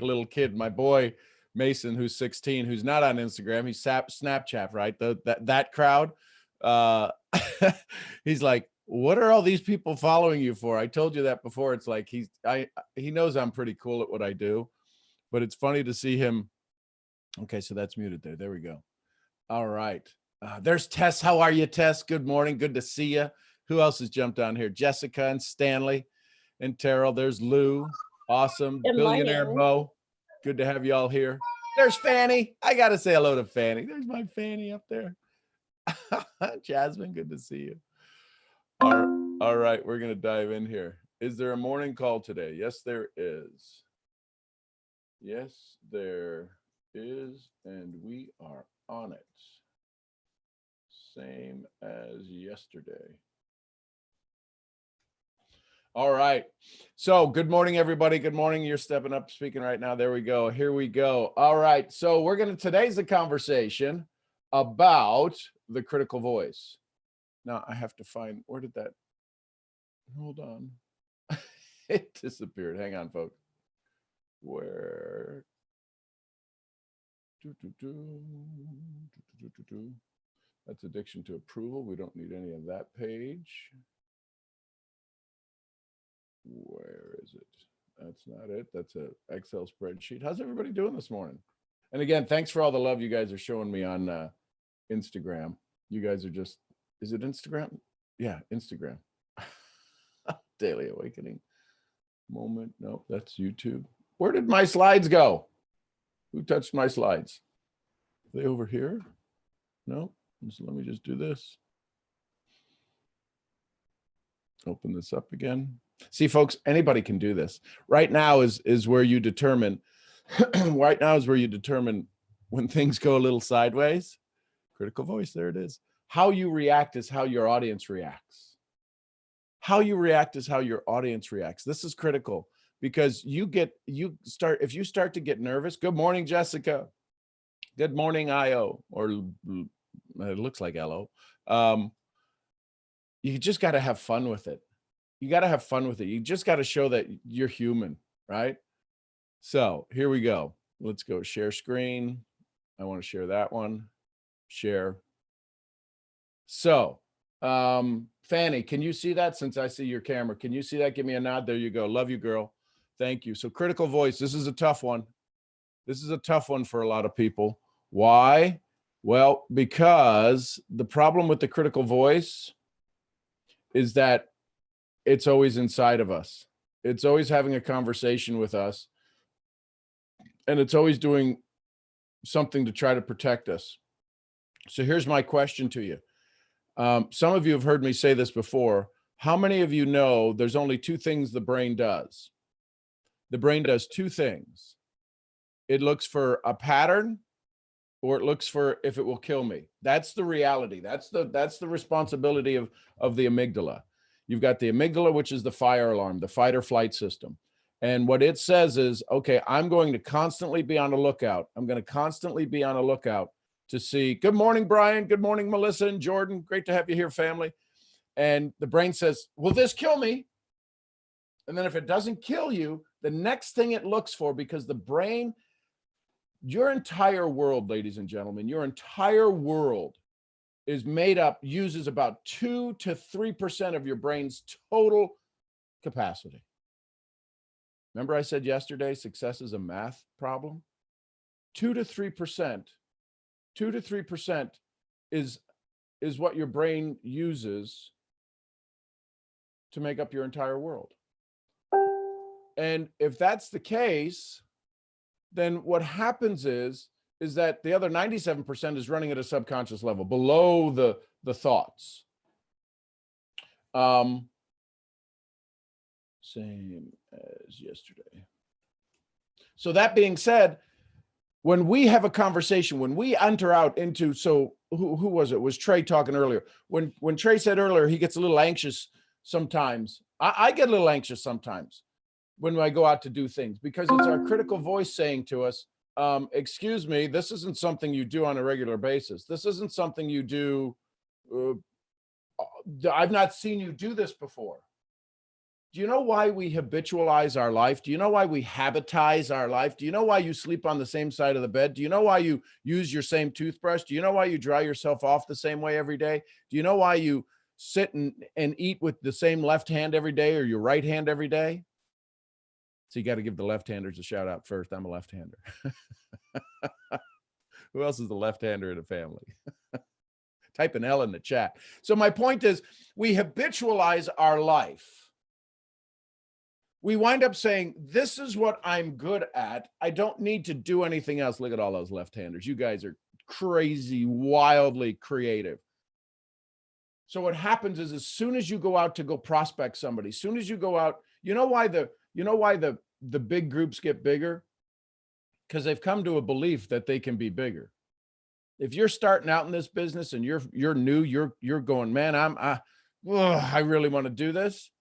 a little kid. My boy Mason, who's 16, who's not on Instagram, he's Snapchat, right? That crowd. Uh, he's like, what are all these people following you for? I told you that before. It's like he knows I'm pretty cool at what I do, but it's funny to see him. Okay, so that's muted there. There we go. All right. There's Tess. How are you, Tess? Good morning. Good to see you. Who else has jumped on here? Jessica and Stanley and Terrell. There's Lou. Awesome. Good Billionaire morning. Mo. Good to have you all here. There's Fanny. I got to say hello to Fanny. There's my Fanny up there. Jasmine, good to see you. All right, we're going to dive in here. Is there a morning call today? Yes, there is. Yes, there is, and we are on it. Same as yesterday. All right. So good morning, everybody. Good morning. You're stepping up, speaking right now. There we go. Here we go. All right. So today's a conversation about the critical voice. Now I have to find, where did that, hold on. It disappeared. Hang on, folks. Where? That's addiction to approval. We don't need any of that page. Where is it? That's not it. That's an Excel spreadsheet. How's everybody doing this morning? And again, thanks for all the love you guys are showing me on Instagram. You guys are just, is it Instagram? Yeah, Instagram. Daily Awakening Moment. No, that's YouTube. Where did my slides go? Who touched my slides? Are they over here? No. So let me just do this. Open this up again. See, folks, anybody can do this. Right now is where you determine, right now is where you determine when things go a little sideways. Critical voice, there it is. How you react is how your audience reacts. How you react is how your audience reacts. This is critical because if you start to get nervous. Good morning, Jessica. Good morning, IO, or it looks like LO. You just got to have fun with it. You got to have fun with it. You just got to show that you're human, right? So here we go. Let's go share screen. I want to share that one. Share. So, Fanny, can you see that? Since I see your camera, can you see that? Give me a nod. There you go. Love you, girl. Thank you. So critical voice. This is a tough one. This is a tough one for a lot of people. Why? Well, because the problem with the critical voice is that it's always inside of us. It's always having a conversation with us. And it's always doing something to try to protect us. So here's my question to you. Some of you have heard me say this before. How many of you know there's only two things the brain does? The brain does two things. It looks for a pattern, or it looks for if it will kill me. That's the reality. That's the responsibility of the amygdala. You've got the amygdala, which is the fire alarm, the fight or flight system. And what it says is, okay, I'm going to constantly be on the lookout. I'm going to constantly be on a lookout to see, good morning, Brian. Good morning, Melissa and Jordan. Great to have you here, family. And the brain says, will this kill me? And then if it doesn't kill you, the next thing it looks for, because the brain, your entire world, ladies and gentlemen, your entire world is uses about 2 to 3% of your brain's total capacity. Remember I said yesterday, success is a math problem? 2 to 3%. 2 to 3% is what your brain uses to make up your entire world. And if that's the case, then what happens is that the other 97% is running at a subconscious level, below the thoughts. Same as yesterday. So that being said, when we have a conversation, when we enter out into, so who was it? Was Trey talking earlier? When Trey said earlier, he gets a little anxious sometimes. I get a little anxious sometimes when I go out to do things, because it's our critical voice saying to us, excuse me, this isn't something you do on a regular basis. This isn't something you do. I've not seen you do this before. Do you know why we habitualize our life? Do you know why we habitize our life? Do you know why you sleep on the same side of the bed? Do you know why you use your same toothbrush? Do you know why you dry yourself off the same way every day? Do you know why you sit and eat with the same left hand every day or your right hand every day? So you got to give the left-handers a shout out first. I'm a left-hander. Who else is the left-hander in the family? Type an L in the chat. So my point is, we habitualize our life. We wind up saying, this is what I'm good at. I don't need to do anything else. Look at all those left-handers. You guys are crazy, wildly creative. So what happens is, as soon as you go out to go prospect somebody, as soon as you go out, you know why the big groups get bigger? Because they've come to a belief that they can be bigger. If you're starting out in this business and you're new, you're going, man, I really want to do this.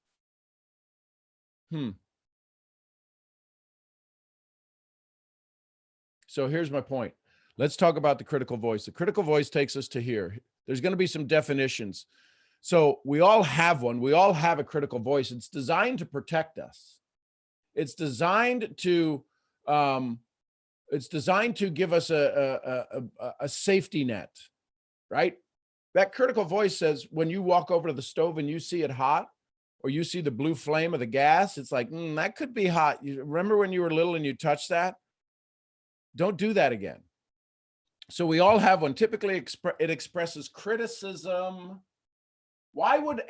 So here's my point. Let's talk about the critical voice. The critical voice takes us to here. There's going to be some definitions. So we all have one. We all have a critical voice. It's designed to protect us. It's designed to give us a safety net, right? That critical voice says, when you walk over to the stove and you see it hot, or you see the blue flame of the gas, it's like, that could be hot. You remember when you were little and you touched that? Don't do that again. So we all have one. Typically, it expresses criticism. Why would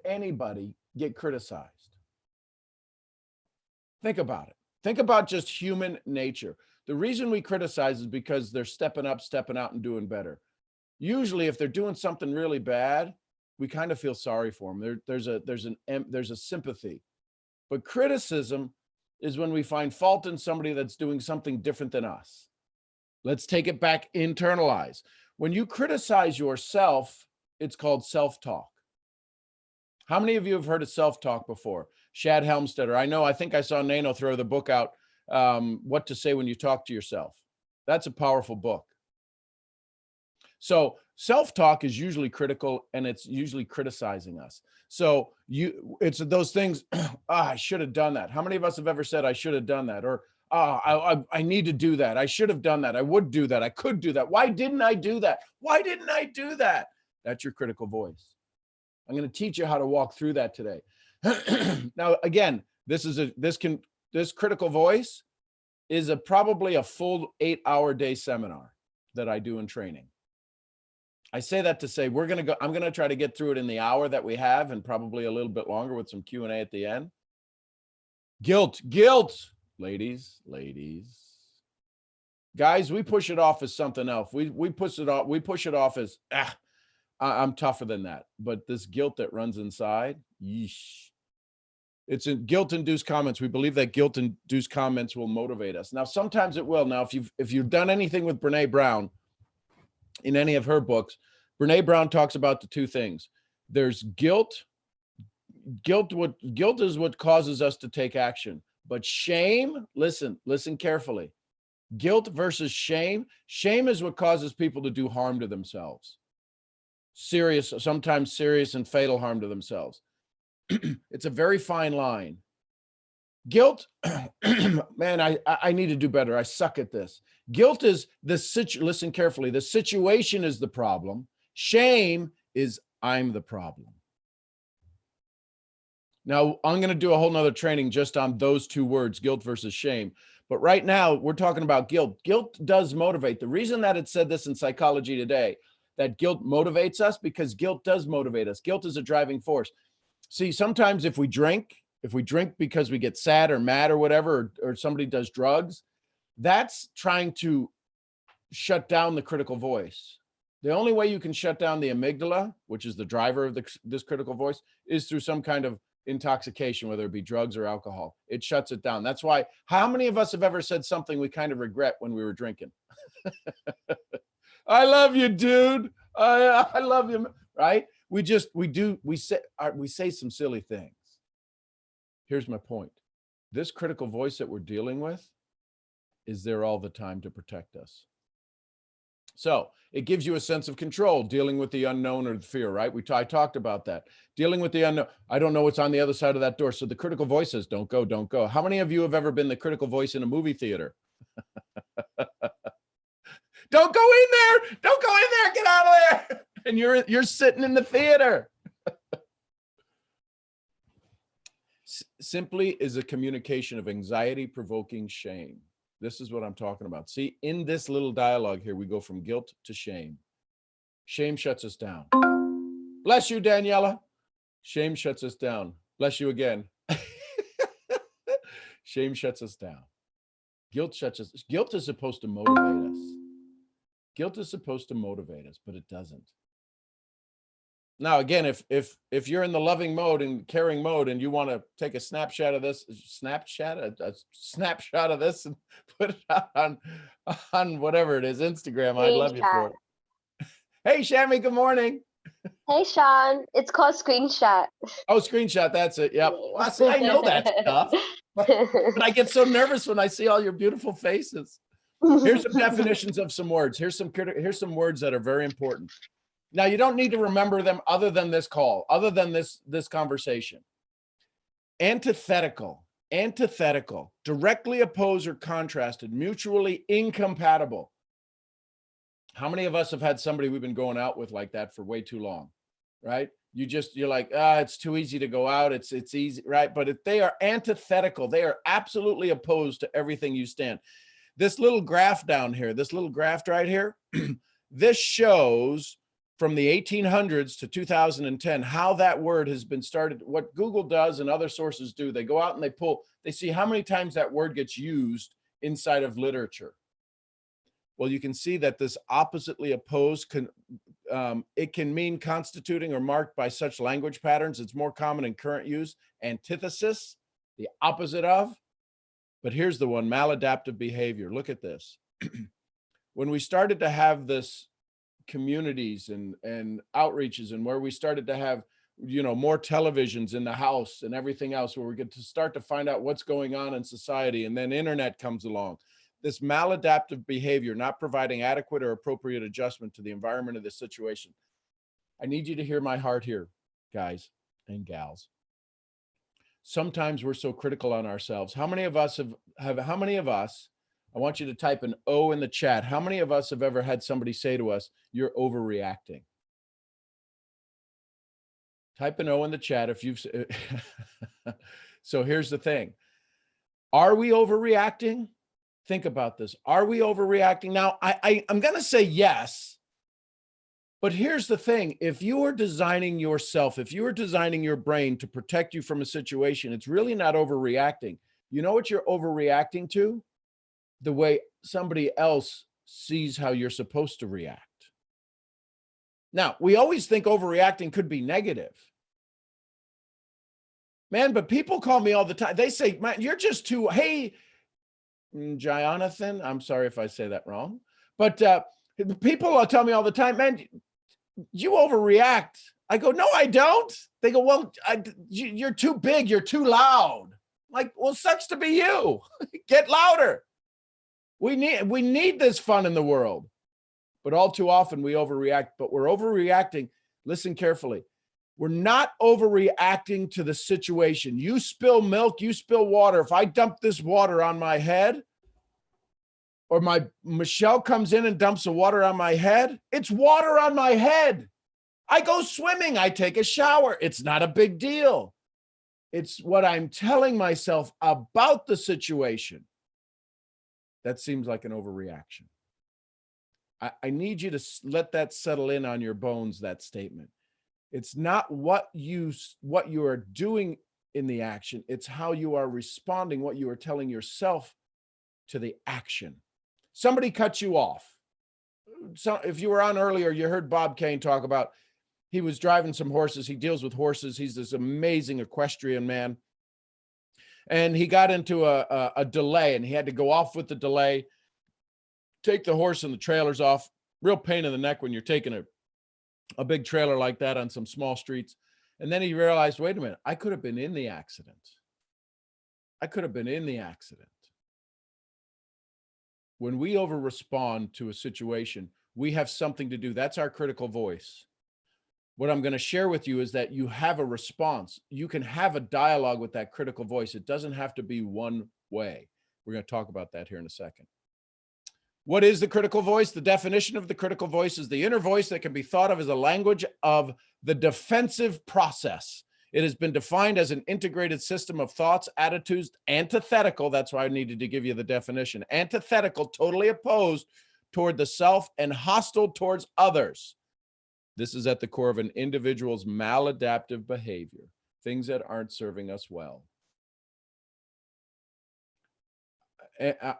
anybody get criticized? Think about it. Think about just human nature. The reason we criticize is because they're stepping up, stepping out, and doing better. Usually, if they're doing something really bad, we kind of feel sorry for them. There's a sympathy. But criticism is when we find fault in somebody that's doing something different than us. Let's take it back, internalize. When you criticize yourself, it's called self-talk. How many of you have heard of self-talk before? Shad Helmstetter. I think I saw Nano throw the book out, What to Say When You Talk to Yourself. That's a powerful book. So self-talk is usually critical, and it's usually criticizing us. So it's those things, I should have done that. How many of us have ever said, I should have done that? Or, I need to do that. I should have done that. I would do that. I could do that. Why didn't I do that? Why didn't I do that? That's your critical voice. I'm going to teach you how to walk through that today. Now, again, this critical voice is probably a full 8-hour day seminar that I do in training. I say that to say I'm going to try to get through it in the hour that we have, and probably a little bit longer with some Q&A at the end. Guilt, ladies. Guys, we push it off as something else. We push it off as, I'm tougher than that. But this guilt that runs inside, yeesh. It's in guilt-induced comments. We believe that guilt-induced comments will motivate us. Now, sometimes it will. Now, if you've done anything with Brene Brown, in any of her books, Brene Brown talks about the two things. There's guilt. Guilt is what causes us to take action. But shame, listen carefully. Guilt versus shame. Shame is what causes people to do harm to themselves. Sometimes serious and fatal harm to themselves. It's a very fine line. Guilt, man, I need to do better. I suck at this. Guilt is listen carefully. The situation is the problem. Shame is I'm the problem. Now, I'm going to do a whole nother training just on those two words, guilt versus shame. But right now, we're talking about guilt. Guilt does motivate. The reason that it said this in Psychology Today, that guilt motivates us, because guilt does motivate us. Guilt is a driving force. See, sometimes if we drink because we get sad or mad or whatever, or somebody does drugs, that's trying to shut down the critical voice. The only way you can shut down the amygdala, which is the driver of this critical voice, is through some kind of intoxication, whether it be drugs or alcohol. It shuts it down. That's why, how many of us have ever said something we kind of regret when we were drinking? I love you, dude. I love you, right? We say some silly things. Here's my point. This critical voice that we're dealing with is there all the time to protect us. So it gives you a sense of control, dealing with the unknown or the fear, right? I talked about that. Dealing with the unknown. I don't know what's on the other side of that door. So the critical voice says, don't go, don't go. How many of you have ever been the critical voice in a movie theater? Don't go in there. Don't go in there. Get out of there. And you're sitting in the theater. Simply is a communication of anxiety-provoking shame. This is what I'm talking about. See, in this little dialogue here, we go from guilt to shame. Shame shuts us down. Bless you, Daniela. Shame shuts us down. Bless you again. Shame shuts us down. Guilt is supposed to motivate us. Guilt is supposed to motivate us, but it doesn't. Now, again, if you're in the loving mode and caring mode and you want to take a snapshot of this, a snapshot of this and put it on whatever it is, Instagram, I'd love you for it. Hey, Shammy, good morning. Hey, Sean. It's called screenshot. Oh, screenshot. That's it. Yep. Well, see, I know that stuff. But I get so nervous when I see all your beautiful faces. Here's some definitions of some words. Here's some words that are very important. Now, you don't need to remember them other than this call, other than this conversation. Antithetical, directly opposed or contrasted, mutually incompatible. How many of us have had somebody we've been going out with like that for way too long, right? You're like, it's too easy to go out. It's easy, right? But if they are antithetical, they are absolutely opposed to everything you stand. This little graph down here, this little graph right here, this shows from the 1800s to 2010, how that word has been started. What Google does and other sources do, they go out and they see how many times that word gets used inside of literature. Well, you can see that this oppositely opposed, it can mean constituting or marked by such language patterns. It's more common in current use. Antithesis, the opposite of. But here's the one, maladaptive behavior. Look at this. When we started to have this communities and outreaches, and where we started to have, more televisions in the house and everything else, where we get to start to find out what's going on in society, and then internet comes along. This maladaptive behavior, not providing adequate or appropriate adjustment to the environment of the situation. I need you to hear my heart here, guys and gals. Sometimes we're so critical on ourselves. How many of us how many of us, I want you to type an O in the chat. How many of us have ever had somebody say to us, you're overreacting? Type an O in the chat if you've, so here's the thing. Are we overreacting? Think about this. Are we overreacting? Now, I'm going to say yes, but here's the thing. If you are designing yourself, if you are designing your brain to protect you from a situation, it's really not overreacting. You know what you're overreacting to? The way somebody else sees how you're supposed to react. Now, we always think overreacting could be negative. Man, but people call me all the time. They say, man, you're just too, hey, Jonathan, I'm sorry if I say that wrong, but people tell me all the time, man, you overreact. I go, no, I don't. They go, well, you're too big. You're too loud. I'm like, well, sucks to be you. Get louder. We need this fun in the world, but all too often we overreact, but we're overreacting. Listen carefully. We're not overreacting to the situation. You spill milk, you spill water. If I dump this water on my head, or Michelle comes in and dumps the water on my head, it's water on my head. I go swimming, I take a shower. It's not a big deal. It's what I'm telling myself about the situation. That seems like an overreaction. I need you to let that settle in on your bones, that statement. It's not what you are doing in the action. It's how you are responding, what you are telling yourself to the action. Somebody cut you off. So if you were on earlier, you heard Bob Kane talk about, he was driving some horses. He deals with horses. He's this amazing equestrian man. And he got into a delay, and he had to go off with the delay, take the horse and the trailers off. Real pain in the neck when you're taking a big trailer like that on some small streets. And then he realized, wait a minute, I could have been in the accident. I could have been in the accident. When we over-respond to a situation, We have something to do. That's our critical voice. What I'm going to share with you is that you have a response. You can have a dialogue with that critical voice. It doesn't have to be one way. We're going to talk about that here in a second. What is the critical voice? The definition of the critical voice is the inner voice that can be thought of as a language of the defensive process. It has been defined as an integrated system of thoughts, attitudes, antithetical. That's why I needed to give you the definition. Antithetical, totally opposed toward the self and hostile towards others. This is at the core of an individual's maladaptive behavior, things that aren't serving us well.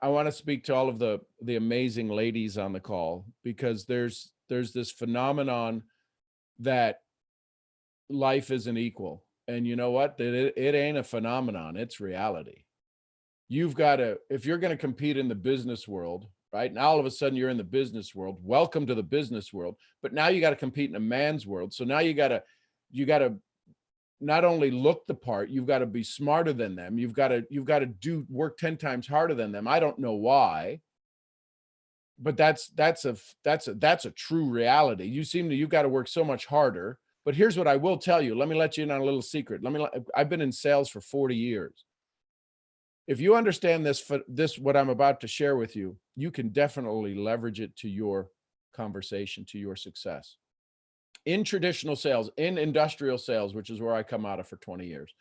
I want to speak to all of the amazing ladies on the call, because there's this phenomenon that life isn't equal. And you know what? It ain't a phenomenon. It's reality. You've got to, if you're going to compete in the business world, right? Now, all of a sudden you're in the business world. Welcome to the business world. But now you got to compete in a man's world. So now you got to not only look the part, you've got to be smarter than them. You've got to do work 10 times harder than them. I don't know why, but that's a true reality. You've got to work so much harder. But here's what I will tell you. Let me let you in on a little secret. I've been in sales for 40 years. If you understand this, what I'm about to share with you, you can definitely leverage it to your conversation, to your success. In traditional sales, in industrial sales, which is where I come out of for 20 years,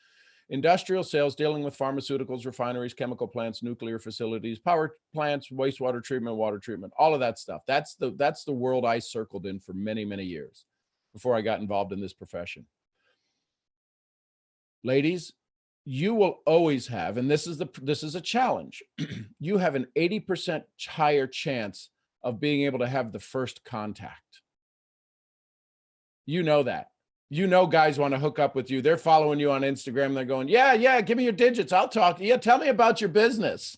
industrial sales dealing with pharmaceuticals, refineries, chemical plants, nuclear facilities, power plants, wastewater treatment, water treatment, all of that stuff. That's the world I circled in for many, many years before I got involved in this profession. Ladies, you will always have, and this is a challenge, you have an 80% higher chance of being able to have the first contact. You know that. You know guys want to hook up with you. They're following you on Instagram. They're going, yeah, give me your digits. I'll talk to you. Tell me about your business.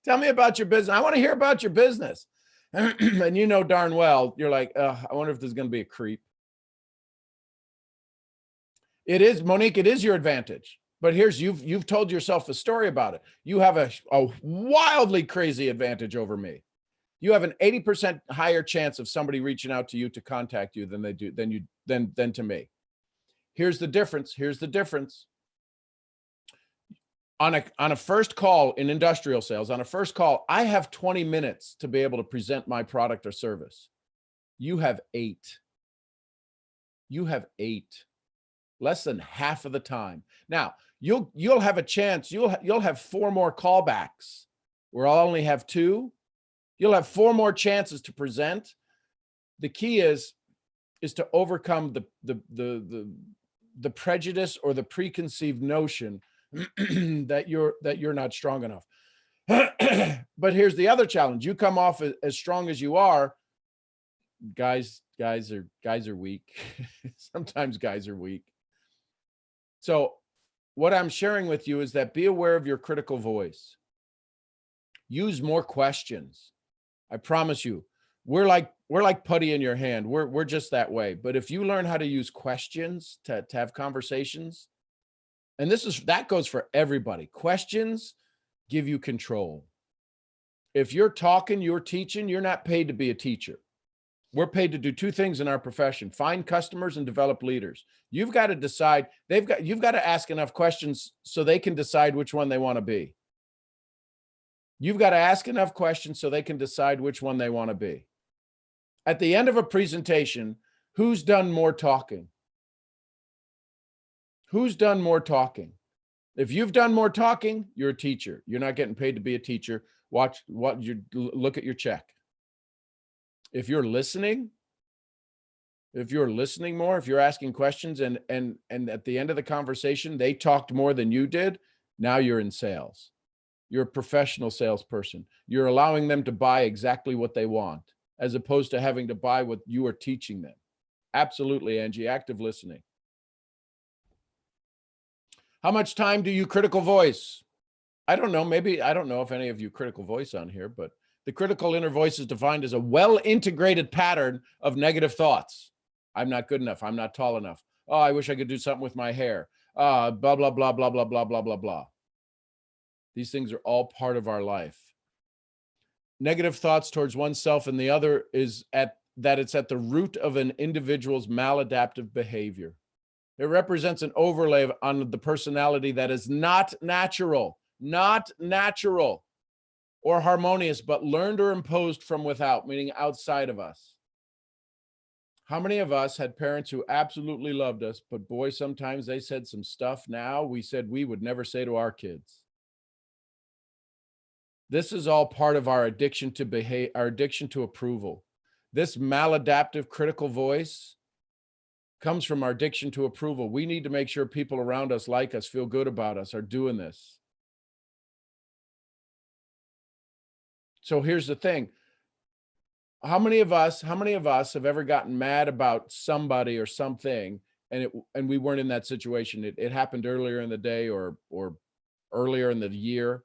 Tell me about your business. I want to hear about your business. And you know darn well, you're like, I wonder if there's going to be a creep. It is, Monique, it is your advantage. But you've told yourself a story about it. You have a wildly crazy advantage over me. You have an 80% higher chance of somebody reaching out to you to contact you than to me. Here's the difference. On a first call in industrial sales, on a first call, I have 20 minutes to be able to present my product or service. You have 8. Less than half of the time. Now, you'll have a chance. You'll have 4 more callbacks where I'll only have 2. You'll have 4 more chances to present. The key is to overcome the prejudice or the preconceived notion that you're not strong enough. But here's the other challenge. You come off as strong as you are. Guys are weak. Sometimes guys are weak. So what I'm sharing with you is that be aware of your critical voice. Use more questions. I promise you, we're like putty in your hand. We're just that way. But if you learn how to use questions to have conversations, and that goes for everybody. Questions give you control. If you're talking, you're teaching, you're not paid to be a teacher. We're paid to do 2 things in our profession: find customers and develop leaders. You've got to decide, you've got to ask enough questions so they can decide which one they want to be. You've got to ask enough questions so they can decide which one they want to be. At the end of a presentation, who's done more talking? Who's done more talking? If you've done more talking, you're a teacher. You're not getting paid to be a teacher. Look at your check. If you're listening more, if you're asking questions and at the end of the conversation, they talked more than you did, now you're in sales. You're a professional salesperson. You're allowing them to buy exactly what they want, as opposed to having to buy what you are teaching them. Absolutely, Angie, active listening. How much time do you critical voice? I don't know. Maybe, I don't know if any of you critical voice on here, but the critical inner voice is defined as a well-integrated pattern of negative thoughts. I'm not good enough. I'm not tall enough. Oh, I wish I could do something with my hair. Blah, blah, blah, blah, blah, blah, blah, blah, blah. These things are all part of our life. negative thoughts towards oneself, and the other is that it's at the root of an individual's maladaptive behavior. It represents an overlay on the personality that is not natural or harmonious, but learned or imposed from without, meaning outside of us. How many of us had parents who absolutely loved us, but boy, sometimes they said some stuff now we said we would never say to our kids. This is all part of our addiction to our addiction to approval. This maladaptive critical voice comes from our addiction to approval. We need to make sure people around us like us, feel good about us, are doing this. So here's the thing. How many of us have ever gotten mad about somebody or something and we weren't in that situation? It happened earlier in the day or earlier in the year.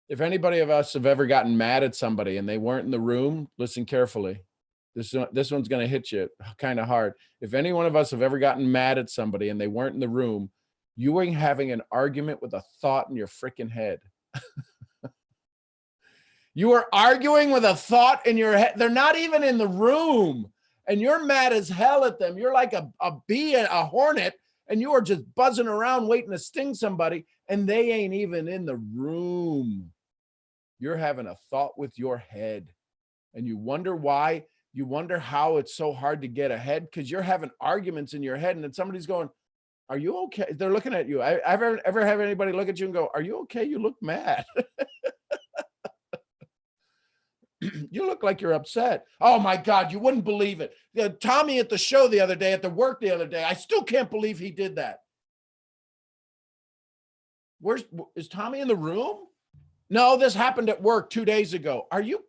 If anybody of us have ever gotten mad at somebody and they weren't in the room, listen carefully. This one's going to hit you kind of hard. If any one of us have ever gotten mad at somebody and they weren't in the room, you were having an argument with a thought in your freaking head. You are arguing with a thought in your head. They're not even in the room. And you're mad as hell at them. You're like a bee, a hornet, and you are just buzzing around waiting to sting somebody, and they ain't even in the room. You're having a thought with your head. And you wonder why. You wonder how it's so hard to get ahead because you're having arguments in your head, and then somebody's going, "Are you okay?" They're looking at you. I've ever have anybody look at you and go, "Are you okay? You look mad." You look like you're upset. Oh my God, you wouldn't believe it. Tommy at the show the other day, at the work the other day, I still can't believe he did that. Is Tommy in the room? No, this happened at work 2 days ago. Are you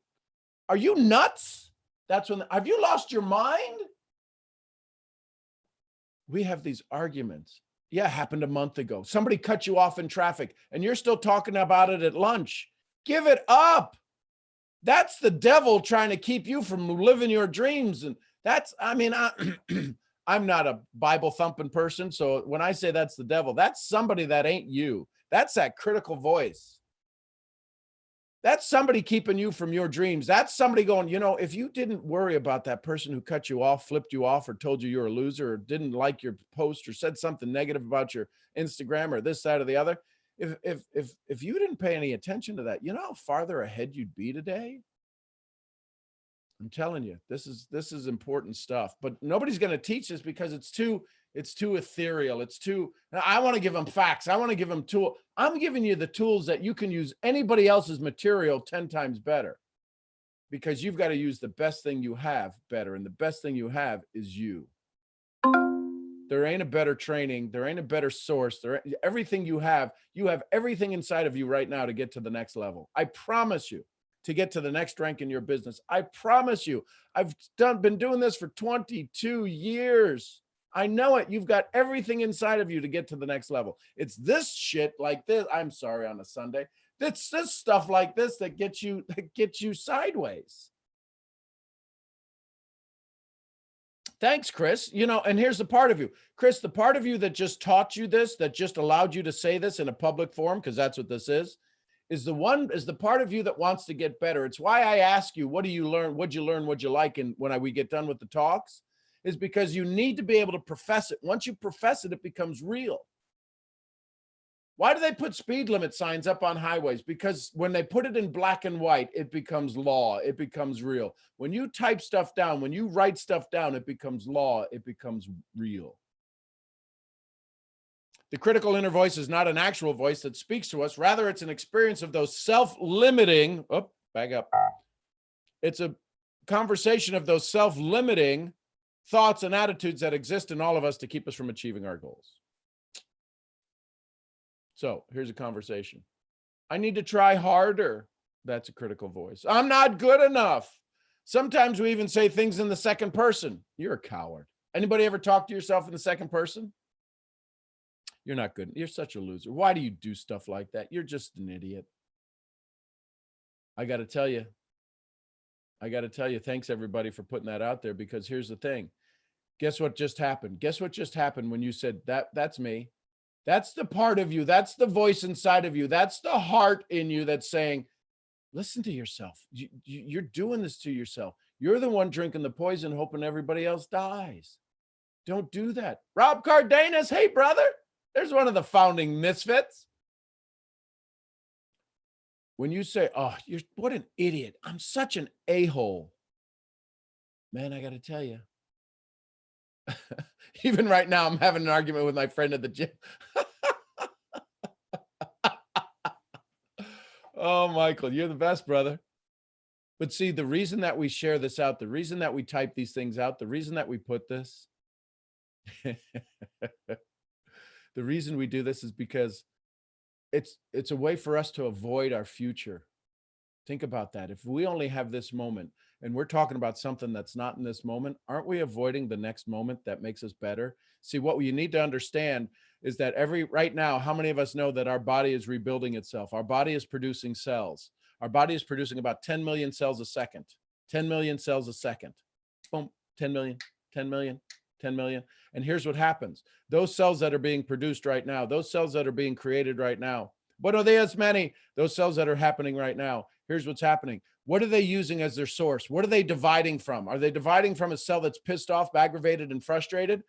nuts? That's when, have you lost your mind? We have these arguments. Yeah, it happened a month ago. Somebody cut you off in traffic and you're still talking about it at lunch. Give it up. That's the devil trying to keep you from living your dreams. And that's, I'm not a Bible thumping person. So when I say that's the devil, that's somebody that ain't you. That's that critical voice. That's somebody keeping you from your dreams. That's somebody going, if you didn't worry about that person who cut you off, flipped you off, or told you you're a loser, or didn't like your post, or said something negative about your Instagram, or this, that, or the other, if you didn't pay any attention to that, you know how farther ahead you'd be today? I'm telling you, this is important stuff, but nobody's going to teach this because it's too ethereal. I want to give them facts. I want to give them tools. I'm giving you the tools that you can use anybody else's material 10 times better, because you've got to use the best thing you have better. And the best thing you have is you. There ain't a better training. There ain't a better source. Everything you have everything inside of you right now to get to the next level. I promise you, to get to the next rank in your business. I promise you, I've been doing this for 22 years. I know it. You've got everything inside of you to get to the next level. It's this shit like this. I'm sorry, on a Sunday. It's this stuff like this that gets you sideways. Thanks, Chris. And here's the part of you, Chris, the part of you that just taught you this, that just allowed you to say this in a public forum, because that's what this is the part of you that wants to get better. It's why I ask you, what do you learn? What'd you learn? What'd you like? And when we get done with the talks, is because you need to be able to profess it. Once you profess it, it becomes real. Why do they put speed limit signs up on highways? Because when they put it in black and white, it becomes law. It becomes real. When you type stuff down, when you write stuff down, it becomes law. It becomes real. The critical inner voice is not an actual voice that speaks to us. Rather, it's an experience of those self-limiting, back up. It's a conversation of those self-limiting thoughts and attitudes that exist in all of us to keep us from achieving our goals. So here's a conversation. I need to try harder. That's a critical voice. I'm not good enough. Sometimes we even say things in the second person. You're a coward. Anybody ever talk to yourself in the second person? You're not good. You're such a loser. Why do you do stuff like that? You're just an idiot. I got to tell you, thanks everybody for putting that out there, because here's the thing. Guess what just happened? Guess what just happened when you said that's me? That's the part of you. That's the voice inside of you. That's the heart in you that's saying, Listen to yourself. You're doing this to yourself. You're the one drinking the poison, hoping everybody else dies. Don't do that. Rob Cardenas, hey, brother. There's one of the founding misfits. When you say, oh, you're what an idiot. I'm such an a-hole. Man, I got to tell you. Even right now, I'm having an argument with my friend at the gym. Oh, Michael, you're the best, brother. But see, the reason that we share this out, the reason that we type these things out, the reason that we put this, the reason we do this is because it's a way for us to avoid our future. Think about that. If we only have this moment and we're talking about something that's not in this moment, aren't we avoiding the next moment that makes us better? See, what you need to understand is that right now, how many of us know that our body is rebuilding itself? Our body is producing cells. Our body is producing about 10 million cells a second. 10 million cells a second. Boom, 10 million, 10 million, 10 million. And here's what happens. Those cells that are being produced right now, those cells that are being created right now, but are they as many? Those cells that are happening right now, here's what's happening. What are they using as their source? What are they dividing from? Are they dividing from a cell that's pissed off, aggravated, and frustrated?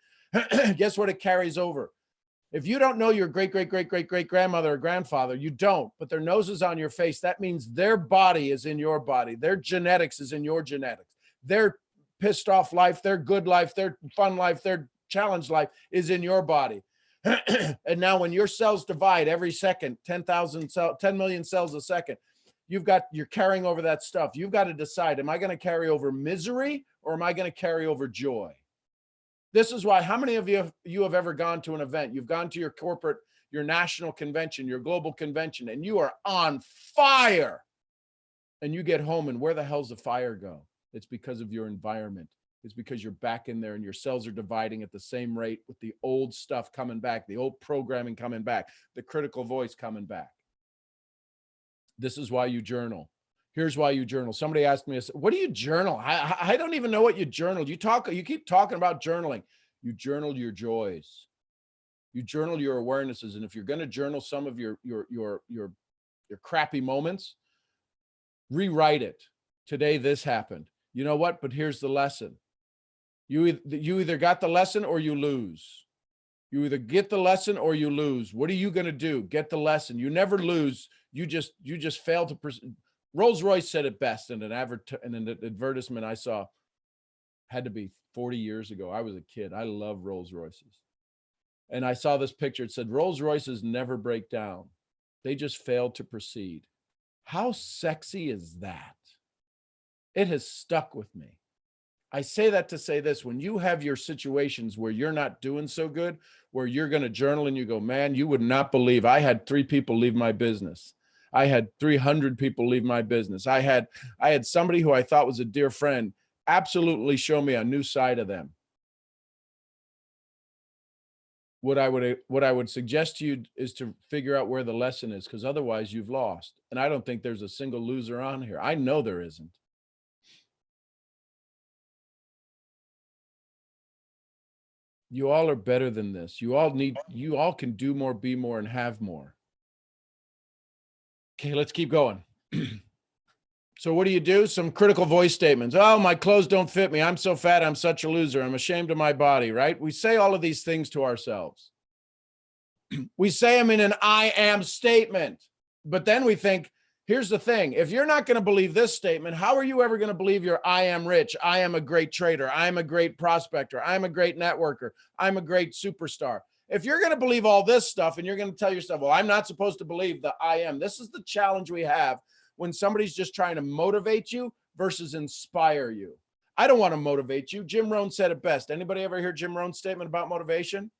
Guess what it carries over? If you don't know your great-great-great-great-great-grandmother or grandfather, you don't, but their nose is on your face. That means their body is in your body. Their genetics is in your genetics. Their pissed off life, their good life, their fun life, their challenge life is in your body. And now when your cells divide every second, 10 million cells a second, you're carrying over that stuff. You've got to decide, am I going to carry over misery or am I going to carry over joy? This is why, how many of you have ever gone to an event? You've gone to your corporate, your national convention, your global convention, and you are on fire. And you get home, and where the hell's the fire go? It's because of your environment. It's because you're back in there and your cells are dividing at the same rate with the old stuff coming back, the old programming coming back, the critical voice coming back. This is why you journal. Here's why you journal. Somebody asked me, what do you journal? I don't even know what you journal. You keep talking about journaling. You journal your joys. You journal your awarenesses. And if you're going to journal some of your crappy moments, rewrite it. Today, this happened. You know what? But here's the lesson. You either got the lesson or you lose. You either get the lesson or you lose. What are you going to do? Get the lesson. You never lose. You just fail to. Rolls-Royce said it best in an advertisement I saw. Had to be 40 years ago. I was a kid. I love Rolls-Royces. And I saw this picture. It said, Rolls-Royces never break down. They just fail to proceed. How sexy is that? It has stuck with me. I say that to say this, when you have your situations where you're not doing so good, where you're going to journal and you go, man, you would not believe I had 3 people leave my business. I had 300 people leave my business. I had somebody who I thought was a dear friend absolutely show me a new side of them. What I would suggest to you is to figure out where the lesson is, because otherwise you've lost. And I don't think there's a single loser on here. I know there isn't. You all are better than this. You all can do more, be more, and have more. Okay, let's keep going. So what do you do? Some critical voice statements. Oh, my clothes don't fit me. I'm so fat. I'm such a loser. I'm ashamed of my body, right? We say all of these things to ourselves. We say them in an I am statement, but then we think, here's the thing. If you're not going to believe this statement, how are you ever going to believe your I am rich? I am a great trader. I'm a great prospector. I'm a great networker. I'm a great superstar. If you're going to believe all this stuff and you're going to tell yourself, well, I'm not supposed to believe the I am. This is the challenge we have when somebody's just trying to motivate you versus inspire you. I don't want to motivate you. Jim Rohn said it best. Anybody ever hear Jim Rohn's statement about motivation?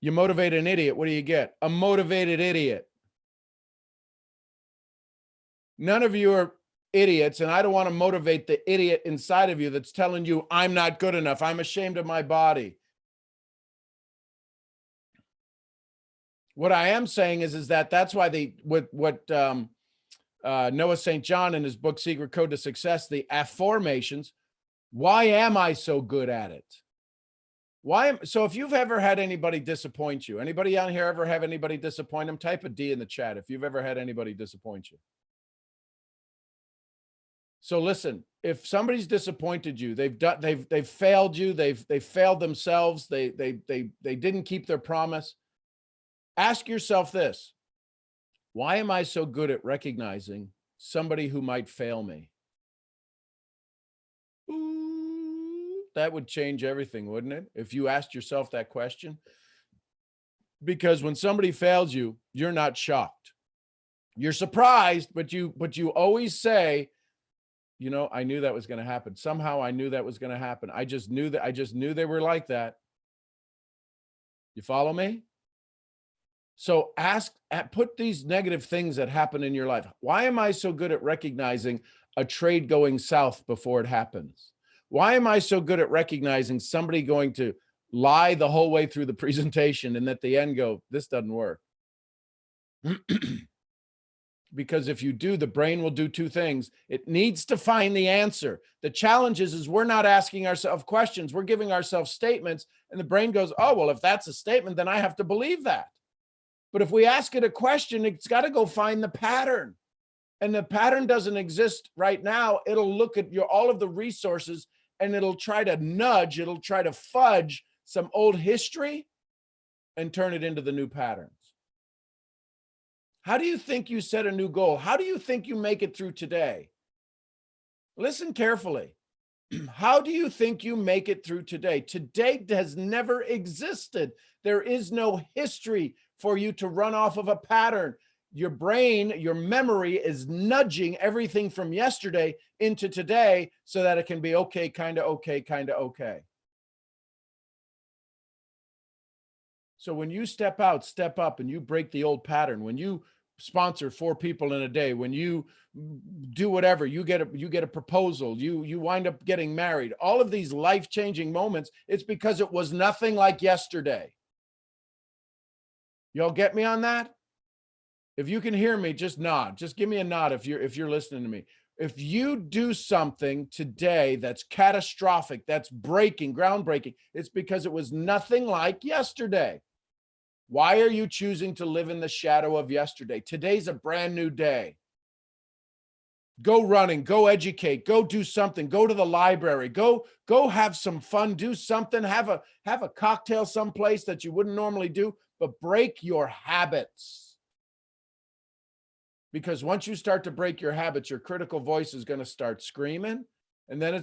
You motivate an idiot. What do you get? A motivated idiot. None of you are idiots, and I don't want to motivate the idiot inside of you that's telling you, I'm not good enough. I'm ashamed of my body. What I am saying is that that's why Noah St. John in his book, Secret Code to Success, the affirmations, why am I so good at it? So if you've ever had anybody disappoint you, anybody on here ever have anybody disappoint them? Type a D in the chat if you've ever had anybody disappoint you. So listen, if somebody's disappointed you, they've failed you, they've failed themselves, they didn't keep their promise. Ask yourself this: why am I so good at recognizing somebody who might fail me? Ooh, that would change everything, wouldn't it? If you asked yourself that question. Because when somebody fails you, you're not shocked. You're surprised, but you always say, you know, I knew that was going to happen. Somehow I knew that was going to happen. I just knew they were like that. You follow me? So put these negative things that happen in your life. Why am I so good at recognizing a trade going south before it happens? Why am I so good at recognizing somebody going to lie the whole way through the presentation and at the end go, this doesn't work? Because if you do, the brain will do two things. It needs to find the answer. The challenge is we're not asking ourselves questions. We're giving ourselves statements, and the brain goes, oh, well, if that's a statement, then I have to believe that. But if we ask it a question, it's got to go find the pattern. And the pattern doesn't exist right now. It'll look at all of the resources, and it'll try to nudge, it'll try to fudge some old history and turn it into the new patterns. How do you think you set a new goal? How do you think you make it through today? Listen carefully. How do you think you make it through today? Today has never existed. There is no history for you to run off of a pattern. Your brain, your memory is nudging everything from yesterday into today so that it can be okay, kind of okay, kind of okay. So when you step out, step up, and you break the old pattern, when you sponsor 4 people in a day, when you do whatever, you get a proposal, you wind up getting married, all of these life-changing moments, it's because it was nothing like yesterday. Y'all get me on that? If you can hear me, just nod. Just give me a nod if you're listening to me. If you do something today that's catastrophic, that's groundbreaking, it's because it was nothing like yesterday. Why are you choosing to live in the shadow of yesterday? Today's a brand new day. Go running, go educate, go do something, go to the library, go have some fun, do something, have a cocktail someplace that you wouldn't normally do, but break your habits. Because once you start to break your habits, your critical voice is going to start screaming. And then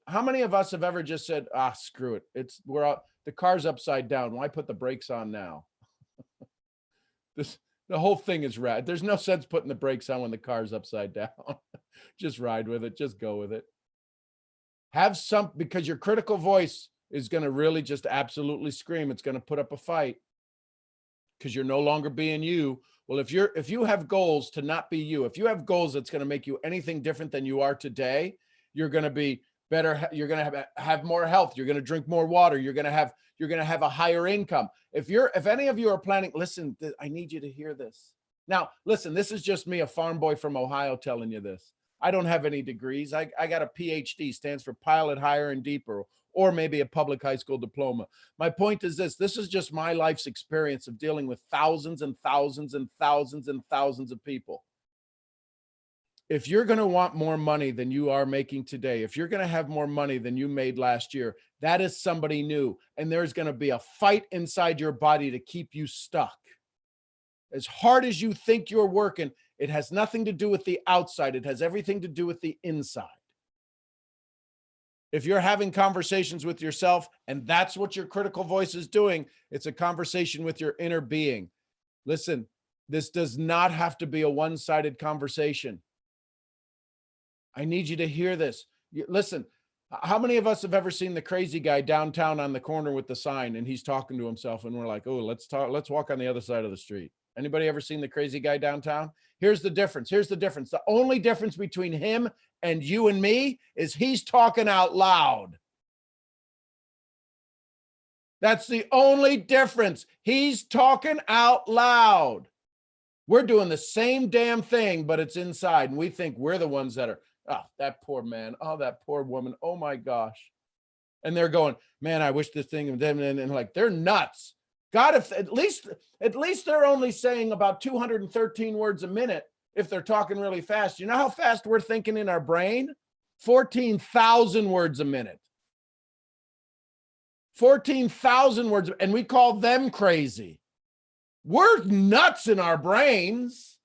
how many of us have ever just said, screw it. The car's upside down. Why put the brakes on now? The whole thing is rad. There's no sense putting the brakes on when the car's upside down. Just ride with it. Just go with it. Because your critical voice is going to really just absolutely scream. It's going to put up a fight because you're no longer being you. Well, if you have goals to not be you, if you have goals that's going to make you anything different than you are today, you're going to be better. You're going to have more health. You're going to drink more water. You're going to have a higher income. If any of you are planning, listen, I need you to hear this. Now, listen, this is just me, a farm boy from Ohio, telling you this. I don't have any degrees. I got a PhD, stands for Pilot Higher and Deeper, or maybe a public high school diploma. My point is this is just my life's experience of dealing with thousands and thousands and thousands and thousands of people. If you're going to want more money than you are making today, if you're going to have more money than you made last year, that is somebody new. And there's going to be a fight inside your body to keep you stuck. As hard as you think you're working, it has nothing to do with the outside. It has everything to do with the inside. If you're having conversations with yourself, and that's what your critical voice is doing, it's a conversation with your inner being. Listen, this does not have to be a one-sided conversation. I need you to hear this. Listen, how many of us have ever seen the crazy guy downtown on the corner with the sign and he's talking to himself and we're like, oh, let's walk on the other side of the street. Anybody ever seen the crazy guy downtown? Here's the difference. The only difference between him and you and me is he's talking out loud. That's the only difference. He's talking out loud. We're doing the same damn thing, but it's inside. And we think we're the ones that are, oh, that poor man. Oh, that poor woman. Oh my gosh. And they're going, man, I wish this thing, and like, they're nuts. God, if at least they're only saying about 213 words a minute if they're talking really fast. You know how fast we're thinking in our brain? 14,000 words a minute. 14,000 words, and we call them crazy. We're nuts in our brains.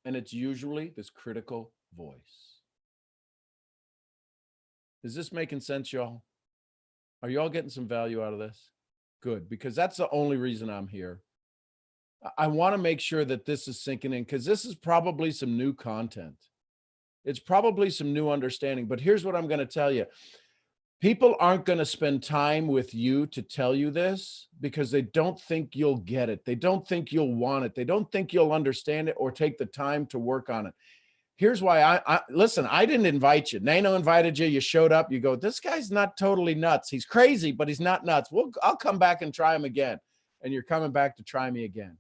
And it's usually this critical voice. Is this making sense, y'all? Are y'all getting some value out of this? Good, because that's the only reason I'm here. I want to make sure that this is sinking in, because this is probably some new content. It's probably some new understanding, but here's what I'm going to tell you. People aren't going to spend time with you to tell you this because they don't think you'll get it. They don't think you'll want it. They don't think you'll understand it or take the time to work on it. Here's why listen, I didn't invite you. Nano invited you. You showed up. You go, this guy's not totally nuts. He's crazy, but he's not nuts. I'll come back and try him again. And you're coming back to try me again.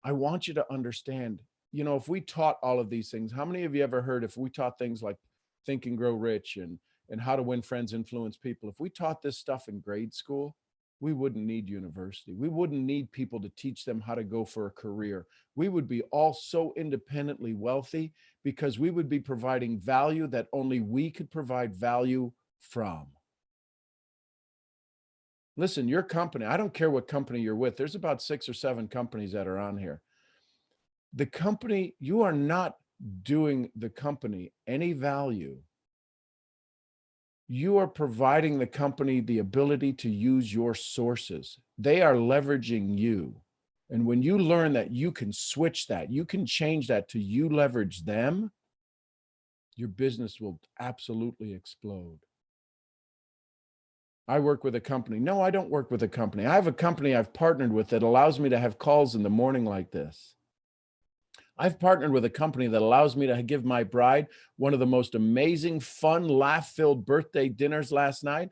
I want you to understand, you know, if we taught all of these things, how many of you ever heard if we taught things like Think and Grow Rich and how to win friends, influence people, if we taught this stuff in grade school, we wouldn't need university. We wouldn't need people to teach them how to go for a career. We would be all so independently wealthy because we would be providing value that only we could provide value from. Listen, your company, I don't care what company you're with. There's about 6 or 7 companies that are on here. The company, you are not doing the company any value. You are providing the company the ability to use your sources. They are leveraging you. And when you learn that you can switch that, you can change that to you leverage them, your business will absolutely explode. I work with a company. No, I don't work with a company. I have a company I've partnered with that allows me to have calls in the morning like this. I've partnered with a company that allows me to give my bride one of the most amazing, fun, laugh-filled birthday dinners last night.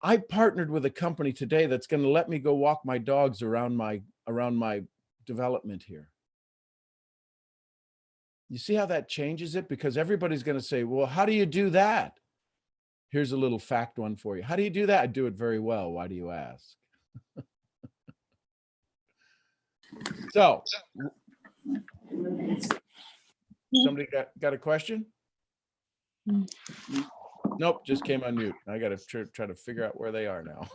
I partnered with a company today that's going to let me go walk my dogs around my development here. You see how that changes it? Because everybody's going to say, well, how do you do that? Here's a little fact one for you. How do you do that? I do it very well. Why do you ask? So, somebody got a question? Nope, just came on mute. I got to try to figure out where they are now.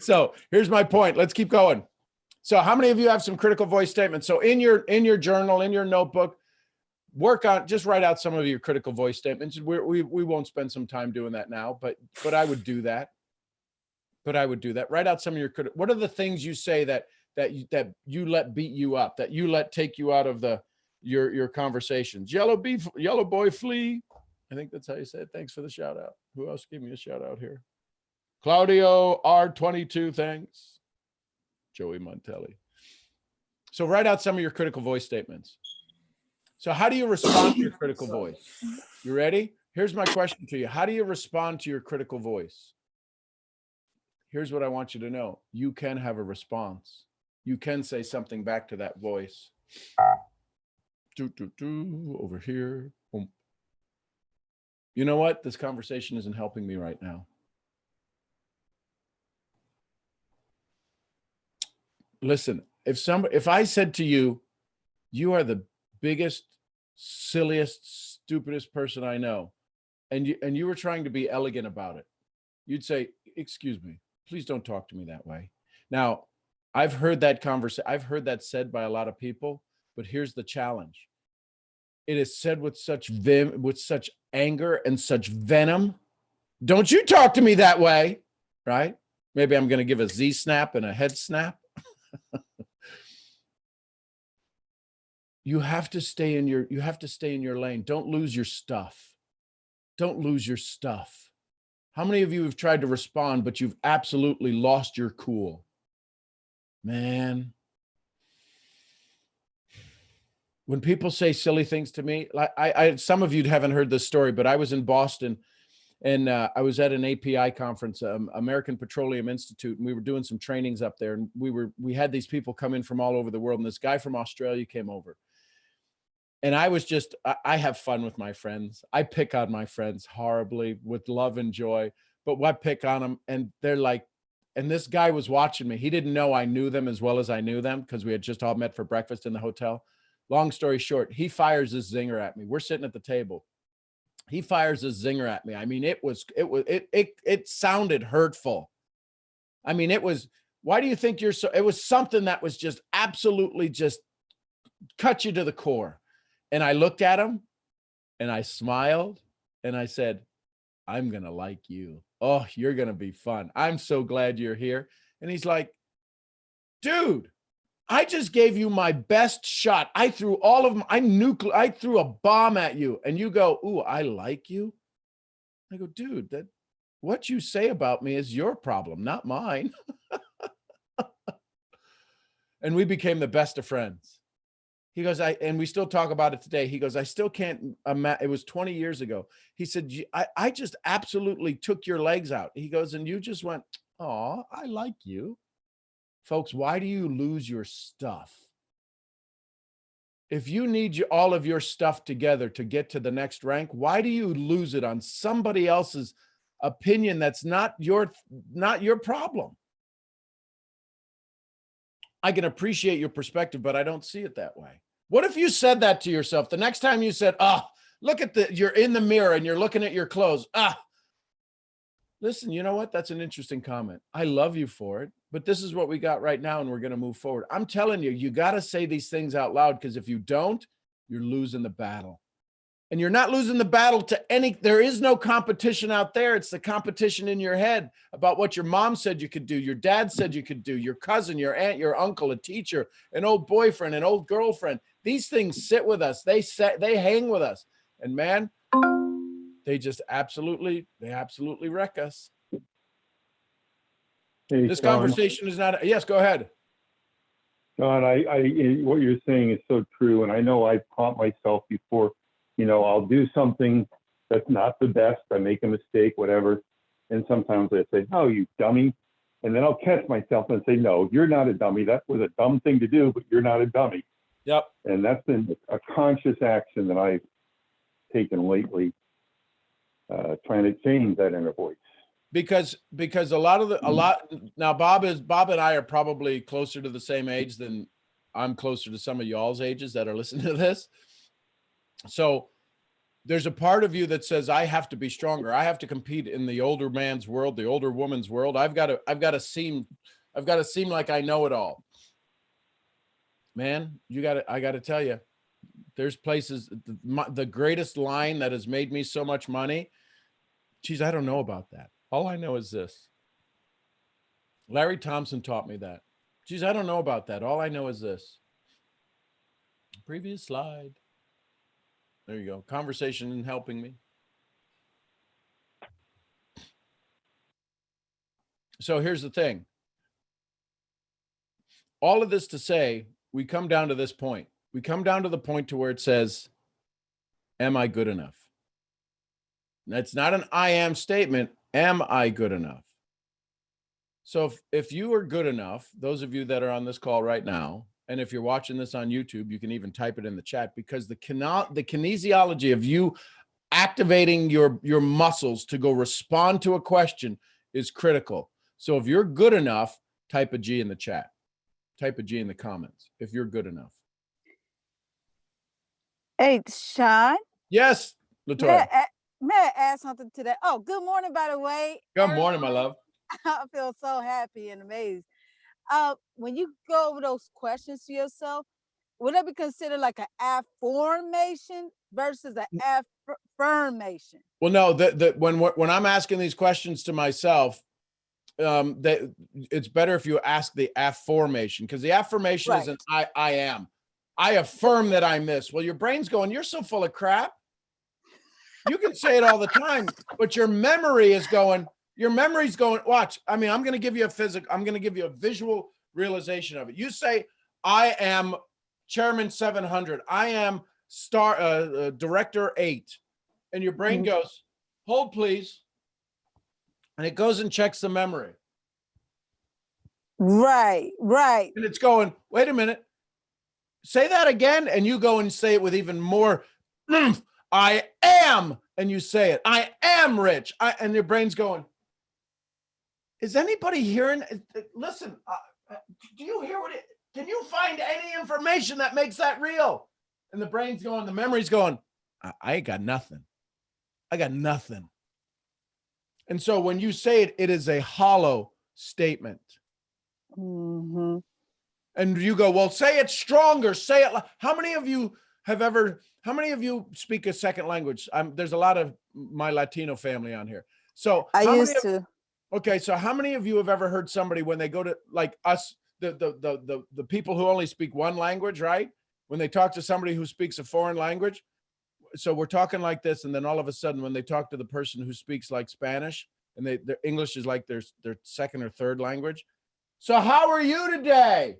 So here's my point. Let's keep going. So how many of you have some critical voice statements? So in your journal, in your notebook, just write out some of your critical voice statements. We won't spend some time doing that now, but I would do that. Write out some of your what are the things you say that you let beat you up, that you let take you out of your conversations? Yellow boy flee. I think that's how you say it. Thanks for the shout out. Who else gave me a shout out here? Claudio R22, thanks. Joey Montelli. So write out some of your critical voice statements. So how do you respond to your critical voice? You ready? Here's my question to you. How do you respond to your critical voice? Here's what I want you to know. You can have a response. You can say something back to that voice. Over here. Boom. You know what? This conversation isn't helping me right now. Listen, if I said to you, you are the biggest, silliest, stupidest person I know, and you were trying to be elegant about it, you'd say, excuse me, please don't talk to me that way. Now, I've heard that said by a lot of people, but here's the challenge. It is said with such vim, with such anger and such venom. Don't you talk to me that way, right? Maybe I'm going to give a Z snap and a head snap. You have to stay in your lane. Don't lose your stuff. Don't lose your stuff. How many of you have tried to respond, but you've absolutely lost your cool? Man. When people say silly things to me, like some of you haven't heard this story, but I was in Boston and I was at an API conference, American Petroleum Institute, and we were doing some trainings up there. And we had these people come in from all over the world, and this guy from Australia came over. And I was just, I have fun with my friends. I pick on my friends horribly with love and joy, but I pick on them and they're like, and this guy was watching me. He didn't know I knew them as well as I knew them because we had just all met for breakfast in the hotel. Long story short, he fires this zinger at me. We're sitting at the table. He fires this zinger at me. I mean, it sounded hurtful. I mean, it was, why do you think you're so, it was something that was just absolutely just cut you to the core. And I looked at him and I smiled and I said, I'm going to like you. Oh, you're going to be fun. I'm so glad you're here. And he's like, dude, I just gave you my best shot. I threw all of them. I threw a bomb at you. And you go, ooh, I like you. I go, dude, that what you say about me is your problem, not mine. And we became the best of friends. He goes, and we still talk about it today. He goes, I still can't imagine. It was 20 years ago. He said, I just absolutely took your legs out. He goes, and you just went, oh, I like you. Folks, why do you lose your stuff? If you need all of your stuff together to get to the next rank, why do you lose it on somebody else's opinion that's not your problem? I can appreciate your perspective, but I don't see it that way. What if you said that to yourself? The next time you said, oh, look at you're in the mirror and you're looking at your clothes. Listen, you know what? That's an interesting comment. I love you for it, but this is what we got right now and we're going to move forward. I'm telling you, you got to say these things out loud because if you don't, you're losing the battle. And you're not losing the battle to there is no competition out there. It's the competition in your head about what your mom said you could do, your dad said you could do, your cousin, your aunt, your uncle, a teacher, an old boyfriend, an old girlfriend. These things sit with us. They hang with us. And man, they absolutely wreck us. Hey, This Sean. conversation is not, yes, go ahead. John, what you're saying is so true. And I know I've caught myself before, I'll do something that's not the best. I make a mistake, whatever. And sometimes I say, oh, you dummy. And then I'll catch myself and say, no, you're not a dummy. That was a dumb thing to do, but you're not a dummy. Yep. And that's been a conscious action that I've taken lately, trying to change that inner voice. Because a lot now, Bob and I are probably closer to the same age than I'm closer to some of y'all's ages that are listening to this. So there's a part of you that says, I have to be stronger. I have to compete in the older man's world, the older woman's world. I've got to seem like I know it all. Man, I got to tell you, there's places, the greatest line that has made me so much money. Geez, I don't know about that. All I know is this. Larry Thompson taught me that. Geez, I don't know about that. All I know is this. Previous slide. There you go. Conversation and helping me. So here's the thing. All of this to say, we come down to this point. We come down to the point to where it says, am I good enough? That's not an I am statement. Am I good enough? So if you are good enough, those of you that are on this call right now, and if you're watching this on YouTube, you can even type it in the chat, because the kinesiology of you activating your muscles to go respond to a question is critical. So if you're good enough, type a G in the chat. Type a G in the comments if you're good enough. Hey, Sean. Yes, Latoya. May I add something to that? Oh, good morning, by the way. Good morning, my love. I feel so happy and amazed. When you go over those questions to yourself, would that be considered like an affirmation versus an affirmation? Well, no, when I'm asking these questions to myself, it's better if you ask the affirmation, because the affirmation is an I am. I affirm that I'm this. Well, your brain's going, you're so full of crap. You can say it all the time, but your memory is going, watch. I mean, I'm going to give you a visual realization of it. You say, I am Chairman 700. I am Director 8. And your brain goes, hold please. And it goes and checks the memory. Right. And it's going, wait a minute. Say that again, and you go and say it with even more. I am, and you say it. I am rich. And your brain's going. Is anybody hearing? Listen, do you hear what it? Can you find any information that makes that real? And the brain's going, the memory's going, I ain't got nothing. I got nothing. And so when you say it, it is a hollow statement. Mm-hmm. And you go, well, say it stronger. Say it. How many of you speak a second language? There's a lot of my Latino family on here. So I used to. Okay, so how many of you have ever heard somebody when they go to, like us, the people who only speak one language, right? When they talk to somebody who speaks a foreign language, so we're talking like this, and then all of a sudden when they talk to the person who speaks like Spanish, and their English is like their second or third language. So how are you today?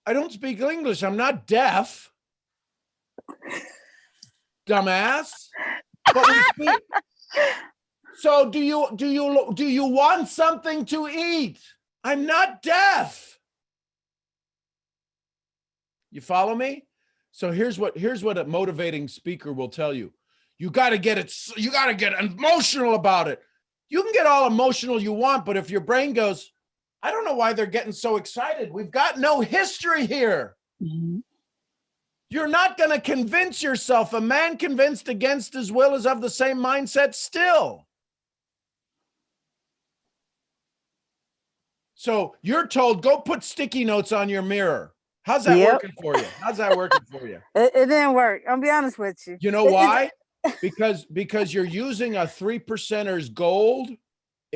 I don't speak English. I'm not deaf. Dumbass. But we speak. So do you want something to eat? I'm not deaf. You follow me? So here's what a motivating speaker will tell you. You got to get emotional about it. You can get all emotional you want, but if your brain goes, I don't know why they're getting so excited. We've got no history here. Mm-hmm. You're not going to convince yourself. A man convinced against his will is of the same mindset still. So you're told, go put sticky notes on your mirror. How's that working for you? How's that working for you? It didn't work. I'll be honest with you. You know why? Because you're using a 3%er's gold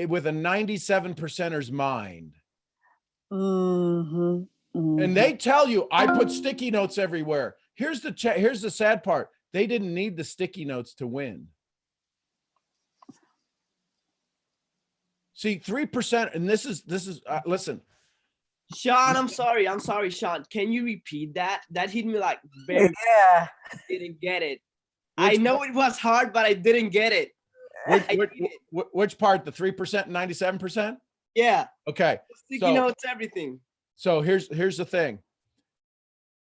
with a 97%er's mind. Mm-hmm. Mm-hmm. And they tell you, I put sticky notes everywhere. Here's the sad part. They didn't need the sticky notes to win. See, 3%, and this is listen. Sean, I'm sorry, Sean. Can you repeat that? That hit me like very. Yeah. I didn't get it. I know it was hard, but I didn't get it. Which part? The 3% and 97%? Yeah. Okay. Sticky notes, everything. So here's the thing.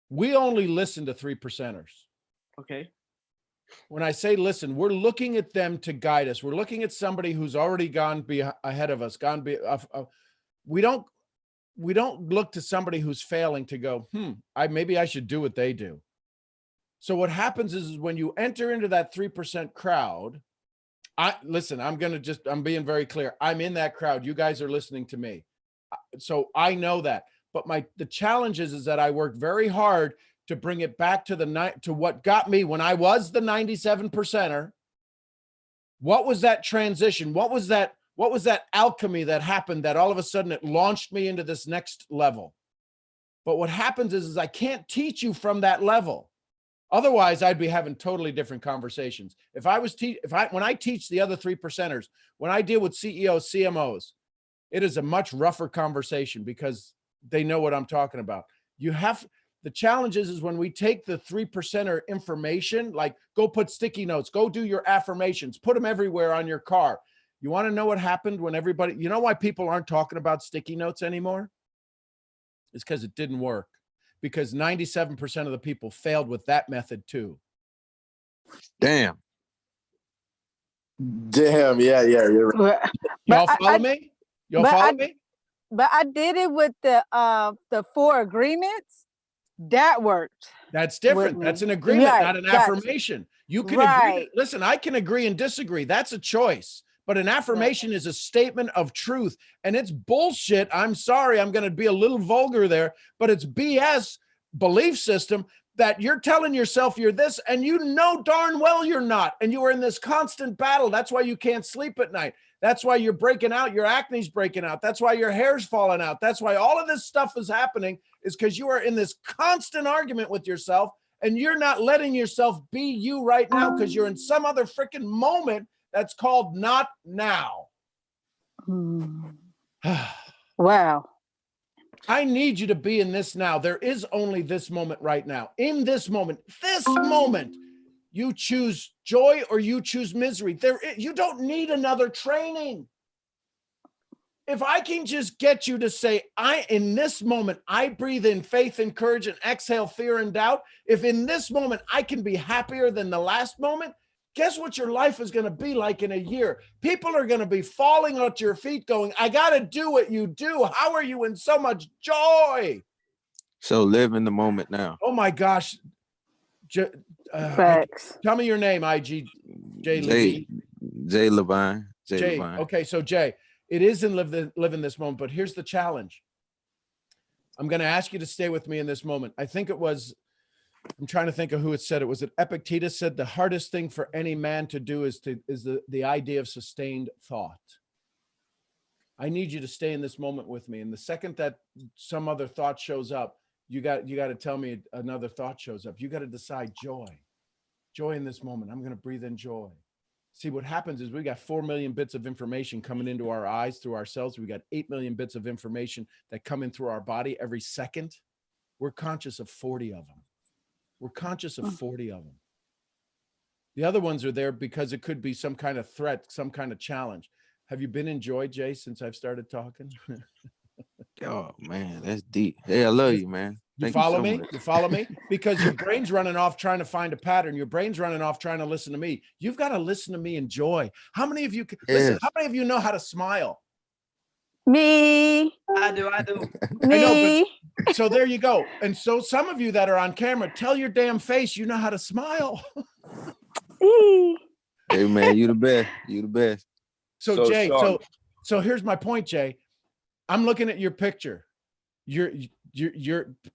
We only listen to 3%ers. Okay. When I say listen, we're looking at them to guide us. We're looking at somebody who's already gone ahead of us. We don't look to somebody who's failing to go, maybe I should do what they do. So what happens is when you enter into that 3% crowd, I'm being very clear. I'm in that crowd. You guys are listening to me. So I know that. But the challenge is that I worked very hard to bring it back to what got me when I was the 97%er. What was that transition? What was that alchemy that happened that all of a sudden it launched me into this next level? But what happens is I can't teach you from that level. Otherwise, I'd be having totally different conversations. When I teach the other 3%ers, when I deal with CEOs, CMOs, it is a much rougher conversation because they know what I'm talking about. The challenge is when we take the 3%er information, like go put sticky notes, go do your affirmations, put them everywhere on your car. You want to know what happened when you know why people aren't talking about sticky notes anymore? It's because it didn't work. Because 97% of the people failed with that method too. Damn. Yeah, you're right. Y'all follow me? Y'all follow me? But I did it with the 4 agreements. That worked. That's different. That's an agreement, not an affirmation. You can agree. Listen, I can agree and disagree. That's a choice. But an affirmation is a statement of truth. And it's bullshit. I'm sorry, I'm going to be a little vulgar there, but it's BS belief system that you're telling yourself you're this, and you know darn well you're not. And you are in this constant battle. That's why you can't sleep at night. That's why you're breaking out. Your acne's breaking out. That's why your hair's falling out. That's why all of this stuff is happening, is because you are in this constant argument with yourself, and you're not letting yourself be you right now because you're in some other freaking moment that's called not now. Wow. I need you to be in this now. There is only this moment right now. In this moment, you choose joy or you choose misery. You don't need another training. if I can just get you to say, in this moment, I breathe in faith and courage and exhale fear and doubt. If in this moment I can be happier than the last moment, guess what your life is going to be like in a year? People are going to be falling at your feet going, I got to do what you do. How are you in so much joy? So live in the moment now. Oh my gosh. Facts. Tell me your name, IG. Jay Levine. Jay. Okay, so Jay, it is in live in this moment, but here's the challenge. I'm going to ask you to stay with me in this moment. I think it was, I'm trying to think of who it said. It was that Epictetus said the hardest thing for any man to do is the idea of sustained thought. I need you to stay in this moment with me. And the second that some other thought shows up, you got to tell me another thought shows up. You got to decide joy in this moment. I'm going to breathe in joy. See, what happens is we got 4 million bits of information coming into our eyes through our cells. We got 8 million bits of information that come in through our body every second. We're conscious of 40 of them. We're conscious of 40 of them. The other ones are there because it could be some kind of threat, some kind of challenge. Have you been in joy, Jay, since I've started talking? Oh man, that's deep. Hey, I love you, man. You follow me? You follow me? Because your brain's running off trying to find a pattern. Your brain's running off trying to listen to me. You've got to listen to me in joy. How many of you listen? How many of you know how to smile? Me. I do. Me. I know, but so there you go. And so some of you that are on camera, tell your damn face you know how to smile. Hey man, you the best. You the best. So Jay, Sean, so here's my point, Jay. I'm looking at your picture. You're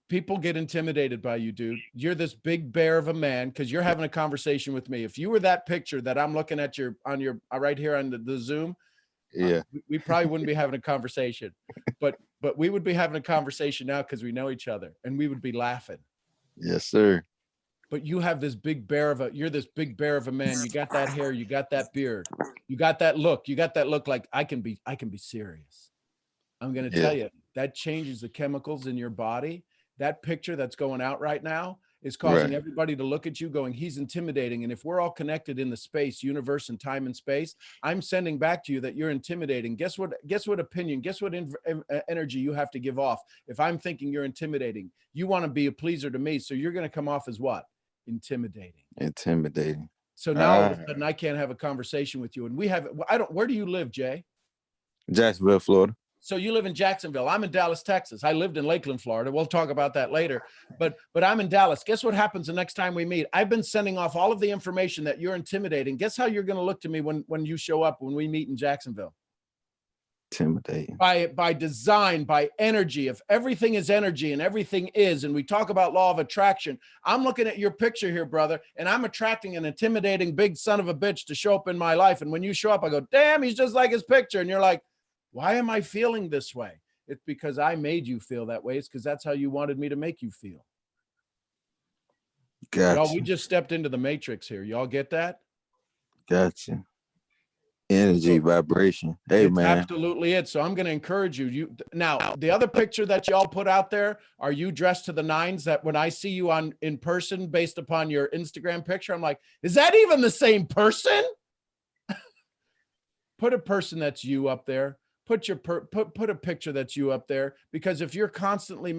people get intimidated by you, dude. You're this big bear of a man because you're having a conversation with me. If you were that picture that I'm looking at on your right here on the Zoom, yeah, we probably wouldn't be having a conversation, but we would be having a conversation now because we know each other and we would be laughing. Yes, sir. But you have this big bear you're this big bear of a man. You got that hair, you got that beard, you got that look like I can be serious. I'm going to tell you that changes the chemicals in your body. That picture that's going out right now is causing everybody to look at you going, he's intimidating. And if we're all connected in the space, universe and time and space, I'm sending back to you that you're intimidating. Guess what opinion, guess what energy you have to give off. If I'm thinking you're intimidating, you want to be a pleaser to me. So you're going to come off as what? Intimidating. So now all of a sudden I can't have a conversation with you. And where do you live, Jay? Jacksonville, Florida. So you live in Jacksonville. I'm in Dallas, Texas. I lived in Lakeland, Florida. We'll talk about that later. But I'm in Dallas. Guess what happens the next time we meet? I've been sending off all of the information that you're intimidating. Guess how you're going to look to me when you show up, when we meet in Jacksonville? Intimidating. By design, by energy. If everything is energy and everything is, and we talk about law of attraction, I'm looking at your picture here, brother, and I'm attracting an intimidating big son of a bitch to show up in my life. And when you show up, I go, damn, he's just like his picture. And you're like, why am I feeling this way? It's because I made you feel that way. It's because that's how you wanted me to make you feel. Gotcha. Y'all, we just stepped into the matrix here. Y'all get that? Gotcha. Energy, vibration. Hey, it's man. Absolutely it. So I'm going to encourage you. Now, the other picture that y'all put out there, are you dressed to the nines that when I see you in person based upon your Instagram picture, I'm like, is that even the same person? Put a person that's you up there. Put a picture that's you up there, because if you're constantly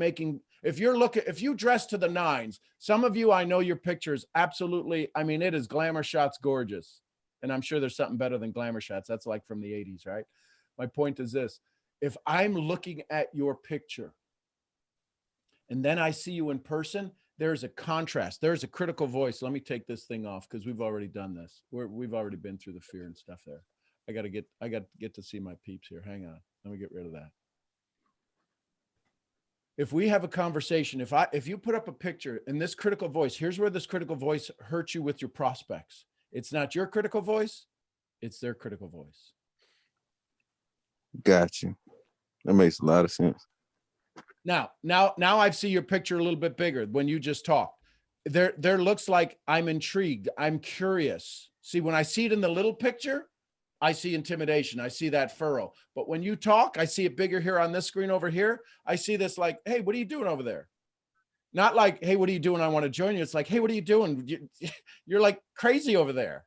if you dress to the nines, some of you, I know your picture is absolutely, I mean, it is glamour shots gorgeous. And I'm sure there's something better than glamour shots. That's like from the 80s, right? My point is this: if I'm looking at your picture and then I see you in person, there's a contrast. There's a critical voice. Let me take this thing off because we've already done this. We've already been through the fear and stuff there. I got to get to see my peeps here. Hang on. Let me get rid of that. If we have a conversation, if you put up a picture and this critical voice, here's where this critical voice hurts you with your prospects. It's not your critical voice, it's their critical voice. Gotcha. That makes a lot of sense. Now I see your picture a little bit bigger when you just talked. There looks like I'm intrigued. I'm curious. See, when I see it in the little picture, I see intimidation. I see that furrow. But when you talk, I see it bigger here on this screen over here. I see this like, hey, what are you doing over there? Not like, hey, what are you doing? I want to join you. It's like, hey, what are you doing? You're like crazy over there.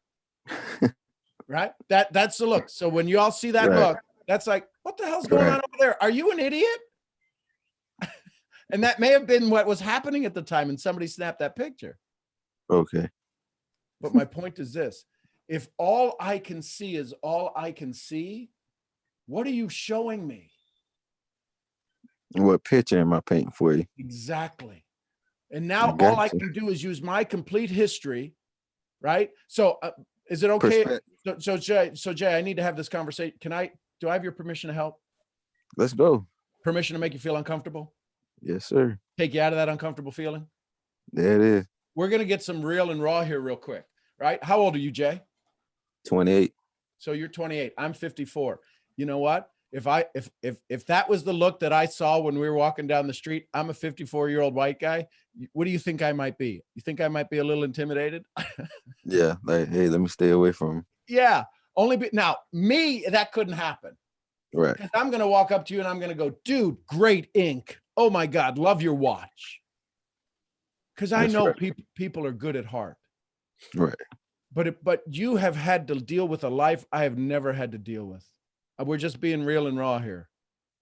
Right? That's the look. So when you all see that look, that's like, What the hell's going Right. on over there? Are you an idiot? And that may have been what was happening at the time, and somebody snapped that picture. Okay. But my point is this: if all I can see is all I can see, what are you showing me? What picture am I painting for you? Exactly. And now got all I you. can do is use my complete history, right? So is it okay? Jay, I need to have this conversation. Do I have your permission to help? Let's go. Permission to make you feel uncomfortable? Yes, sir. Take you out of that uncomfortable feeling? There it is. We're going to get some real and raw here real quick, right? How old are you, Jay? 28. So you're 28. I'm 54. You know what? If that was the look that I saw when we were walking down the street, I'm a 54-year-old white guy. What do you think I might be? You think I might be a little intimidated? Yeah. Like, hey, let me stay away from him. Yeah. Now, me, that couldn't happen. Right. Because I'm going to walk up to you and I'm going to go, dude, great ink. Oh my God, love your watch. Because I That's know right. people are good at heart. Right. But you have had to deal with a life I have never had to deal with. We're just being real and raw here.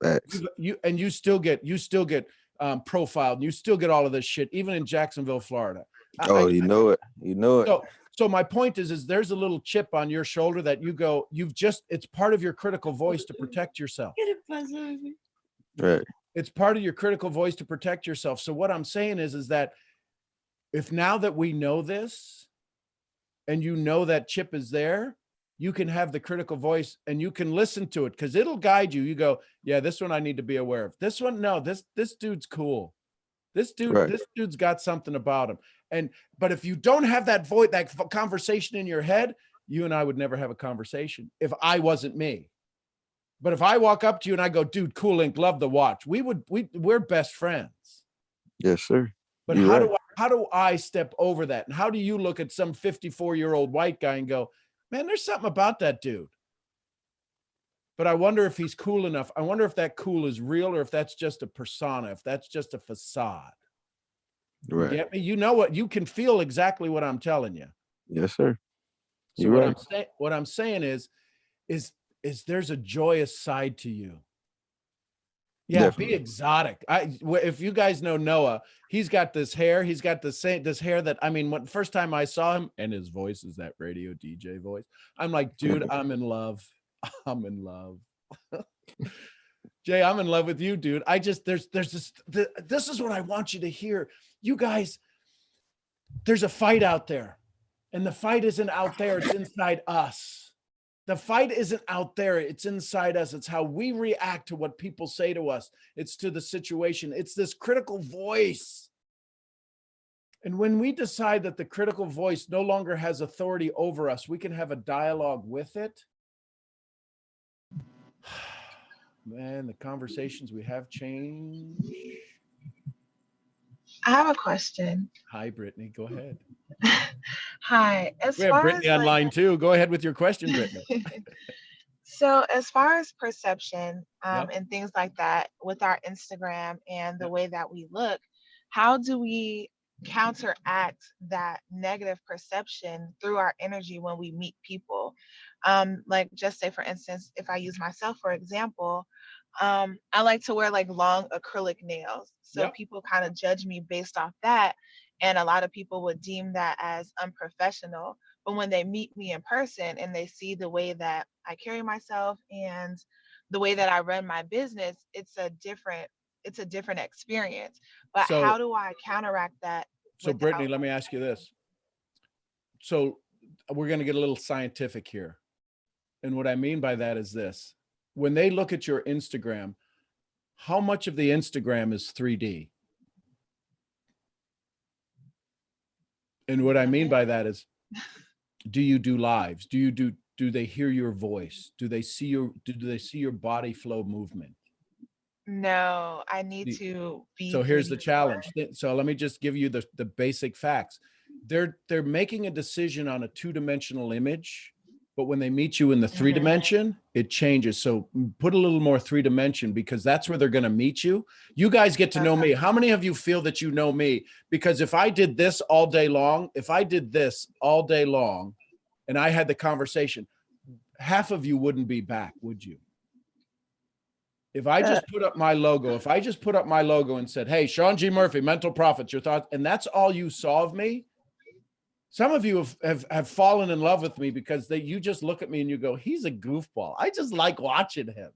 Facts. You still get profiled, and you still get all of this shit, even in Jacksonville, Florida. Oh, you know it. You know it. So my point is there's a little chip on your shoulder that it's part of your critical voice to protect yourself. Right. It's part of your critical voice to protect yourself. So what I'm saying is that if now that we know this and you know that chip is there, you can have the critical voice and you can listen to it because it'll guide you. You go, yeah, this one I need to be aware of. This one, no, this dude's cool. This dude's got something about him. But if you don't have that voice, that conversation in your head, you and I would never have a conversation if I wasn't me. But if I walk up to you and I go, dude, cool ink, love the watch, we're best friends. Yes, sir. But You're how do I step over that? And how do you look at some 54-year-old white guy and go, man, there's something about that dude. But I wonder if he's cool enough. I wonder if that cool is real or if that's just a persona, if that's just a facade. right. You get me? You know what? You can feel exactly what I'm telling you. Yes, sir. So You're right. what I'm saying is there's a joyous side to you. Yeah, Definitely. be exotic. If you guys know Noah, he's got this hair. He's got this hair that, I mean, when first time I saw him, and his voice is that radio DJ voice, I'm like, dude, I'm in love. I'm in love. Jay, I'm in love with you, dude. There's this is what I want you to hear. You guys, there's a fight out there, and the fight isn't out there. It's inside us. The fight isn't out there. It's inside us. It's how we react to what people say to us. It's to the situation. It's this critical voice. And when we decide that the critical voice no longer has authority over us, we can have a dialogue with it. Man, the conversations we have change. I have a question. Hi, Brittany. Go ahead. Hi. As We have far Brittany as online too. Go ahead with your question, Brittany. so as far as perception Yep. and things like that with our Instagram and the way that we look, how do we counteract that negative perception through our energy when we meet people? Like just say for instance, if I use myself for example, I like to wear like long acrylic nails. So Yep. people kind of judge me based off that. And a lot of people would deem that as unprofessional. But when they meet me in person and they see the way that I carry myself and the way that I run my business, it's a different experience. But So- how do I counteract that? So Brittany, without- let me ask you this. So we're going to get a little scientific here. And what I mean by that is this. When they look at your Instagram, how much of the Instagram is 3D? And what I mean by that is, do you do lives? Do they hear your voice? Do they see your body flow movement? No, I need to be. So here's the 3D challenge. So let me just give you the basic facts. They're making a decision on a two-dimensional image, but when they meet you in the three dimension, it changes. So put a little more three dimension because that's where they're going to meet you. You guys get to know me. How many of you feel that you know me? Because if I did this all day long, and I had the conversation, half of you wouldn't be back, would you? If I just put up my logo, and said, hey, Sean G. Murphy, Mental Profits, your thoughts, and that's all you saw of me, some of you have fallen in love with me because you just look at me and you go, he's a goofball. I just like watching him.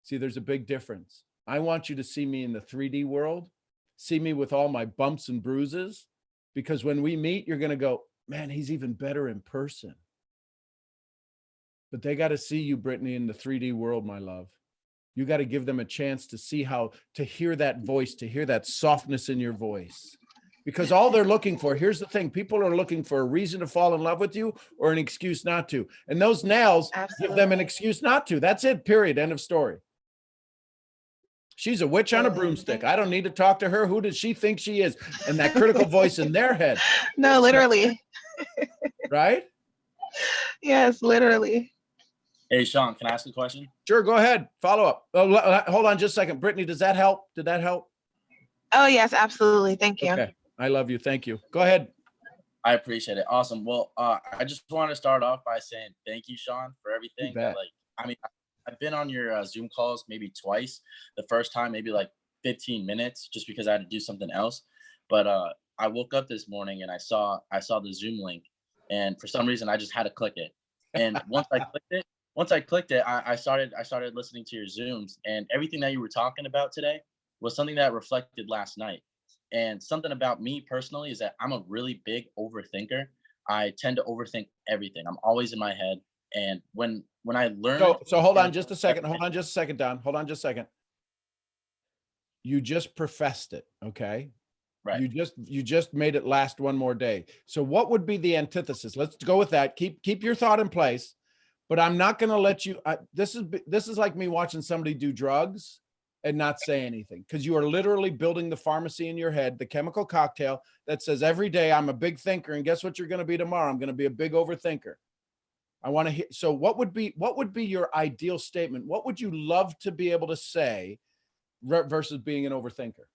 See, there's a big difference. I want you to see me in the 3D world, see me with all my bumps and bruises, because when we meet, you're going to go, man, he's even better in person. But they got to see you, Brittany, in the 3D world, my love. You got to give them a chance to see to hear that voice, to hear that softness in your voice. Because all they're looking for, here's the thing, people are looking for a reason to fall in love with you or an excuse not to. And those nails give them an excuse not to. That's it, period, end of story. She's a witch on a broomstick. I don't need to talk to her. Who does she think she is? And that critical voice in their head. No, literally. Right? Yes, literally. Hey, Sean, can I ask a question? Sure, go ahead. Follow up. Oh, hold on just a second. Brittany, does that help? Did that help? Oh, yes, absolutely. Thank you. Okay. I love you. Thank you. Go ahead. I appreciate it. Awesome. Well, I just want to start off by saying thank you, Sean, for everything. bet. I've been on your Zoom calls maybe twice. The first time, maybe like 15 minutes, just because I had to do something else. But I woke up this morning and I saw the Zoom link, and for some reason I just had to click it. And once I clicked it, I started listening to your Zooms, and everything that you were talking about today was something that reflected last night. And something about me personally is that I'm a really big overthinker. I tend to overthink everything. I'm always in my head. And when I learned. So hold on just a second. Hold on just a second, Don. Hold on just a second. You just professed it, okay? Right. You just made it last one more day. So what would be the antithesis? Let's go with that. Keep your thought in place, but I'm not going to let you. This is like me watching somebody do drugs and not say anything, because you are literally building the pharmacy in your head, the chemical cocktail that says every day I'm a big thinker, and guess what you're going to be tomorrow? I'm going to be a big overthinker. I want to hear. So what would be your ideal statement? What would you love to be able to say versus being an overthinker?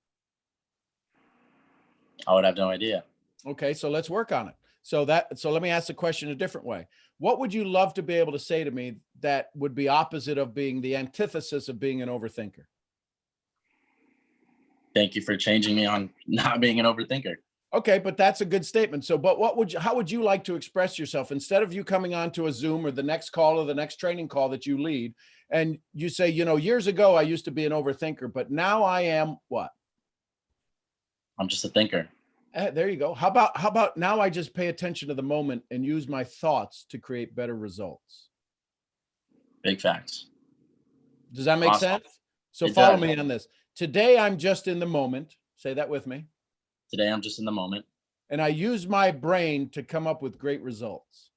I would have no idea. Okay, so let's work on it. So let me ask the question a different way. What would you love to be able to say to me that would be opposite of being the antithesis of being an overthinker? Thank you for changing me on not being an overthinker. Okay, but that's a good statement. So, but how would you like to express yourself instead of you coming on to a Zoom or the next call or the next training call that you lead, and you say, years ago I used to be an overthinker, but now I am what? I'm just a thinker. There you go. How about now I just pay attention to the moment and use my thoughts to create better results? Big facts. Does that make Awesome. sense? So It follow does. me on this. Today, I'm just in the moment. Say that with me. Today, I'm just in the moment, And I use my brain to come up with great results.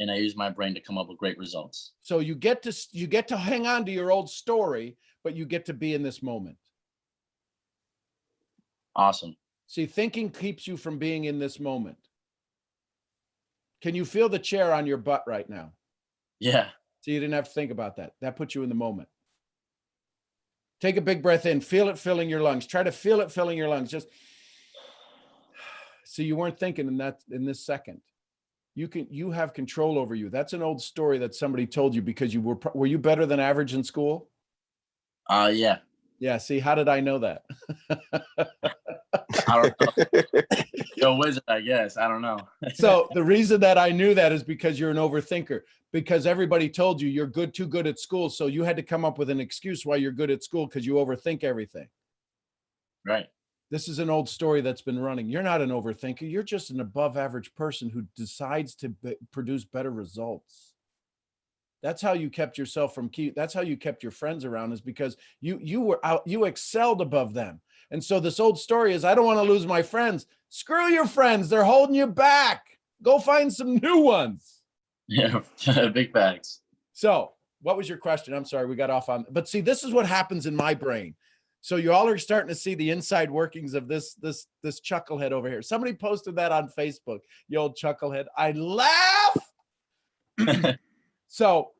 and I use my brain to come up with great results. So you get to hang on to your old story, but you get to be in this moment. Awesome. See, thinking keeps you from being in this moment. Can you feel the chair on your butt right now? Yeah. So you didn't have to think about that. That puts you in the moment. Take a big breath in, feel it filling your lungs. Try to feel it filling your lungs. Just so you weren't thinking in this second. You have control over you. That's an old story that somebody told you because were you better than average in school? Yeah. Yeah. See, how did I know that? I don't know. You're a wizard, I guess. I don't know. So the reason that I knew that is because you're an overthinker, because everybody told you you're too good at school. So you had to come up with an excuse why you're good at school because you overthink everything. Right. This is an old story that's been running. You're not an overthinker. You're just an above average person who decides to produce better results. That's how you kept yourself from that's how you kept your friends around, is because you excelled above them. And so this old story is, I don't want to lose my friends. Screw your friends. They're holding you back. Go find some new ones. Yeah. Big facts. So what was your question? I'm sorry, we got off on, but see, this is what happens in my brain. So you all are starting to see the inside workings of this chucklehead over here. Somebody posted that on Facebook, you old chucklehead. I laugh. So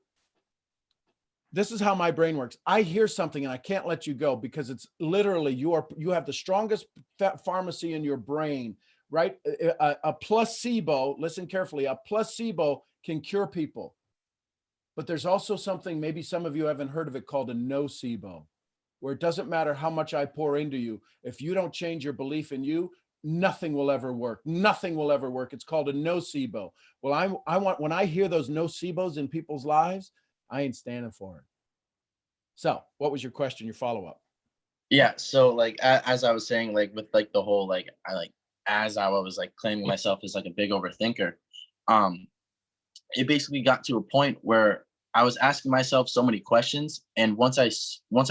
this is how my brain works. I hear something and I can't let you go because it's literally you have the strongest pharmacy in your brain, right? A placebo, listen carefully, a placebo can cure people. but there's also something, maybe some of you haven't heard of it, called a nocebo, where it doesn't matter how much I pour into you. If you don't change your belief in you, nothing will ever work. Nothing will ever work. It's called a nocebo. Well, I want, when I hear those nocebos in people's lives, I ain't standing for it. So what was your question, your follow-up? Yeah, so like as I was saying, like with like the whole like as I was like claiming myself as like a big overthinker, it basically got to a point where I was asking myself so many questions, and once I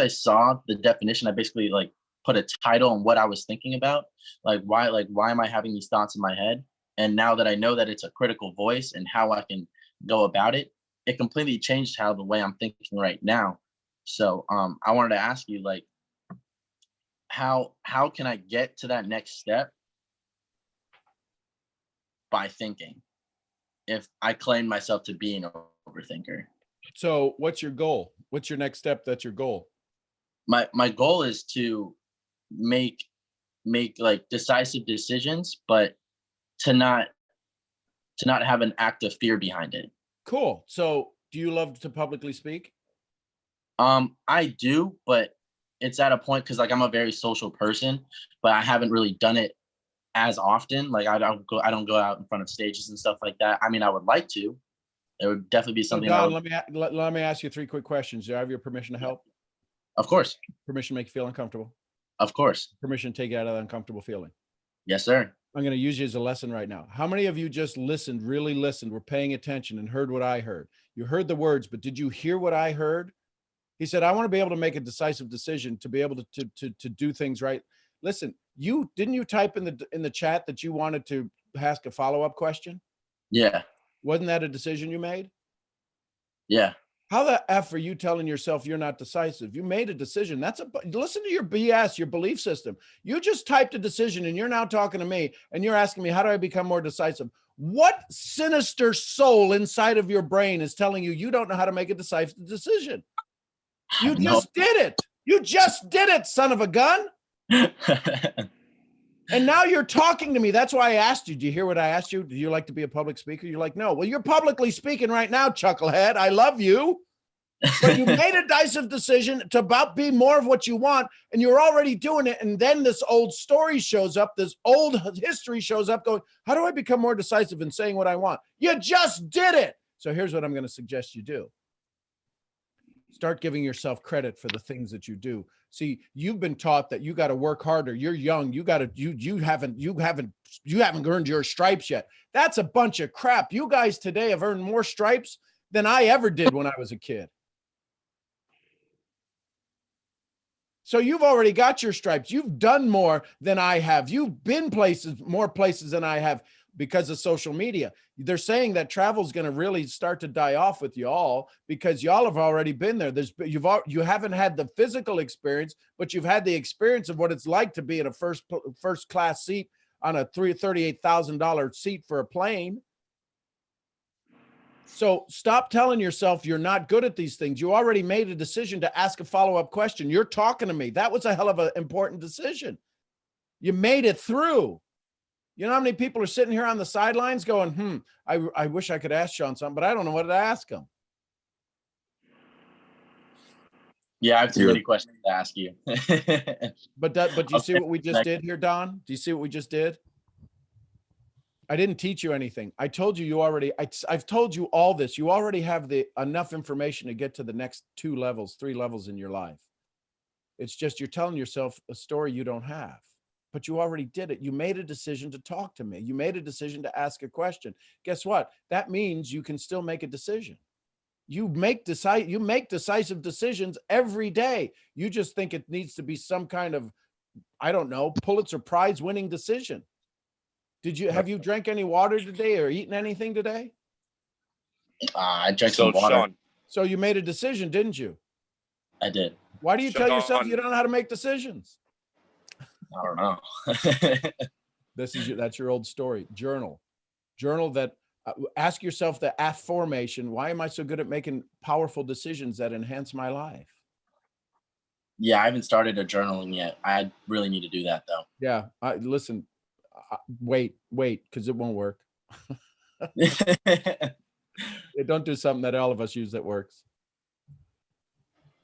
saw the definition, I basically like put a title on what I was thinking about, like why am I having these thoughts in my head? And now that I know that it's a critical voice and how I can go about it, it completely changed how the way I'm thinking right now. So I wanted to ask you, like, how can I get to that next step by thinking, if I claim myself to be an overthinker? So what's your goal? What's your next step? That's your goal. My goal is to make like decisive decisions, but to not have an act of fear behind it. Cool. So do you love to publicly speak? I do, but it's at a point, because like I'm a very social person, but I haven't really done it as often. Like I don't go out in front of stages and stuff like that. I mean, I would like to. It would definitely be So something. Don, let me ask you 3 quick questions. Do I have your permission to help? Of course. Permission to make you feel uncomfortable? Of course. Permission to take you out of that uncomfortable feeling? Yes, sir. I'm going to use you as a lesson right now. How many of you just listened, really listened, were paying attention and heard what I heard? You heard the words, but did you hear what I heard? He said, I want to be able to make a decisive decision, to be able to do things right. Listen, didn't you type in the chat that you wanted to ask a follow-up question? Yeah. Wasn't that a decision you made? Yeah. How the F are you telling yourself you're not decisive? You made a decision. Listen to your BS, your belief system. You just typed a decision and you're now talking to me and you're asking me, how do I become more decisive? What sinister soul inside of your brain is telling you you don't know how to make a decisive decision? You just did it. You just did it, son of a gun. And now you're talking to me. That's why I asked you. Do you hear what I asked you? Do you like to be a public speaker? You're like, no. Well, you're publicly speaking right now, chucklehead. I love you. But you made a decisive decision to be more of what you want, and you're already doing it. And then this old story shows up, this old history shows up going, how do I become more decisive in saying what I want? You just did it. So here's what I'm going to suggest you do. Start giving yourself credit for the things that you do. See, you've been taught that you got to work harder. You're young. You haven't earned your stripes yet. That's a bunch of crap. You guys today have earned more stripes than I ever did when I was a kid. So you've already got your stripes. You've done more than I have. You've been more places than I have because of social media. They're saying that travel is going to really start to die off with y'all because y'all have already been there. You haven't had the physical experience, but you've had the experience of what it's like to be in a first class seat on a $38,000 seat for a plane. So stop telling yourself you're not good at these things. You already made a decision to ask a follow-up question. You're talking to me. That was a hell of an important decision. You made it through. You know how many people are sitting here on the sidelines going, I wish I could ask Sean something, but I don't know what to ask him. Yeah, I have too many questions to ask you. But do you see what we just did here, Don? Do you see what we just did? I didn't teach you anything. I told you I've told you all this. You already have enough information to get to the next 3 levels in your life. It's just you're telling yourself a story you don't have. But you already did it. You made a decision to talk to me. You made a decision to ask a question. Guess what? That means you can still make a decision. You make decisive decisions every day. You just think it needs to be some kind of, I don't know, Pulitzer Prize winning decision. Have you drank any water today or eaten anything today? I drank some water. Sean, So you made a decision, didn't you? I did. Why do you tell yourself Sean. you don't know how to make decisions? I don't know. That's your old story. Journal that. Ask yourself the affirmation. Why am I so good at making powerful decisions that enhance my life? Yeah, I haven't started a journaling yet. I really need to do that though. Yeah. Listen, wait, because it won't work. Yeah, don't do something that all of us use that works.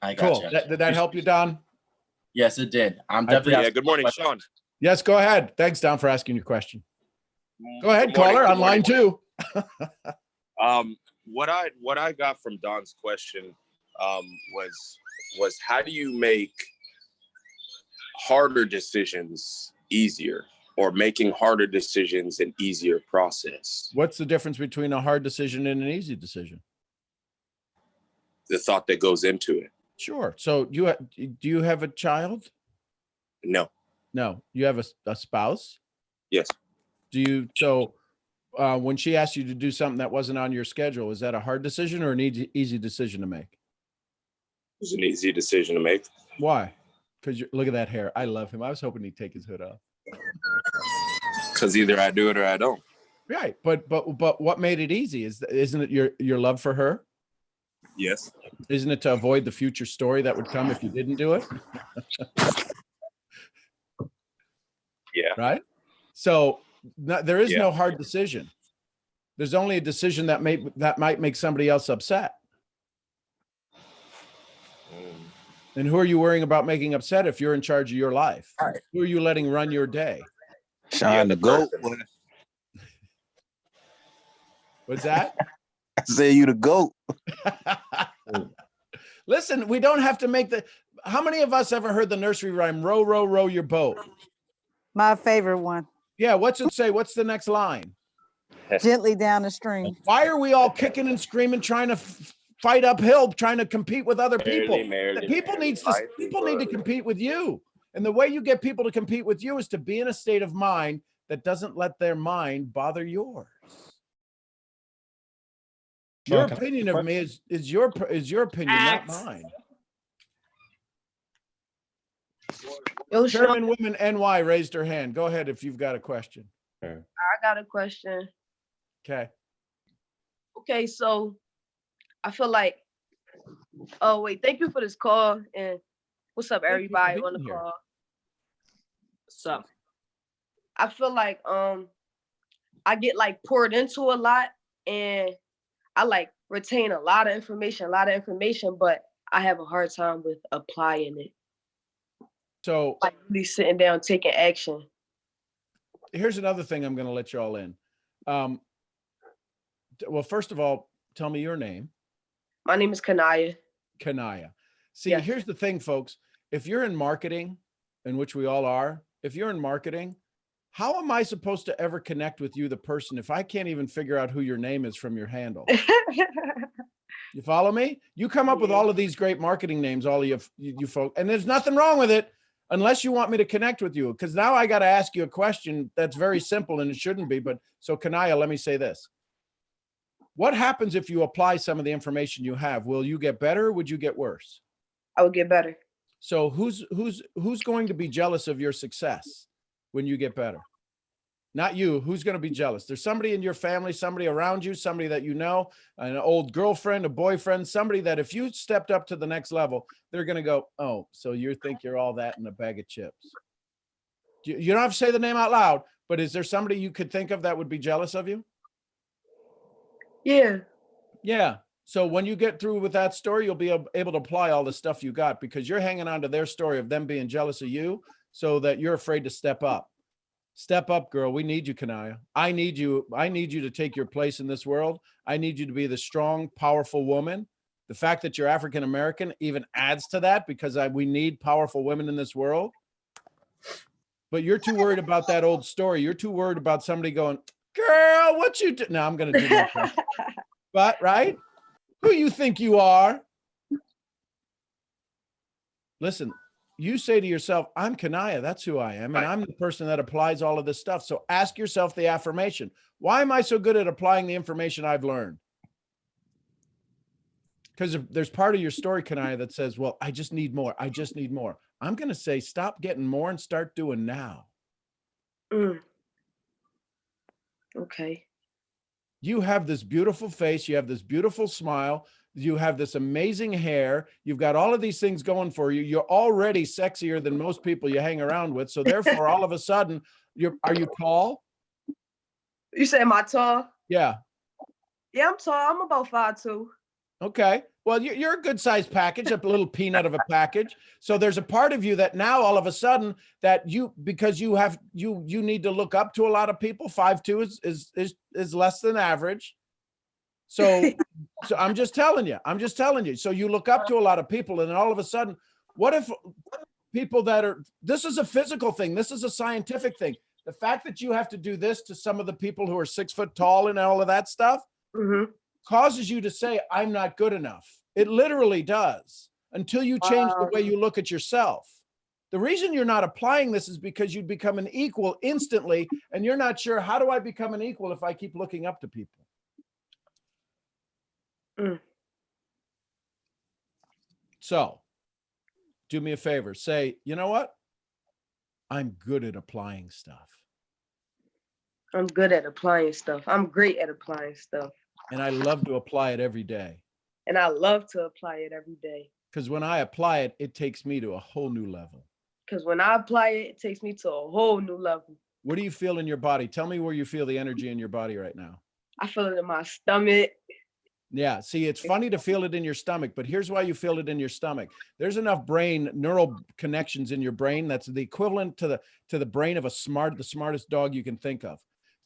I got Cool. Did that help you, Don? Yes, it did. I'm I definitely. appreciate- Yeah, good morning, Sean. Yes, go ahead. Thanks, Don, for asking your question. Go ahead, Good morning, caller, good on line morning. 2. What I got from Don's question was how do you make harder decisions easier, or making harder decisions an easier process? What's the difference between a hard decision and an easy decision? The thought that goes into it. Sure. So do you have a child? No. No. You have a spouse? Yes. Do you, so when she asked you to do something that wasn't on your schedule, is that a hard decision or an easy decision to make? It was an easy decision to make. Why? Because look at that hair. I love him. I was hoping he'd take his hood off. Because either I do it or I don't. Right. But what made it easy? Isn't it your love for her? Yes. Isn't it to avoid the future story that would come if you didn't do it? Yeah. Right. So there is Yeah. no hard decision. There's only a decision that might make somebody else upset. And who are you worrying about making upset if you're in charge of your life? Right. Who are you letting run your day? Yeah, Sean, the GOAT. person. What's that? I say you the GOAT. Listen, we don't have to make how many of us ever heard the nursery rhyme, row, row, row your boat? My favorite one. Yeah, what's it say? What's the next line? Gently down the stream. Why are we all kicking and screaming, trying to fight uphill, trying to compete with other people? People need to compete with you. And the way you get people to compete with you is to be in a state of mind that doesn't let their mind bother yours. Your opinion of me is your opinion, not mine. Yo, Sean, German Women NY raised her hand. Go ahead if you've got a question. I got a question. Okay. Okay, so I feel like, oh wait, thank you for this call, and what's up, you for everybody being on the here. call? What's up? I feel like I get like poured into a lot, and I like retain a lot of information, but I have a hard time with applying it. So Like really sitting down, taking action. here's another thing I'm going to let you all in. Well, first of all, tell me your name. My name is Kanaya. Kanaya. See, Yes. here's the thing, folks. If you're in marketing, in which we all are, if you're in marketing, how am I supposed to ever connect with you, the person, if I can't even figure out who your name is from your handle? You follow me? You come up with Yeah. all of these great marketing names, all of you folks, and there's nothing wrong with it unless you want me to connect with you. Because now I got to ask you a question that's very simple and it shouldn't be. But so Kanaya, let me say this. What happens if you apply some of the information you have? Will you get better or would you get worse? I would get better. So who's going to be jealous of your success when you get better? Not you. Who's going to be jealous? There's somebody in your family, somebody around you, somebody that you know, an old girlfriend, a boyfriend, somebody that if you stepped up to the next level, they're going to go, oh, so you think you're all that in a bag of chips. You don't have to say the name out loud, but is there somebody you could think of that would be jealous of you? Yeah. Yeah. So when you get through with that story, you'll be able to apply all the stuff you got because you're hanging on to their story of them being jealous of you so that you're afraid to step up. Step up, girl. We need you, Kanaya. I need you. I need you to take your place in this world. I need you to be the strong, powerful woman. The fact that you're African-American even adds to that because we need powerful women in this world. But you're too worried about that old story. You're too worried about somebody going, girl, what you do? No, I'm going to do that. But, right? Who you think you are? Listen, you say to yourself, I'm Kanaya, that's who I am. And I'm the person that applies all of this stuff. So ask yourself the affirmation. Why am I so good at applying the information I've learned? Because there's part of your story, Kanaya, that says, well, I just need more. I just need more. I'm going to say, stop getting more and start doing now. Okay. You have this beautiful face. You have this beautiful smile. You have this amazing hair. You've got all of these things going for you. You're already sexier than most people you hang around with. So therefore, all of a sudden, are you tall? You say am I tall? Yeah. Yeah, I'm tall. I'm about 5'2". Okay. Well, you're a good sized package, a little peanut of a package. So there's a part of you that now all of a sudden that because you have, you need to look up to a lot of people. 5'2" is less than average. So I'm just telling you. So you look up to a lot of people, and then all of a sudden, what if people this is a physical thing. This is a scientific thing. The fact that you have to do this to some of the people who are 6 foot tall and all of that stuff causes you to say, I'm not good enough. It literally does, until you change the way you look at yourself. The reason you're not applying this is because you'd become an equal instantly, and you're not sure, how do I become an equal if I keep looking up to people? So do me a favor, say, you know what? I'm good at applying stuff. I'm good at applying stuff. I'm great at applying stuff. And I love to apply it every day. And I love to apply it every day. Because when I apply it, it takes me to a whole new level. Because when I apply it, it takes me to a whole new level. What do you feel in your body? Tell me where you feel the energy in your body right now. I feel it in my stomach. Yeah, see, it's funny to feel it in your stomach, but here's why you feel it in your stomach. There's enough neural connections in your brain that's the equivalent to the brain of the smartest dog you can think of.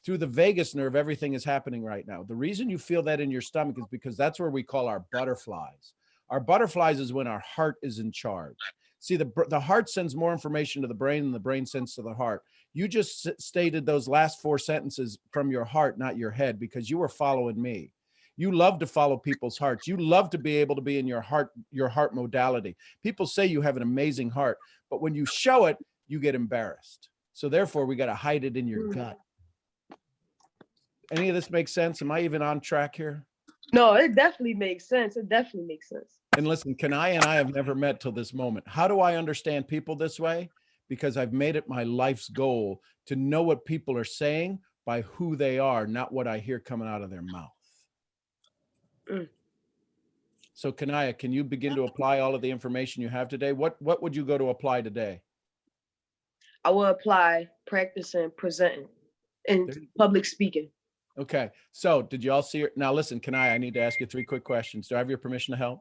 Through the vagus nerve, everything is happening right now. The reason you feel that in your stomach is because that's where we call our butterflies. Our butterflies is when our heart is in charge. See, the heart sends more information to the brain than the brain sends to the heart. You just stated those last 4 sentences from your heart, not your head, because you were following me. You love to follow people's hearts. You love to be able to be in your heart modality. People say you have an amazing heart, but when you show it, you get embarrassed. So therefore, we got to hide it in your gut. Any of this make sense? Am I even on track here? No, it definitely makes sense. It definitely makes sense. And listen, Kanaya and I have never met till this moment. How do I understand people this way? Because I've made it my life's goal to know what people are saying by who they are, not what I hear coming out of their mouth. So Kanaya, can you begin to apply all of the information you have today? What would you go to apply today? I will apply practicing presenting and public speaking. Okay. So did you all see it? Now listen, Kanaya, I need to ask you 3 quick questions. Do I have your permission to help?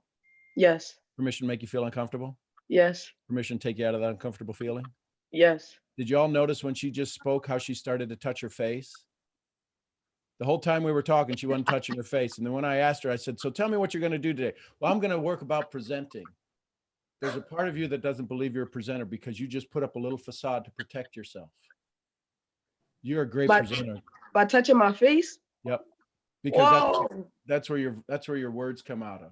Yes. Permission to make you feel uncomfortable? Yes. Permission to take you out of that uncomfortable feeling? Yes. Did you all notice when she just spoke how she started to touch her face? The whole time we were talking, she wasn't touching her face. And then when I asked her, I said, so tell me what you're going to do today. Well, I'm going to work about presenting. There's a part of you that doesn't believe you're a presenter because you just put up a little facade to protect yourself. You're a great presenter. By touching my face? Yep. Because that's where your words come out of,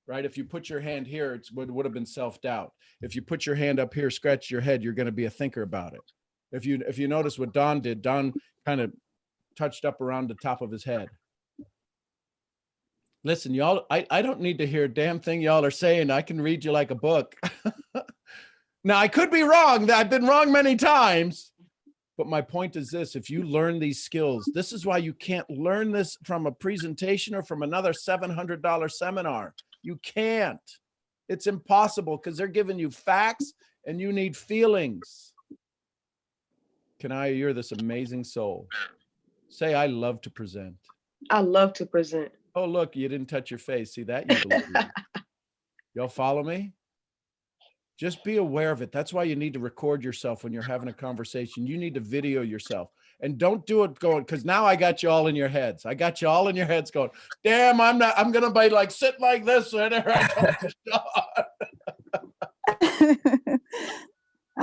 right? If you put your hand here, it would have been self-doubt. If you put your hand up here, scratch your head, you're going to be a thinker about it. If you notice what Don did, Don kind of touched up around the top of his head. Listen, y'all, I don't need to hear a damn thing y'all are saying. I can read you like a book. Now, I could be wrong. I've been wrong many times. But my point is this, if you learn these skills, this is why you can't learn this from a presentation or from another $700 seminar. You can't. It's impossible because they're giving you facts and you need feelings. Kanaya, you're this amazing soul. Say, I love to present. I love to present. Oh, look, you didn't touch your face. See that? You believe it. Y'all follow me? Just be aware of it. That's why you need to record yourself when you're having a conversation. You need to video yourself and don't do it going, because now I got you all in your heads. I got you all in your heads going, damn, I'm going to be like, sit like this. I'm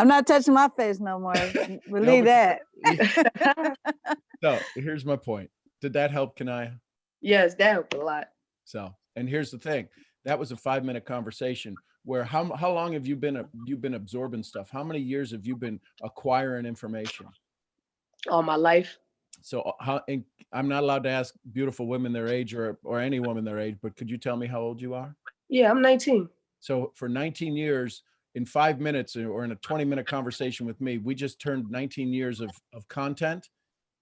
not touching my face no more. Believe that. So here's my point. Did that help, Kanaya? Yes, that helped a lot. So, and here's the thing. That was a 5-minute conversation where how long have you been absorbing stuff? How many years have you been acquiring information? All my life. So I'm not allowed to ask beautiful women their age or any woman their age, but could you tell me how old you are? Yeah, I'm 19. So for 19 years, in 5 minutes or in a 20-minute conversation with me, we just turned 19 years of content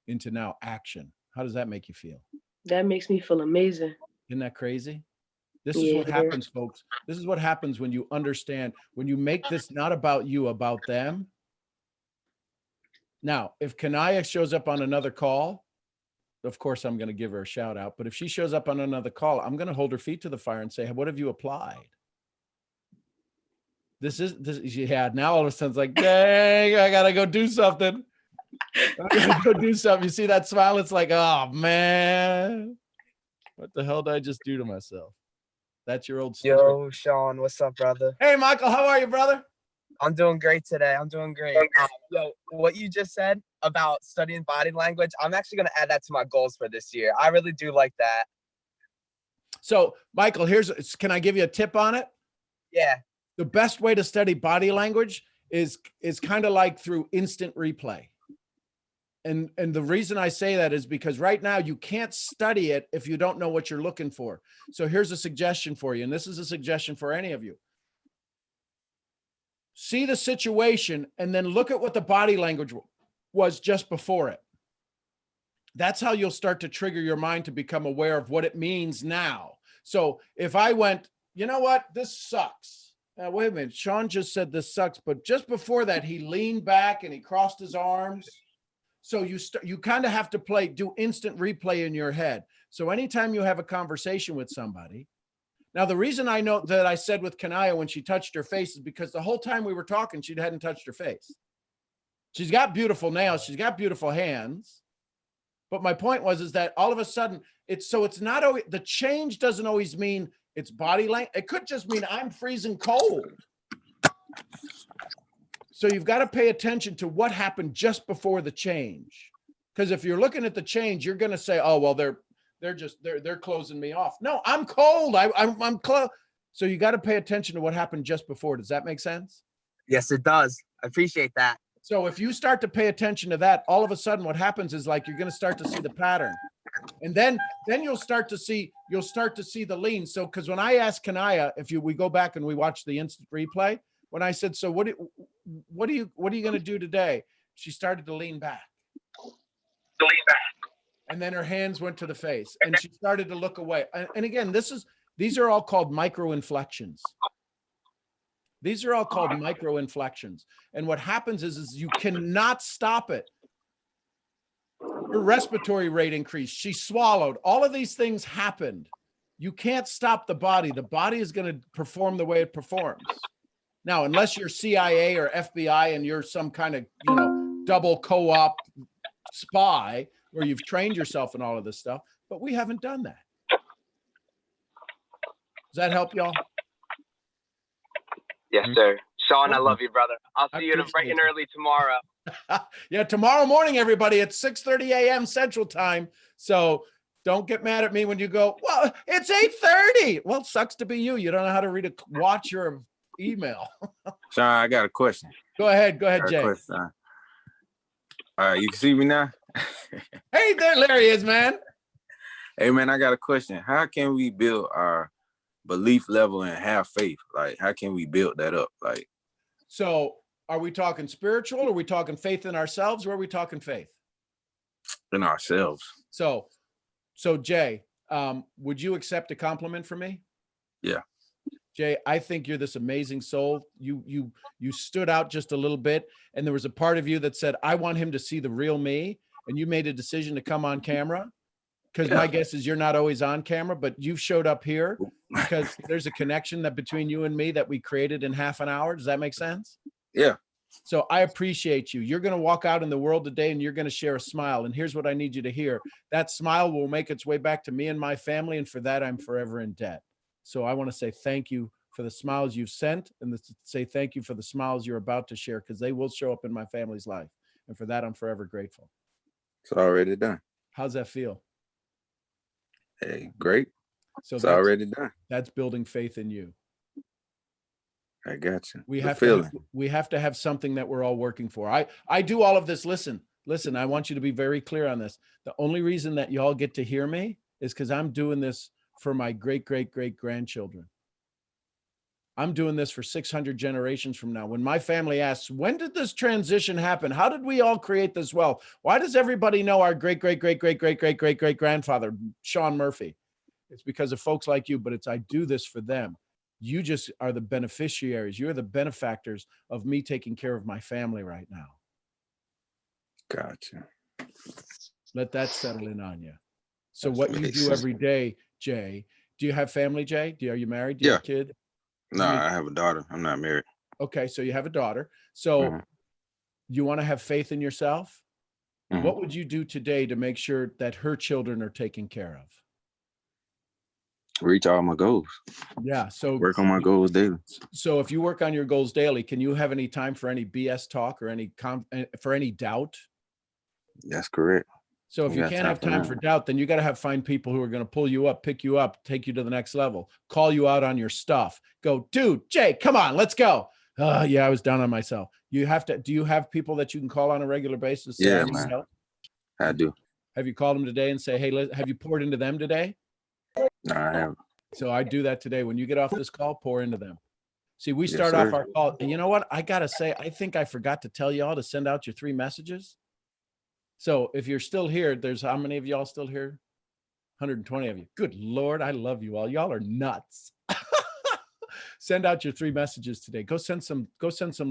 into now action. How does that make you feel? That makes me feel amazing. Isn't that crazy? This is what happens, folks. This is what happens when you understand, when you make this not about you, about them. Now, if Kanaya shows up on another call of course I'm going to give her a shout out, but if she shows up on another call, I'm going to hold her feet to the fire and say, what have you applied? This, yeah, now all of a sudden it's like, dang, I got to go do something. I got to go do something. You see that smile? It's like, oh man, what the hell did I just do to myself? That's your old story. Yo, Sean, what's up, brother? Hey, Michael, how are you, brother? I'm doing great today. I'm doing great. Yo, what you just said about studying body language, I'm actually going to add that to my goals for this year. I really do like that. So, Michael, can I give you a tip on it? Yeah. The best way to study body language is kind of like through instant replay. And the reason I say that is because right now you can't study it if you don't know what you're looking for. So here's a suggestion for you, and this is a suggestion for any of you. See the situation and then look at what the body language was just before it. That's how you'll start to trigger your mind to become aware of what it means now. So if I went, you know what, this sucks. Wait a minute, Sean just said this sucks, but just before that, he leaned back and he crossed his arms. So you kind of have to do instant replay in your head. So anytime you have a conversation with somebody, now the reason I know that I said with Kanaya when she touched her face is because the whole time we were talking, she hadn't touched her face. She's got beautiful nails. She's got beautiful hands. But my point is that all of a sudden it's not always, the change doesn't always mean it's body language. It could just mean I'm freezing cold. So you've got to pay attention to what happened just before the change. Because if you're looking at the change, you're going to say, oh, well, they're closing me off. No, I'm cold. I'm close. So you got to pay attention to what happened just before. Does that make sense? Yes, it does. I appreciate that. So if you start to pay attention to that, all of a sudden what happens is like, you're going to start to see the pattern. And then you'll start to see the lean. So, because when I asked Kanaya, we go back and we watch the instant replay, when I said, so what are you going to do today? She started to lean back. And then her hands went to the face and she started to look away. And again, these are all called micro inflections. These are all called micro inflections. And what happens is you cannot stop it. Her respiratory rate increased. She swallowed. All of these things happened. You can't stop the body. The body is going to perform the way it performs. Now, unless you're CIA or FBI and you're some kind of, double co-op spy where you've trained yourself in all of this stuff, but we haven't done that. Does that help y'all? Yes, sir. Sean, I love you, brother. I'll see you bright and early tomorrow. Yeah, tomorrow morning, everybody, at 6:30 a.m. Central Time. So don't get mad at me when you go, well, it's 8:30. Well, sucks to be you. You don't know how to watch your email. Sean, I got a question. Go ahead, Jay. All right, you can see me now? Hey, there he is, man. Hey, man, I got a question. How can we build our belief level and have faith? Like, how can we build that up? Like, so are we talking spiritual? Or are we talking faith in ourselves? Or are we talking faith in ourselves? So Jay, would you accept a compliment from me? Yeah. Jay, I think you're this amazing soul. You stood out just a little bit. And there was a part of you that said, I want him to see the real me. And you made a decision to come on camera. Because my guess is you're not always on camera, but you've showed up here because there's a connection between you and me that we created in half an hour. Does that make sense? Yeah. So I appreciate you. You're going to walk out in the world today and you're going to share a smile. And here's what I need you to hear. That smile will make its way back to me and my family. And for that, I'm forever in debt. So I want to say thank you for the smiles you've sent and say thank you for the smiles you're about to share because they will show up in my family's life. And for that, I'm forever grateful. It's already done. How's that feel? Hey, great. So it's already done. That's building faith in you. I got you. We have to have something that we're all working for. I do all of this. Listen, I want you to be very clear on this. The only reason that y'all get to hear me is because I'm doing this for my great, great, great grandchildren. I'm doing this for 600 generations from now. When my family asks, when did this transition happen? How did we all create this wealth? Why does everybody know our great, great, great, great, great, great, great, great grandfather, Sean Murphy? It's because of folks like you, but I do this for them. You just are the beneficiaries. You're the benefactors of me taking care of my family right now. Gotcha. Let that settle in on you. So what you do every day, Jay, do you have family, Jay? Are you married? Do you have a kid? No, I have a daughter. I'm not married. Okay, so you have a daughter. So Mhm. you want to have faith in yourself? Mhm. What would you do today to make sure that her children are taken care of? Reach all my goals. Yeah, so Work on my goals daily. So if you work on your goals daily, can you have any time for any BS talk or any for any doubt? That's correct. So if you can't have time for doubt, then you got to find people who are going to pull you up, pick you up, take you to the next level, call you out on your stuff. Go, dude, Jay, come on, let's go. Yeah, I was down on myself. You have to. Do you have people that you can call on a regular basis? Say, Yeah, "I need man. help"? I do. Have you called them today and say, hey, have you poured into them today? No, I haven't. So I do that today. When you get off this call, pour into them. See, we Yes, start off sir. our call. And you know what? I got to say, I think I forgot to tell y'all to send out your 3 messages. So if you're still here, there's how many of y'all still here? 120 of you. Good Lord, I love you all. Y'all are nuts. Send out your 3 messages today. Go send some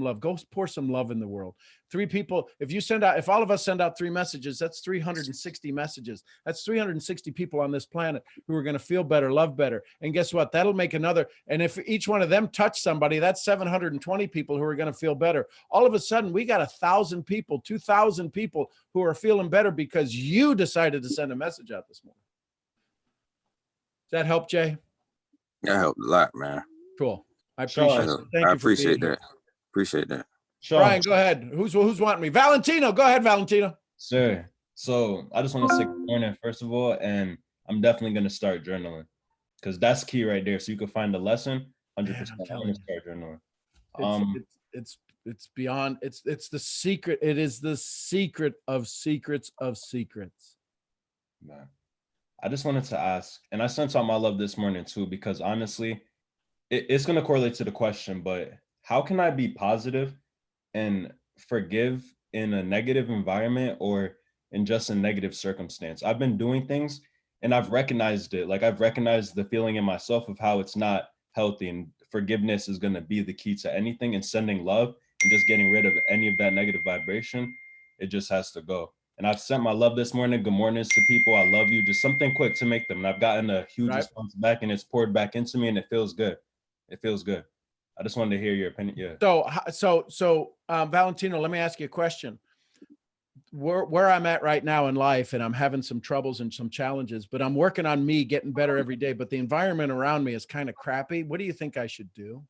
love. Go pour some love in the world. 3 people. If all of us send out 3 messages, that's 360 messages. That's 360 people on this planet who are going to feel better, love better. And guess what? That'll make another. And if each one of them touch somebody, that's 720 people who are going to feel better. All of a sudden, we got 1,000 people, 2,000 people who are feeling better because you decided to send a message out this morning. Does that help, Jay? That helped a lot, man. Cool. I appreciate it. Thank I you for being appreciate here. that. Appreciate that. Brian, go ahead. Who's wanting me? Valentino, go ahead, Valentino. Sir, so I just want to say good morning, first of all, and I'm definitely going to start journaling because that's key right there. So you can find the lesson 100%. I'm going to start journaling. It's beyond, it's the secret. It is the secret of secrets of secrets. Man, I just wanted to ask, and I sent out my love this morning too, because honestly, it's going to correlate to the question, but how can I be positive and forgive in a negative environment or in just a negative circumstance? I've been doing things and I've recognized it. Like I've recognized the feeling in myself of how it's not healthy, and forgiveness is going to be the key to anything, and sending love and just getting rid of any of that negative vibration. It just has to go. And I've sent my love this morning, good mornings to people. I love you. Just something quick to make them. And I've gotten a huge response back, and it's poured back into me, and it feels good. It feels good. I just wanted to hear your opinion. Yeah. So Valentino, let me ask you a question. Where I'm at right now in life, and I'm having some troubles and some challenges, but I'm working on me getting better every day, but the environment around me is kind of crappy. What do you think I should do?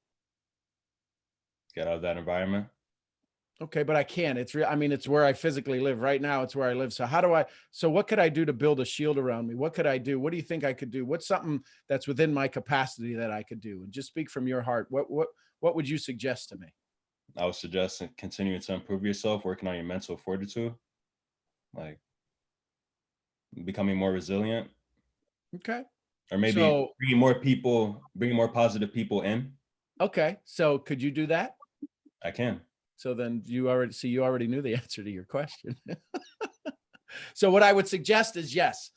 Get out of that environment. Okay, but I can't. It's where I physically live right now. It's where I live. So what could I do to build a shield around me? What could I do? What do you think I could do? What's something that's within my capacity that I could do? And just speak from your heart. What would you suggest to me? I would suggest continuing to improve yourself, working on your mental fortitude, like becoming more resilient. Okay. Or maybe bringing more positive people in. Okay. So could you do that? I can. So then you already knew the answer to your question. So what I would suggest is, yes,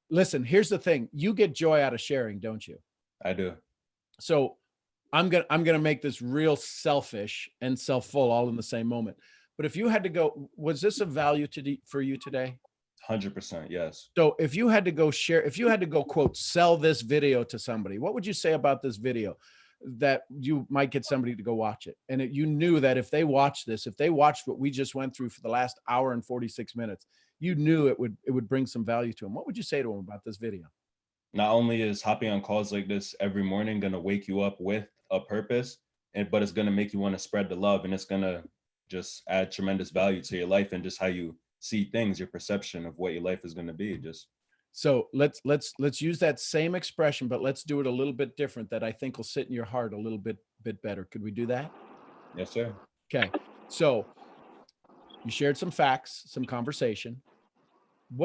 listen, here's the thing. You get joy out of sharing, don't you? I do. So I'm going to make this real selfish and self-full all in the same moment. But if you had to go, was this of value for you today? 100%. Yes. So if you had to go quote, sell this video to somebody, what would you say about this video that you might get somebody to go watch it? And you knew that if they watched this, if they watched what we just went through for the last hour and 46 minutes, you knew it would bring some value to them. What would you say to them about this video? Not only is hopping on calls like this every morning going to wake you up with a purpose, but it's going to make you want to spread the love, and it's going to just add tremendous value to your life and just how you see things, your perception of what your life is going to be. So let's use that same expression, but let's do it a little bit different that I think will sit in your heart a little bit better. Could we do that? Yes, sir. Okay. So you shared some facts, some conversation.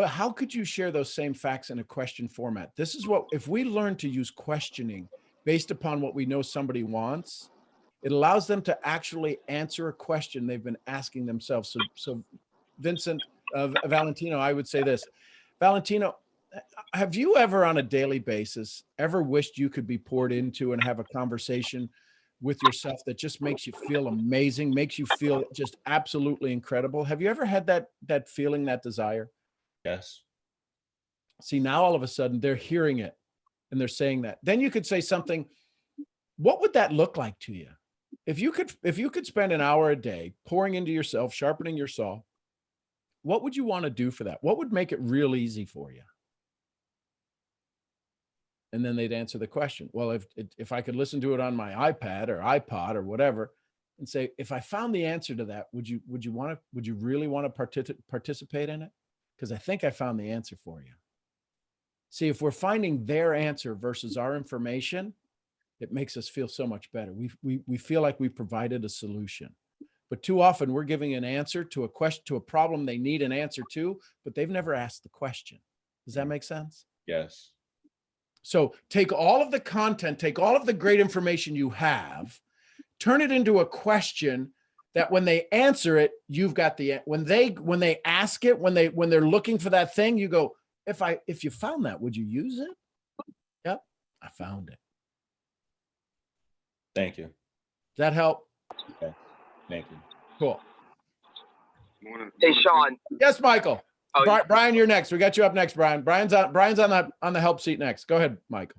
How could you share those same facts in a question format? This is if we learn to use questioning based upon what we know somebody wants, it allows them to actually answer a question they've been asking themselves. So Vincent, Valentino, I would say this. Valentino, have you ever on a daily basis ever wished you could be poured into and have a conversation with yourself that just makes you feel amazing, makes you feel just absolutely incredible? Have you ever had that feeling, that desire? Yes. See, now all of a sudden they're hearing it and they're saying that. Then you could say something, what would that look like to you? If you could spend an hour a day pouring into yourself, sharpening your saw, what would you want to do for that? What would make it real easy for you? And then they'd answer the question. Well, if I could listen to it on my iPad or iPod or whatever, and say, if I found the answer to that, would you really want to participate in it? Because I think I found the answer for you. See, if we're finding their answer versus our information, it makes us feel so much better. We feel like we provided a solution. But too often we're giving an answer to a question, to a problem they need an answer to, but they've never asked the question. Does that make sense? Yes. So take all of the content, take all of the great information you have, turn it into a question that when they answer it, you've got the, when they ask it, when they're looking for that thing, you go, if you found that, would you use it? Yep, I found it. Thank you. Does that help? Okay. Thank you. Cool. Hey, Sean. Yes, Michael. Oh, Brian, you're next. We got you up next, Brian. Brian's on the help seat next. Go ahead, Michael.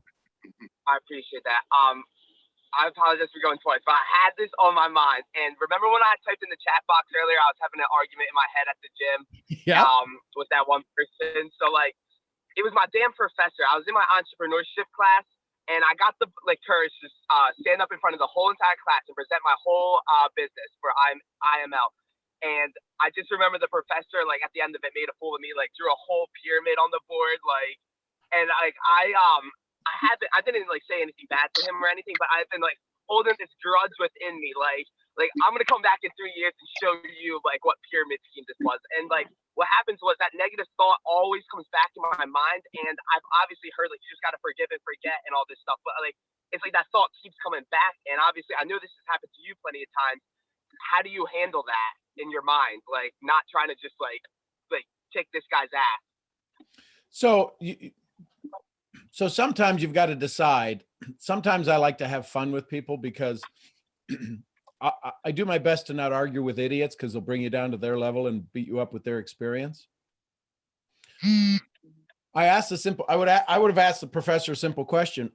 I appreciate that. I apologize for going twice, but I had this on my mind. And remember when I typed in the chat box earlier, I was having an argument in my head at the gym. Yeah. With that one person. So like, it was my damn professor. I was in my entrepreneurship class, and I got the courage to stand up in front of the whole entire class and present my whole business for IML. And I just remember the professor, like at the end of it, made a fool of me, like drew a whole pyramid on the board, like, and like I didn't like say anything bad to him or anything, but I've been like holding this grudge within me, like I'm gonna come back in 3 years and show you like what pyramid scheme this was. And like what happens was that negative thought always comes back in my mind, and I've obviously heard like you just gotta forgive and forget and all this stuff, but like it's like that thought keeps coming back. And obviously I know this has happened to you plenty of times. How do you handle that in your mind, like not trying to just like kick this guy's ass? So sometimes you've got to decide. Sometimes I like to have fun with people because I do my best to not argue with idiots because they'll bring you down to their level and beat you up with their experience. I would have asked the professor a simple question.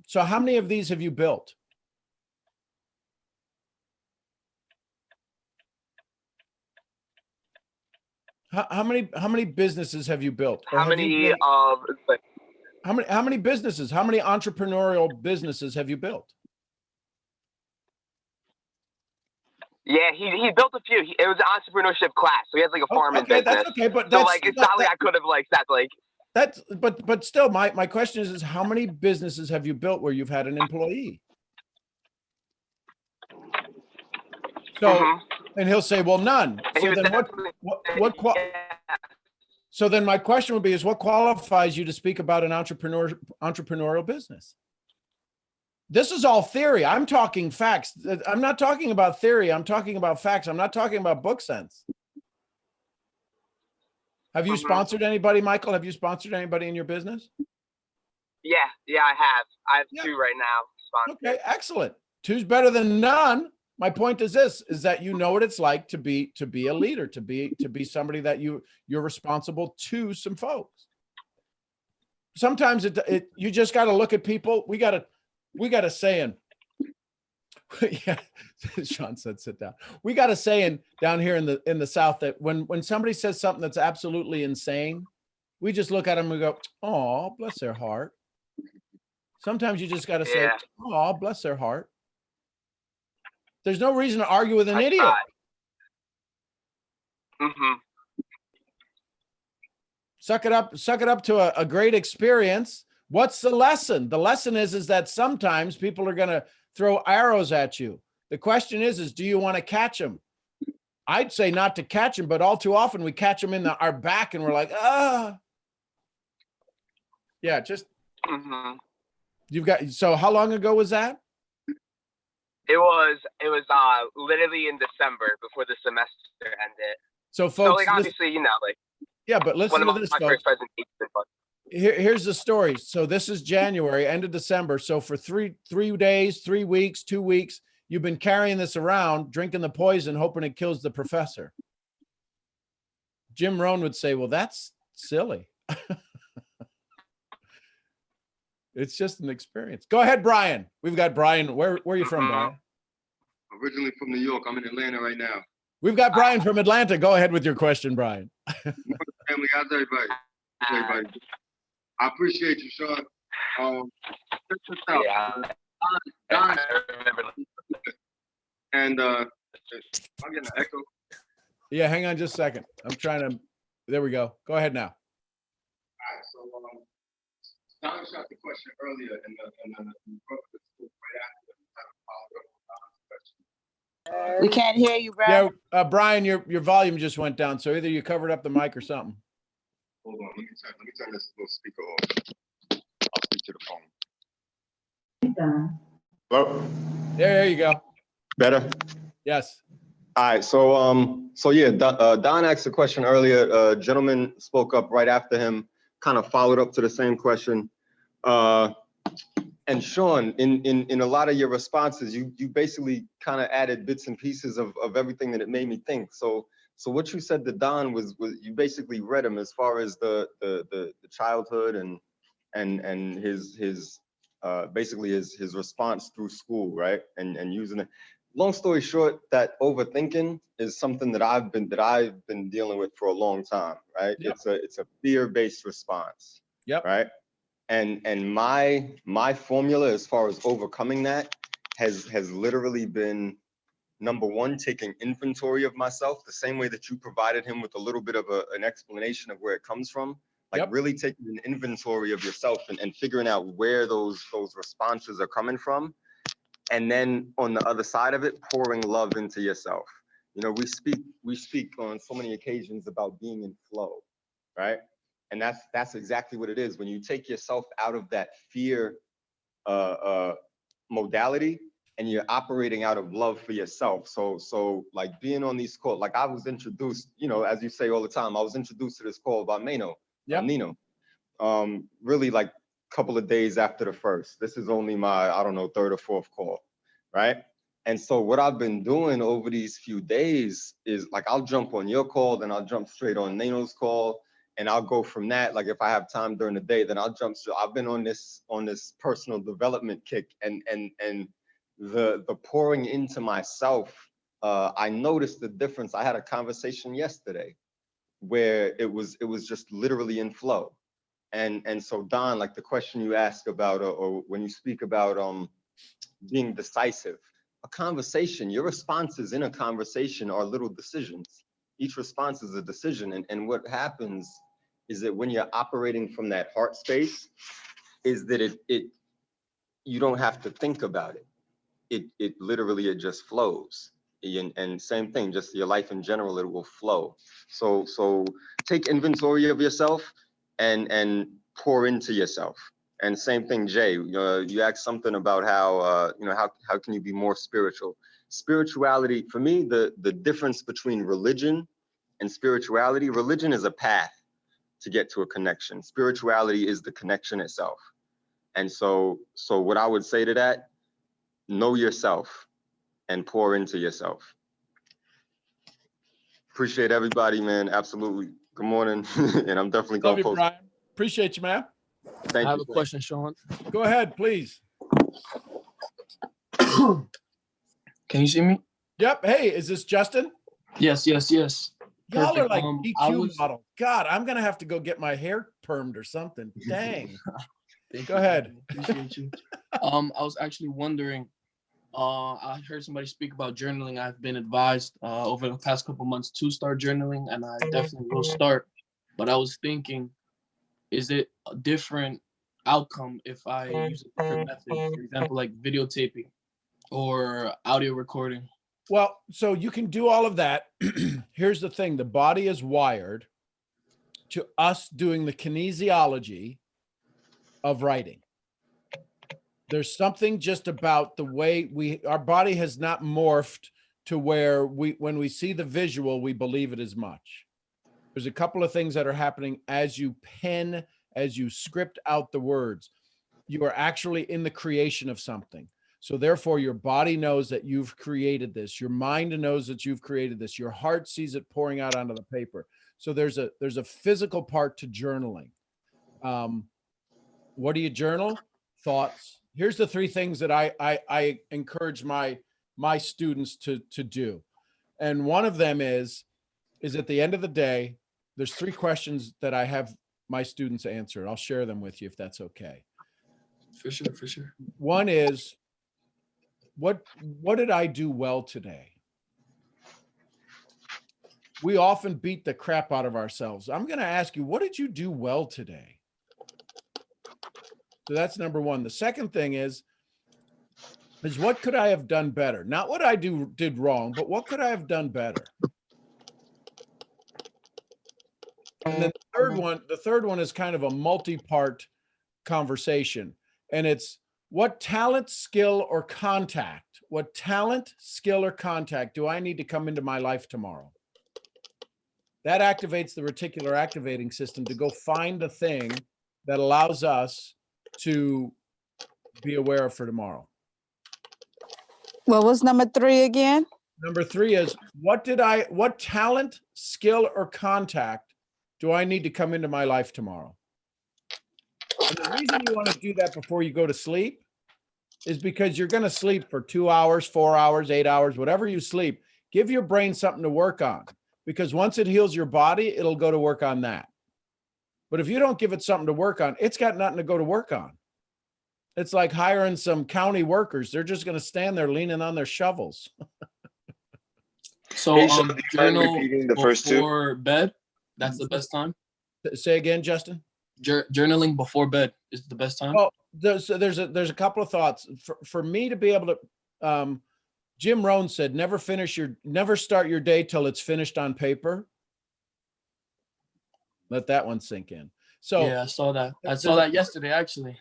So how many of these have you built? How many businesses have you built? Or How many businesses? How many entrepreneurial businesses have you built? Yeah, he built a few. It was an entrepreneurship class, so he has like a farming business. That's okay, but so like it's not like I could have like said like. That's but still, my question is how many businesses have you built where you've had an employee? So, and he'll say, well, none. So then so then my question would be is what qualifies you to speak about an entrepreneurial business? This is all theory. I'm talking facts. I'm not talking about theory. I'm talking about facts. I'm not talking about book sense. Have you sponsored anybody, Michael? Have you sponsored anybody in your business? Yeah, I have. I have 2 right now. Sponsored. Okay, excellent. 2's better than none. My point is this, is that you know what it's like to be a leader, to be somebody that you're responsible to some folks. Sometimes you just got to look at people. We got a saying. Yeah, Sean said, sit down. We got a saying down here in the South that when somebody says something that's absolutely insane, we just look at them and go, "Oh, bless their heart." Sometimes you just got to say, "Oh, bless their heart." There's no reason to argue with an idiot. Suck it up to a great experience. What's the lesson? The lesson is that sometimes people are going to throw arrows at you. The question is do you want to catch them? I'd say not to catch them, but all too often we catch them in our back and we're like, yeah, just, so how long ago was that? It was literally in December before the semester ended. So folks, like obviously, you know, like yeah, but listen to this, folks. Here's the story. So this is January, end of December. So for 3 days, 3 weeks, 2 weeks, you've been carrying this around, drinking the poison, hoping it kills the professor. Jim Rohn would say, well, that's silly. It's just an experience. Go ahead, Brian. We've got Brian. Where are you from, Brian? Originally from New York. I'm in Atlanta right now. We've got Brian from Atlanta. Go ahead with your question, Brian. Family, how's everybody? How's everybody? I appreciate you, Sean. Check this out. Don, and I'm getting an echo. Yeah, hang on just a second. I'm trying to. There we go. Go ahead now. All right, so Don shot the question earlier, and the right after. We can't hear you, bro. Yeah, Brian, your volume just went down. So either you covered up the mic or something. Hold on, let me turn this little speaker off. I'll speak to the phone. Hello? There you go. Better? Yes. All right, so yeah, Don asked a question earlier. A gentleman spoke up right after him, kind of followed up to the same question. And Sean, in a lot of your responses, you basically kind of added bits and pieces of everything that it made me think. So what you said to Don was you basically read him as far as the childhood and his basically his response through school, right? And using it. Long story short, that overthinking is something that I've been dealing with for a long time, right? Yep. It's a fear-based response. Yep. Right. And my formula as far as overcoming that has literally been, number one, taking inventory of myself, the same way that you provided him with a little bit of an explanation of where it comes from. Like really taking an inventory of yourself and figuring out where those responses are coming from. And then on the other side of it, pouring love into yourself. You know, we speak on so many occasions about being in flow, right? And that's exactly what it is. When you take yourself out of that fear modality and you're operating out of love for yourself. So like being on these calls, like I was introduced, you know, as you say all the time, I was introduced to this call by Nino. Really like a couple of days after the first. This is only my, I don't know, third or fourth call, right? And so what I've been doing over these few days is like, I'll jump on your call, then I'll jump straight on Nino's call. And I'll go from that. Like if I have time during the day, then I'll jump. So I've been on this personal development kick, and the pouring into myself. I noticed the difference. I had a conversation yesterday where it was just literally in flow, and so Don, like the question you ask about, or when you speak about being decisive, a conversation, your responses in a conversation are little decisions. Each response is a decision, and what happens is that when you're operating from that heart space, is that you don't have to think about it. It literally, it just flows. And same thing, just your life in general, it will flow. So take inventory of yourself and pour into yourself. And same thing, Jay, you asked something about how, how can you be more spiritual? Spirituality, for me, the difference between religion and spirituality, religion is a path to get to a connection. Spirituality is the connection itself. And so what I would say to that, know yourself and pour into yourself. Appreciate everybody, man. Absolutely. Good morning. And I'm definitely going to post. Brian. Appreciate you, man. Thank you. I have a question, Sean. Go ahead, please. Can you see me? Yep. Hey, is this Justin? Yes. Y'all are like I EQ was- model. God, I'm gonna have to go get my hair permed or something. Dang. Go ahead. Appreciate you. I was actually wondering. I heard somebody speak about journaling. I've been advised over the past couple months to start journaling, and I definitely will start. But I was thinking, is it a different outcome if I use a different method? For example, like videotaping or audio recording. Well, so you can do all of that. Here's the thing. The body is wired to us doing the kinesiology of writing. There's something just about the way our body has not morphed to where when we see the visual, we believe it as much. There's a couple of things that are happening as you pen, as you script out the words. You are actually in the creation of something. So therefore, your body knows that you've created this. Your mind knows that you've created this. Your heart sees it pouring out onto the paper. So there's a physical part to journaling. What do you journal? Thoughts. Here's the three things that I encourage my students to do. And one of them is at the end of the day, there's three questions that I have my students answer. I'll share them with you if that's okay. For sure, for sure. One is, what did I do well today? We often beat the crap out of ourselves. I'm going to ask you, what did you do well today? So that's number one. The second thing is what could I have done better? Not what I did wrong, but what could I have done better? And then the third one is kind of a multi-part conversation. And it's, what talent, skill, or contact do I need to come into my life tomorrow? That activates the reticular activating system to go find the thing that allows us to be aware of for tomorrow. What was number 3 again? Number 3 is, what talent, skill, or contact do I need to come into my life tomorrow? And the reason you want to do that before you go to sleep is because you're going to sleep for 2 hours, 4 hours, 8 hours, whatever you sleep. Give your brain something to work on, because once it heals your body, it'll go to work on that. But if you don't give it something to work on, it's got nothing to go to work on. It's like hiring some county workers. They're just going to stand there leaning on their shovels. So Hey, so do you mind journal repeating the first two? before bed. That's the best time. Say again, Justin. Journaling before bed is the best time. Well, there's a couple of thoughts for me to be able to. Jim Rohn said, never start your day till it's finished on paper. Let that one sink in. So yeah, I saw that. I saw that yesterday, actually.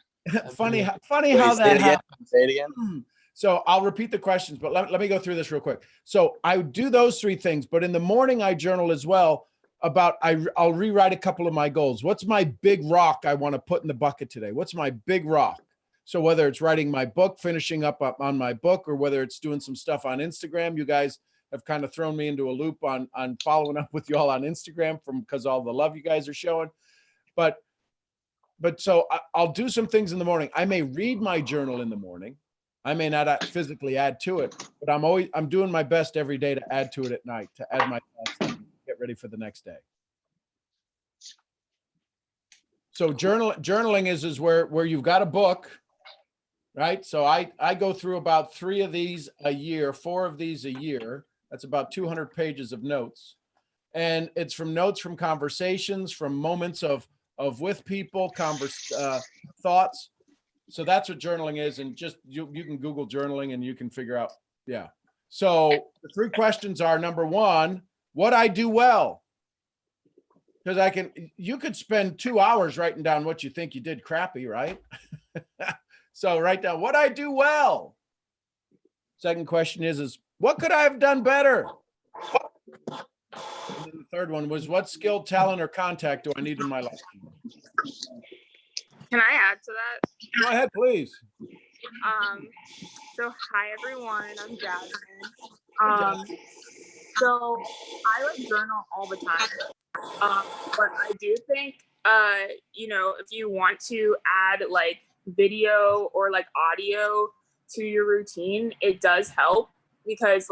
funny how Wait, that say it again. happens. Say it again. So I'll repeat the questions, but let me go through this real quick. So I do those 3 things, but in the morning I journal as well about, I'll rewrite a couple of my goals. What's my big rock I want to put in the bucket today? What's my big rock? So whether it's writing my book, finishing up on my book, or whether it's doing some stuff on Instagram, you guys have kind of thrown me into a loop on following up with you all on Instagram because all the love you guys are showing. But so I'll do some things in the morning. I may read my journal in the morning. I may not physically add to it, but I'm doing my best every day to add to it at night, to add my thoughts and get ready for the next day. So journaling is where you've got a book, right? So I go through about 3 of these a year, 4 of these a year. That's about 200 pages of notes. And it's from notes from conversations, from moments of with people, thoughts. So that's what journaling is. And just, you can Google journaling and you can figure out, yeah. So the 3 questions are, number 1, what I do well. Because you could spend 2 hours writing down what you think you did crappy, right? So write down what I do well. Second question is what could I have done better? And then the third one was, what skill, talent, or contact do I need in my life? Can I add to that? Go ahead, please. So hi everyone, I'm Jasmine. So I like journal all the time. But I do think if you want to add like video or like audio to your routine, it does help because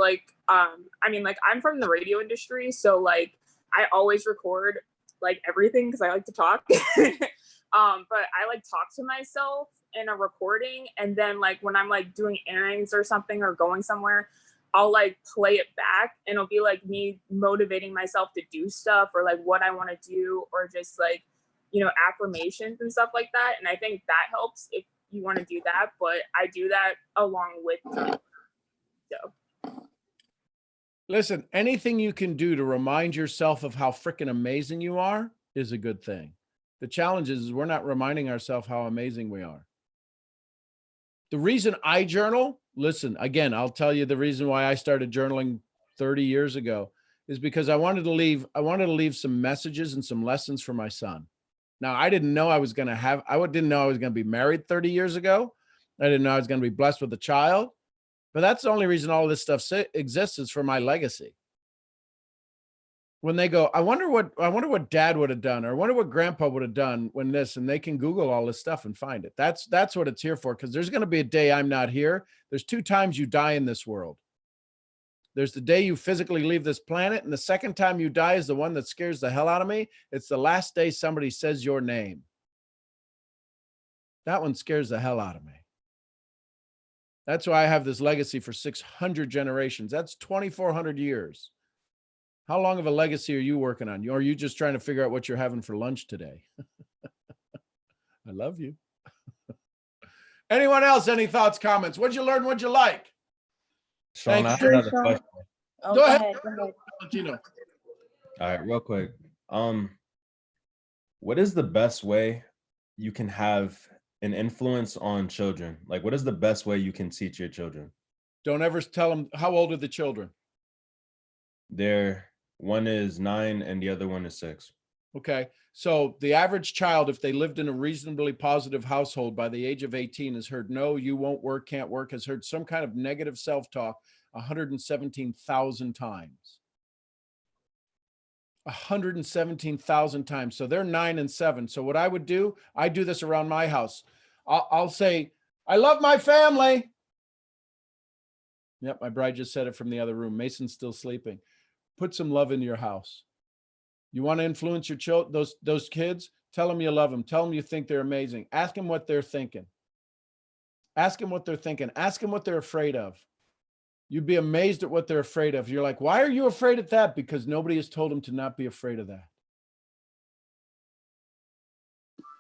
I'm from the radio industry, so like I always record like everything because I like to talk. But I like talk to myself in a recording, and then like when I'm like doing errands or something or going somewhere, I'll like play it back and it'll be like me motivating myself to do stuff or like what I want to do, or just like, affirmations and stuff like that. And I think that helps if you want to do that, but I do that along with journaling. So listen, anything you can do to remind yourself of how freaking amazing you are is a good thing. The challenge is we're not reminding ourselves how amazing we are. The reason I journal, listen, again, I'll tell you the reason why I started journaling 30 years ago is because I wanted to leave some messages and some lessons for my son. Now, I didn't know I didn't know I was going to be married 30 years ago. I didn't know I was going to be blessed with a child, but that's the only reason all this stuff exists is for my legacy. when they go, I wonder what dad would have done, or I wonder what grandpa would have done when this, and they can Google all this stuff and find it. That's what it's here for. Because there's going to be a day I'm not here. There's 2 times you die in this world. There's the day you physically leave this planet, and the second time you die is the one that scares the hell out of me. It's the last day somebody says your name. That one scares the hell out of me. That's why I have this legacy for 600 generations. That's 2,400 years. How long of a legacy are you working on? Or are you just trying to figure out what you're having for lunch today? I love you. Anyone else? Any thoughts, comments? What'd you learn? What'd you like? Sean, I have another question. Oh, Go ahead. Go ahead. Valentino. All right, real quick. What is the best way you can have an influence on children? Like, what is the best way you can teach your children? Don't ever tell them, how old are the children? One is 9 and the other one is 6. Okay. So the average child, if they lived in a reasonably positive household by the age of 18, has heard no, you won't work, can't work, has heard some kind of negative self-talk 117,000 times. 117,000 times. So they're 9 and 7. So what I would do, I do this around my house. I'll say, I love my family. Yep, my bride just said it from the other room. Mason's still sleeping. Put some love into your house. You want to influence your children, those kids? Tell them you love them. Tell them you think they're amazing. Ask them what they're thinking. Ask them what they're thinking. Ask them what they're afraid of. You'd be amazed at what they're afraid of. You're like, why are you afraid of that? Because nobody has told them to not be afraid of that.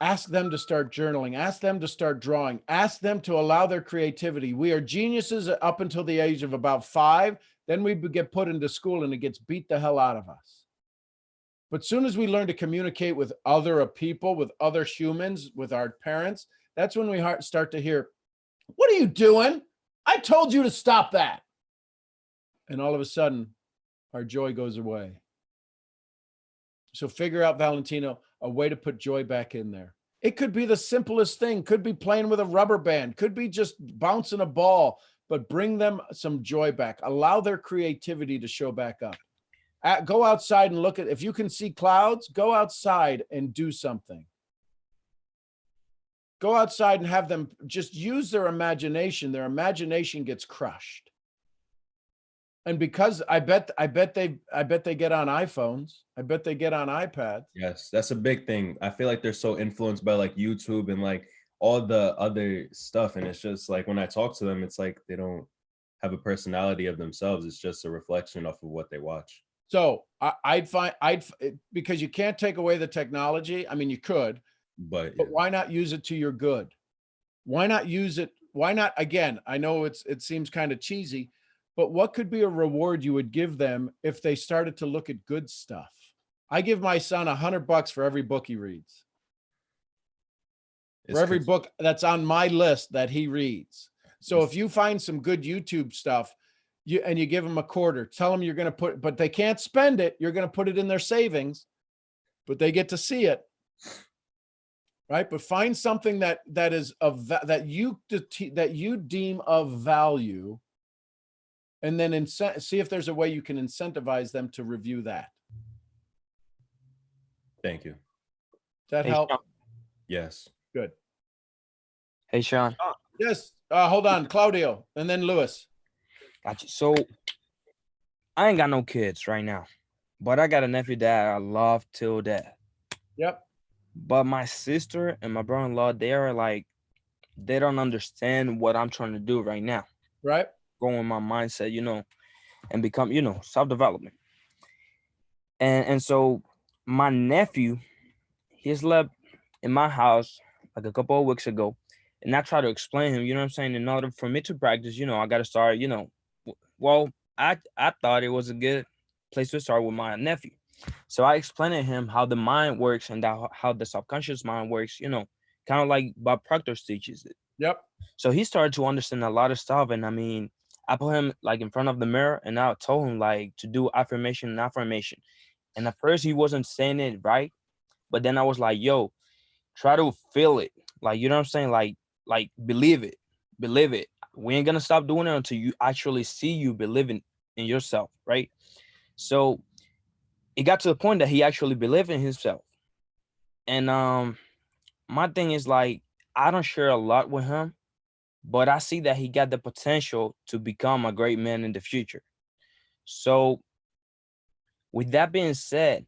Ask them to start journaling. Ask them to start drawing. Ask them to allow their creativity. We are geniuses up until the age of about 5. Then we get put into school and it gets beat the hell out of us. But soon as we learn to communicate with other people, with other humans, with our parents, that's when we start to hear, what are you doing? I told you to stop that. And all of a sudden, our joy goes away. So figure out, Valentino, a way to put joy back in there. It could be the simplest thing. Could be playing with a rubber band. Could be just bouncing a ball. But bring them some joy back. Allow their creativity to show back up. Go outside and look at, if you can see clouds, go outside and do something. Go outside and have them just use their imagination. Their imagination gets crushed. And because I bet they get on iPhones. I bet they get on iPads. Yes, that's a big thing. I feel like they're so influenced by like YouTube and like all the other stuff. And it's just like, when I talk to them, it's like they don't have a personality of themselves. It's just a reflection off of what they watch. So because you can't take away the technology. I mean, you could, but why not use it to your good? Why not use it? Why not? Again, I know it seems kind of cheesy, but what could be a reward you would give them if they started to look at good stuff? I give my son $100 for every book he reads. For every book that's on my list that he reads. So if you find some good YouTube stuff, you give them $0.25, tell them you're going to put, but they can't spend it. You're going to put it in their savings, but they get to see it. Right. But find something that you deem of value, and then see if there's a way you can incentivize them to review that. Thank you. Does that help? Sean. Yes. Good. Hey, Sean. Yes. Hold on, Claudio, and then Lewis. Gotcha. So I ain't got no kids right now, but I got a nephew that I love till death. Yep. But my sister and my brother-in-law, they don't understand what I'm trying to do right now. Right. Growing my mindset, and become, self-development. And so my nephew, he slept in my house like a couple of weeks ago. And I try to explain him, you know what I'm saying? In order for me to practice, I got to start, well, I thought it was a good place to start with my nephew. So I explained to him how the mind works and how the subconscious mind works, kind of like Bob Proctor teaches it. Yep. So he started to understand a lot of stuff. And I mean, I put him like in front of the mirror and I told him like to do affirmation and affirmation. And at first he wasn't saying it right. But then I was like, yo, try to feel it. Like, you know what I'm saying? Like believe it. We ain't gonna stop doing it until you actually see you believing in yourself, right? So it got to the point that he actually believed in himself. And my thing is like, I don't share a lot with him, but I see that he got the potential to become a great man in the future. So with that being said,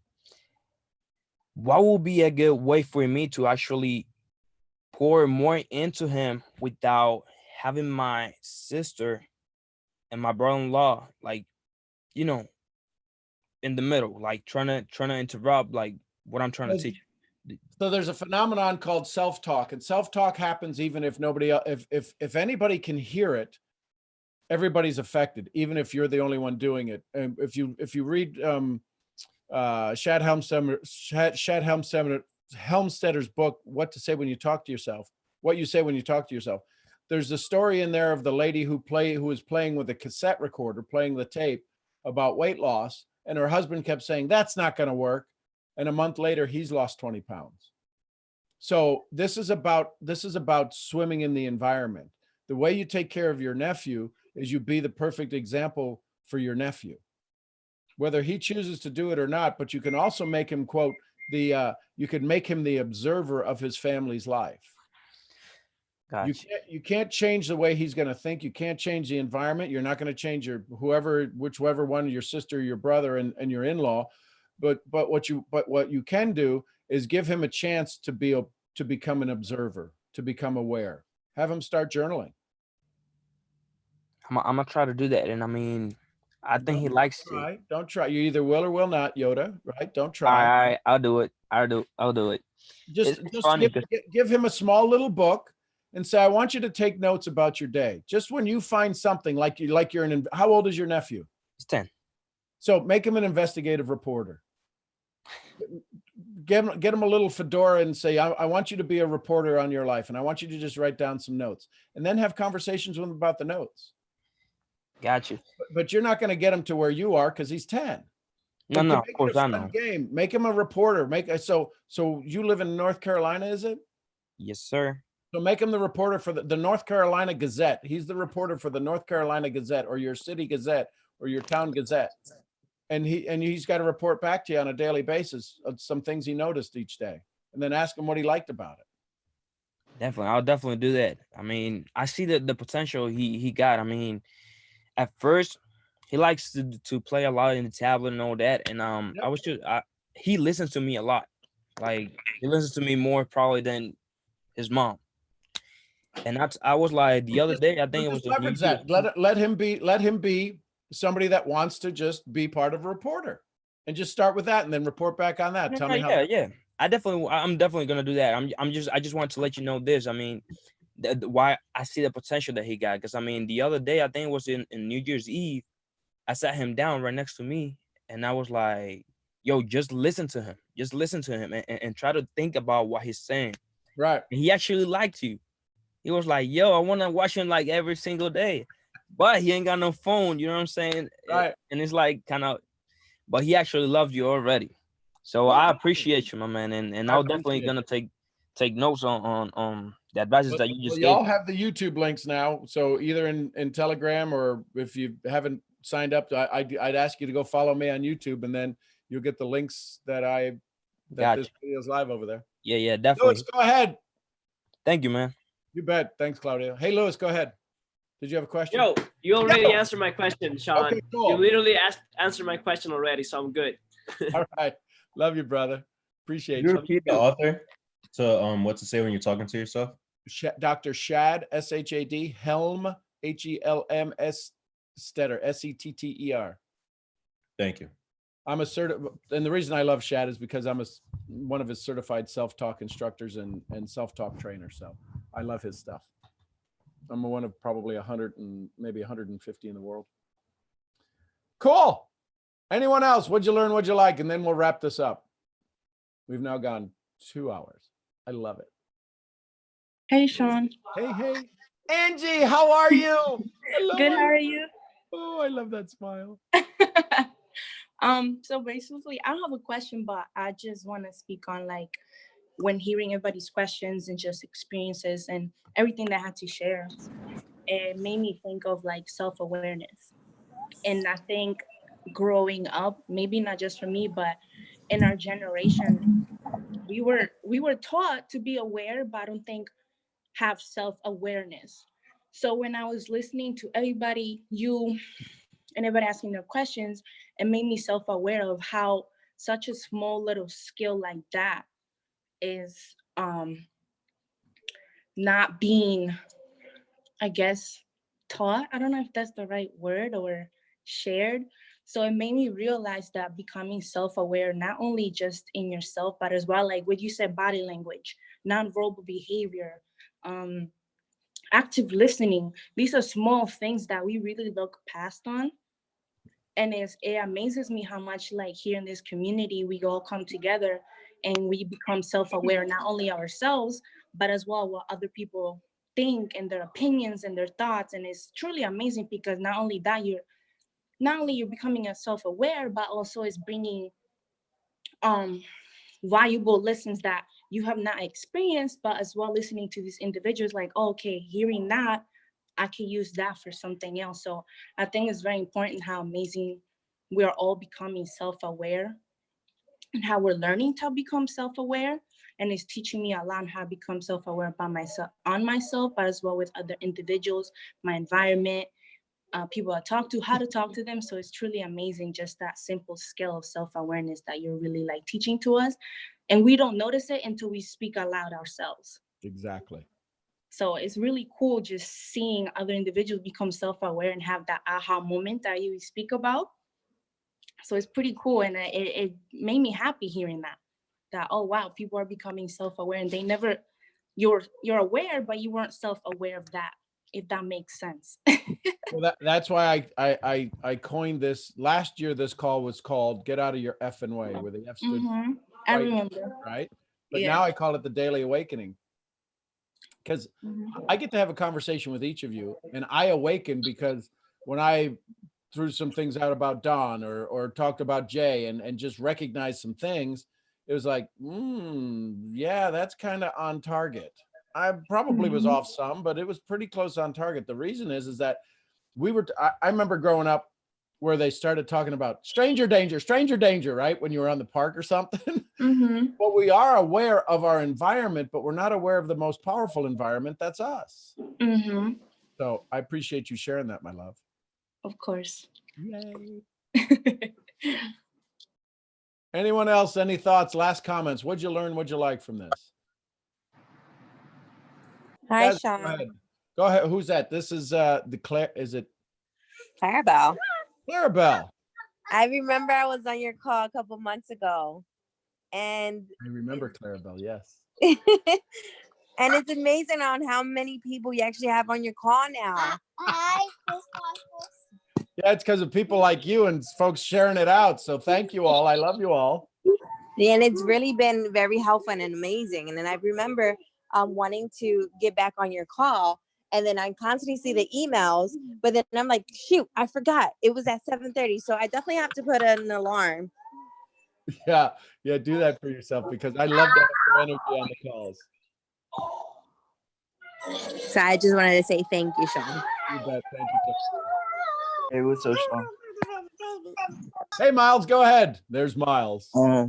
what will be a good way for me to actually pour more into him without having my sister and my brother-in-law, like, you know, in the middle, like trying to interrupt like what I'm trying to teach. So there's a phenomenon called self-talk, and self-talk happens even if nobody else, if anybody can hear it, everybody's affected, even if you're the only one doing it. And if you read Shad Helmstedter's book, What to Say When You Talk to Yourself, What You Say When You Talk to Yourself, there's a story in there of the lady who was playing with a cassette recorder, playing the tape about weight loss, and her husband kept saying, that's not going to work. And a month later, he's lost 20 pounds. So this is about swimming in the environment. The way you take care of your nephew is you be the perfect example for your nephew, whether he chooses to do it or not. But you can also make him, quote, you could make him the observer of his family's life. Gotcha. You can't change the way he's going to think. You can't change the environment. You're not going to change whichever one, your sister, your brother, and your in-law. But what you can do is give him a chance to become an observer, to become aware. Have him start journaling. I'm gonna try to do that, and I mean, I think he likes it. Don't try. You either will or will not, Yoda. Right? Don't All try. right, I'll do it. I'll do it. Just funny give him a small little book and say, I want you to take notes about your day. Just when you find something like you're how old is your nephew? He's 10. So make him an investigative reporter. Get him a little fedora and say, I want you to be a reporter on your life, and I want you to just write down some notes, and then have conversations with him about the notes. Got you. But you're not going to get him to where you are because he's 10. No, of course I know. Game. Make him a reporter. So you live in North Carolina, is it? Yes, sir. So make him the reporter for the North Carolina Gazette. He's the reporter for the North Carolina Gazette, or your city Gazette, or your town Gazette. And he's got to report back to you on a daily basis of some things he noticed each day, and then ask him what he liked about it. Definitely, I'll definitely do that. I mean, I see the potential he got. I mean, at first, he likes to play a lot in the tablet and all that, and he listens to me a lot. Like, he listens to me more probably than his mom. And I was like, the other day, I think it was leverage that. Let him be somebody that wants to just be part of a reporter, and just start with that, and then report back on that. Tell me how. Yeah. I'm definitely gonna do that. I just want to let you know this. I mean, why I see the potential that he got. Because I mean, the other day, I think it was in New Year's Eve, I sat him down right next to me, and I was like, yo, just listen to him. Just listen to him and try to think about what he's saying. Right. And he actually liked you. He was like, yo, I want to watch him like every single day. But he ain't got no phone, you know what I'm saying? Right. And it's like kind of, but he actually loved you already. So I appreciate you, my man. And I'm definitely gonna take notes on the advices that you just gave. Y'all have the YouTube links now. So either in Telegram, or if you haven't signed up, I'd ask you to go follow me on YouTube, and then you'll get the links that this video is live over there. Yeah, definitely. Louis, go ahead. Thank you, man. You bet. Thanks, Claudia. Hey, Louis, go ahead. Did you have a question? Yo, you already answered my question, Sean. Okay, cool. You literally answered my question already, so I'm good. All right. Love you, brother. Appreciate You you. repeat the author to what to say when you're talking to yourself? Dr. Shad, S-H-A-D, Helm, H-E-L-M-S, Stetter, S-E-T-T-E-R. Thank you. I'm and the reason I love Shad is because I'm one of his certified self-talk instructors and self-talk trainers. So I love his stuff. I'm one of probably 100 and maybe 150 in the world. Cool. Anyone else? What'd you learn? What'd you like? And then we'll wrap this up. We've now gone 2 hours. I love it. Hey, Sean. Hey. Angie, how are you? Good, how are you? Oh, I love that smile. So basically, I don't have a question, but I just want to speak on like when hearing everybody's questions and just experiences and everything that I had to share. It made me think of like self-awareness. And I think growing up, maybe not just for me, but in our generation, we were taught to be aware, but I don't think have self-awareness. So when I was listening to everybody, you and everybody asking their questions, it made me self-aware of how such a small little skill like that is not being, I guess, taught. I don't know if that's the right word, or shared. So it made me realize that becoming self-aware, not only just in yourself, but as well, like what you said, body language, nonverbal behavior, active listening. These are small things that we really look past on. And it amazes me how much, like, here in this community, we all come together and we become self-aware, not only ourselves, but as well what other people think and their opinions and their thoughts. And it's truly amazing, because not only you're becoming a self-aware, but also it's bringing valuable lessons that you have not experienced, but as well listening to these individuals, like, oh, okay, hearing that, I can use that for something else. So I think it's very important how amazing we are all becoming self-aware, and how we're learning to become self-aware. And it's teaching me a lot on how to become self-aware about myself, but as well with other individuals, my environment, people I talk to, how to talk to them. So it's truly amazing, just that simple skill of self-awareness that you're really like teaching to us. And we don't notice it until we speak aloud ourselves. Exactly. So it's really cool just seeing other individuals become self-aware and have that aha moment that you speak about. So it's pretty cool. And it made me happy hearing that, oh, wow, people are becoming self-aware, and they never, you're aware, but you weren't self-aware of that, if that makes sense. Well, that's why I coined this last year. This call was called "Get Out of Your Effing Way," where the F stood. I right, remember. right? But Yeah. now I call it the Daily Awakening, because I get to have a conversation with each of you, and I awaken because when I threw some things out about Don, or talked about Jay, and just recognized some things, it was like, yeah, that's kind of on target. I probably was off some, but it was pretty close on target. The reason is that I remember growing up where they started talking about stranger danger, right? When you were on the park or something. Well, we are aware of our environment, but we're not aware of the most powerful environment. That's us. So I appreciate you sharing that, my love. Of course. Yay. Anyone else? Any thoughts? Last comments? What'd you learn? What'd you like from this? Hi, Yes, Sean. Go ahead. Go ahead. Who's that? This is the Claire. Is it Clarabelle. Clarabelle? I remember I was on your call a couple months ago, and I remember Clarabelle. Yes. and it's amazing on how many people you actually have on your call now. Yeah, it's because of people like you and folks sharing it out. So thank you all. I love you all. And it's really been very helpful and amazing. And then I remember wanting to get back on your call, and then I constantly see the emails, but then I'm like, shoot, I forgot it was at 7:30. So I definitely have to put an alarm. Yeah, do that for yourself, because I love to have your energy on the calls. So I just wanted to say thank you, Sean. You bet. Thank you. Hey, what's up, Sean? Hey, Miles, go ahead. There's Miles. I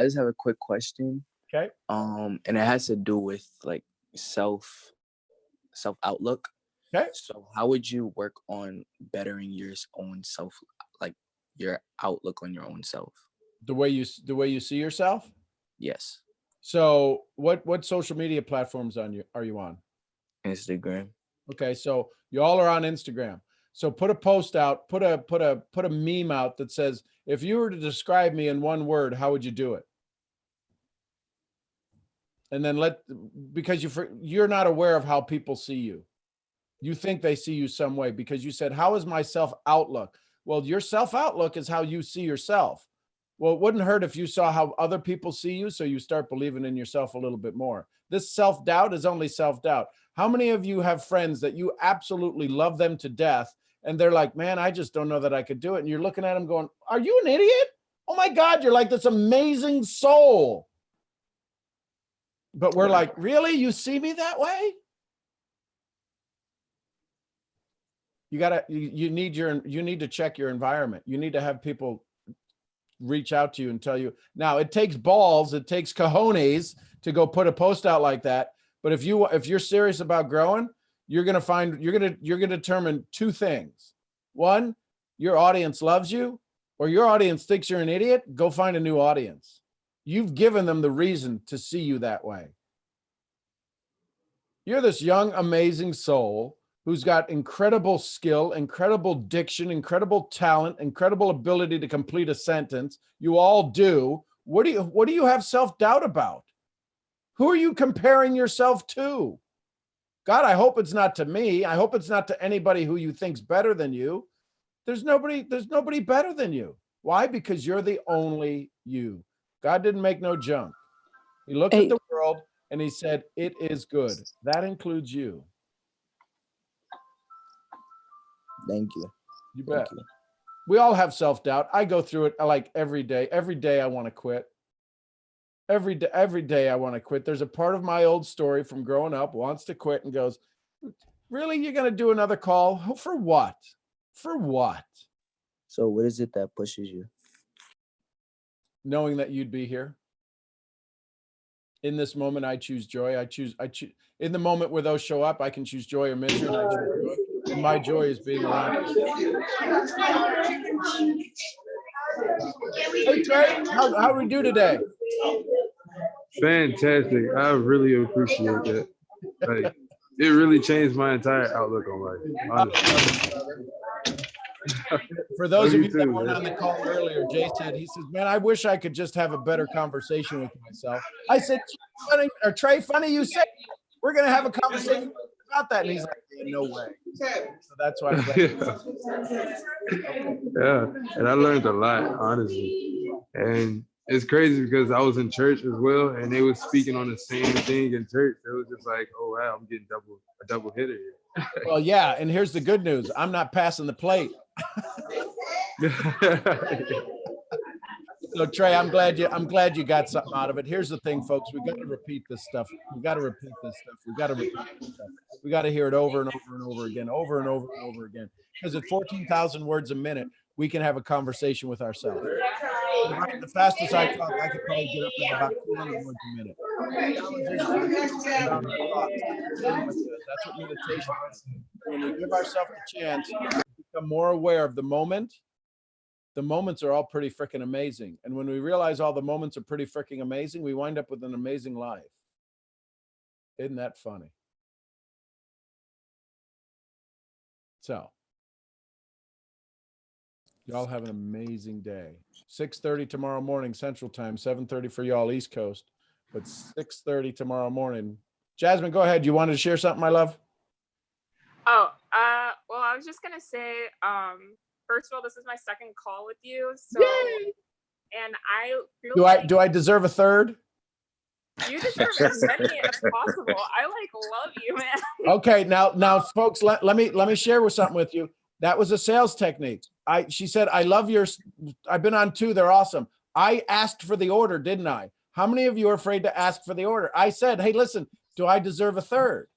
just have a quick question. Okay. And it has to do with like self outlook. Okay. So how would you work on bettering your own self, like your outlook on your own self? The way you see yourself? Yes. So what social media platforms are you on? Instagram. Okay, so you all are on Instagram. So put a post out, put a meme out that says, if you were to describe me in one word, how would you do it? And then because you're not aware of how people see you. You think they see you some way, because you said, how is my self outlook? Well, your self outlook is how you see yourself. Well, it wouldn't hurt if you saw how other people see you, so you start believing in yourself a little bit more. This self-doubt is only self-doubt. How many of you have friends that you absolutely love them to death, and they're like, man, I just don't know that I could do it. And you're looking at them going, are you an idiot? Oh my God, you're like this amazing soul. But we're like, really? You see me that way? you need to check your environment. You need to have people reach out to you and tell you. Now it takes balls, it takes cojones to go put a post out like that. But if you're serious about growing, you're going to determine two things. One, your audience loves you, or your audience thinks you're an idiot. Go find a new audience. You've given them the reason to see you that way. You're this young, amazing soul who's got incredible skill, incredible diction, incredible talent, incredible ability to complete a sentence. You all do. What do you have self-doubt about? Who are you comparing yourself to? God, I hope it's not to me. I hope it's not to anybody who you think's better than you. There's nobody better than you. Why? Because you're the only you. God didn't make no junk. He looked at the world and he said, it is good. That includes you. Thank you. You bet. We all have self-doubt. I go through it like every day. Every day I want to quit. Every day I want to quit. There's a part of my old story from growing up wants to quit and goes, really? You're going to do another call? For what? For what? So what is it that pushes you? Knowing that you'd be here. In this moment, I choose joy. I choose in the moment where those show up, I can choose joy or misery. And I choose joy. And my joy is being around you. Hey Trey, how we do today? Fantastic. I really appreciate that. Like, it really changed my entire outlook on life, honestly. For those of you that weren't on the call earlier, Jay said, he says, man, I wish I could just have a better conversation with myself. I said, Trey, funny you said, we're going to have a conversation about that. And he's like, no way. So that's why I'm glad. Yeah, and I learned a lot, honestly. And it's crazy because I was in church as well, and they were speaking on the same thing in church. It was just like, oh wow, I'm getting a double hitter here. Well, yeah, and here's the good news. I'm not passing the plate. So Trey, I'm glad you got something out of it. Here's the thing, folks. We got to repeat this stuff. We got to repeat this stuff. We got to repeat this stuff. We got to hear it over and over and over again, over and over and over again. Because at 14,000 words a minute, we can have a conversation with ourselves. The fastest I talk, I could probably get up to about 200 words a minute. That's what meditation is. When we give ourselves a chance to become more aware of the moment, the moments are all pretty freaking amazing. And when we realize all the moments are pretty freaking amazing, we wind up with an amazing life. Isn't that funny? So, y'all have an amazing day. 6:30 tomorrow morning, Central Time, 7:30 for y'all East Coast, but 6:30 tomorrow morning. Jasmine, go ahead. You wanted to share something, my love? Oh, well, I was just gonna say, first of all, this is my second call with you, so Yay! And I feel Do I deserve a third? you deserve as many as possible. I love you, man. Okay, now, folks, let me share with something with you. That was a sales technique. She said, I love yours. I've been on 2. They're awesome. I asked for the order, didn't I? How many of you are afraid to ask for the order? I said, hey, listen, do I deserve a third?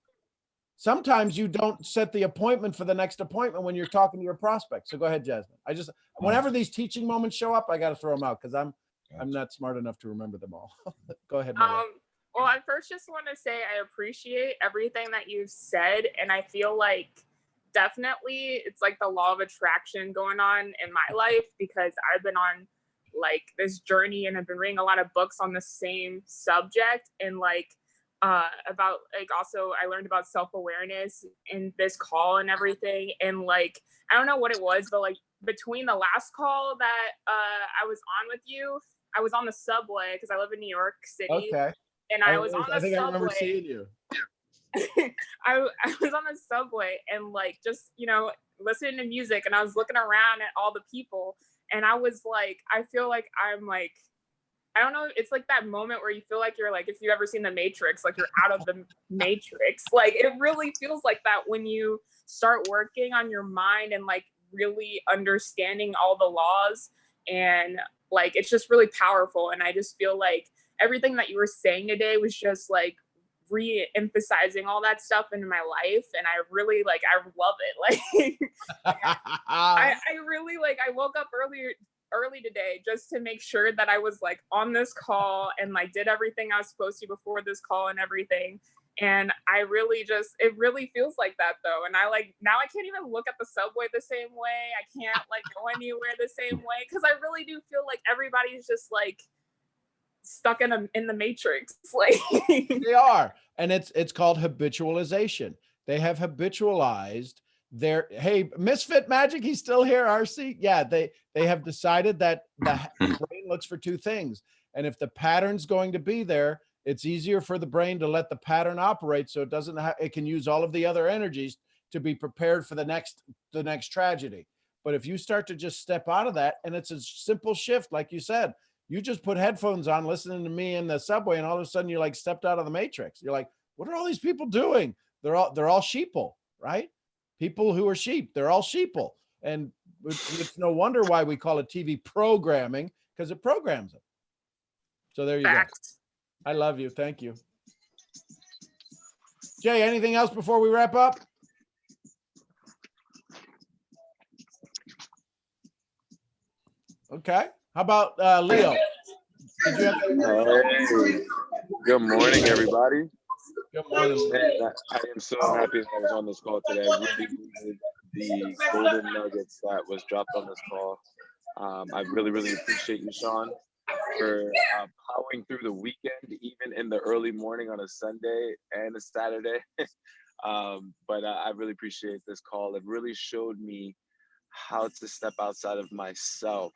Sometimes you don't set the appointment for the next appointment when you're talking to your prospect. So go ahead, Jasmine. Whenever these teaching moments show up, I got to throw them out because I'm not smart enough to remember them all. Go ahead. Well, I first just want to say I appreciate everything that you've said, and I feel like definitely it's like the law of attraction going on in my life because I've been on like this journey and I've been reading a lot of books on the same subject and like about like also I learned about self-awareness in this call and everything, and like I don't know what it was, but like between the last call that I was on with you, I was on the subway because I live in New York City. Okay. And I was on the subway. I remember seeing you. I was on the subway and like just, you know, listening to music, and I was looking around at all the people, and I was like, I feel like I'm like, I don't know, it's like that moment where you feel like you're like, if you've ever seen The Matrix, like you're out of the Matrix. Like it really feels like that when you start working on your mind and like really understanding all the laws, and like it's just really powerful. And I just feel like everything that you were saying today was just like re-emphasizing all that stuff into my life, and I really like, I love it. Like I really like, I woke up early today just to make sure that I was like on this call and like did everything I was supposed to before this call and everything. And I really just, it really feels like that though. And I like, now I can't even look at the subway the same way. I can't like go anywhere the same way. Cause I really do feel like everybody's just like stuck in the matrix. Like they are. And it's called habitualization. They have habitualized their, hey, Misfit Magic, he's still here, RC. Yeah, they have decided that the brain looks for two things. And if the pattern's going to be there, it's easier for the brain to let the pattern operate, so it doesn't it can use all of the other energies to be prepared for the next tragedy. But if you start to just step out of that, and it's a simple shift, like you said, you just put headphones on, listening to me in the subway, and all of a sudden you like stepped out of the matrix. You're like, what are all these people doing? They're all sheeple, right? People who are sheep, they're all sheeple. And it's no wonder why we call it TV programming, because it programs them. So there you go. I love you. Thank you. Jay, anything else before we wrap up? Okay. How about Leo? Did you have Hey, good morning, everybody. Good morning. Man, I am so happy that I was on this call today. I really needed the golden nuggets that was dropped on this call. I really, really appreciate you, Sean, for plowing through the weekend, even in the early morning on a Sunday and a Saturday. But I really appreciate this call. It really showed me how to step outside of myself.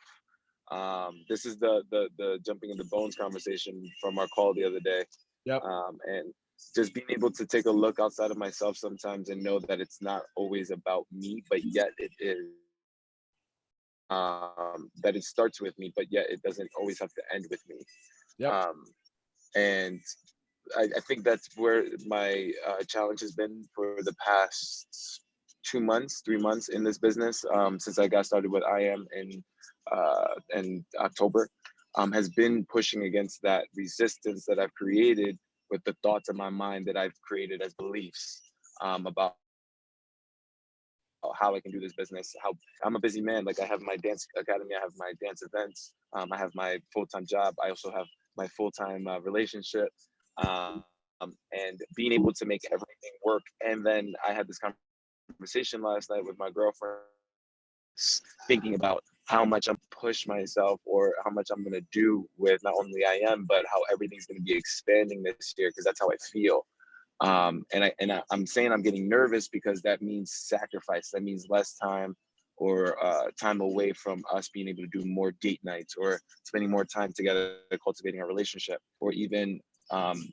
This is the jumping in the bones conversation from our call the other day. Yep. And just being able to take a look outside of myself sometimes and know that it's not always about me, but yet it is. That it starts with me, but yet it doesn't always have to end with me. Yep. And I think that's where my challenge has been for the past 2 months, 3 months in this business, since I got started with IM in October, has been pushing against that resistance that I've created with the thoughts in my mind that I've created as beliefs about how I can do this business, how I'm a busy man. Like I have my dance academy, I have my dance events, I have my full-time job, I also have my full-time relationship, and being able to make everything work. And then I had this conversation last night with my girlfriend, thinking about how much I'm push myself or how much I'm gonna do with not only IM, but how everything's gonna be expanding this year, because that's how I feel. I'm saying I'm getting nervous because that means sacrifice. That means less time or time away from us being able to do more date nights or spending more time together cultivating our relationship, or even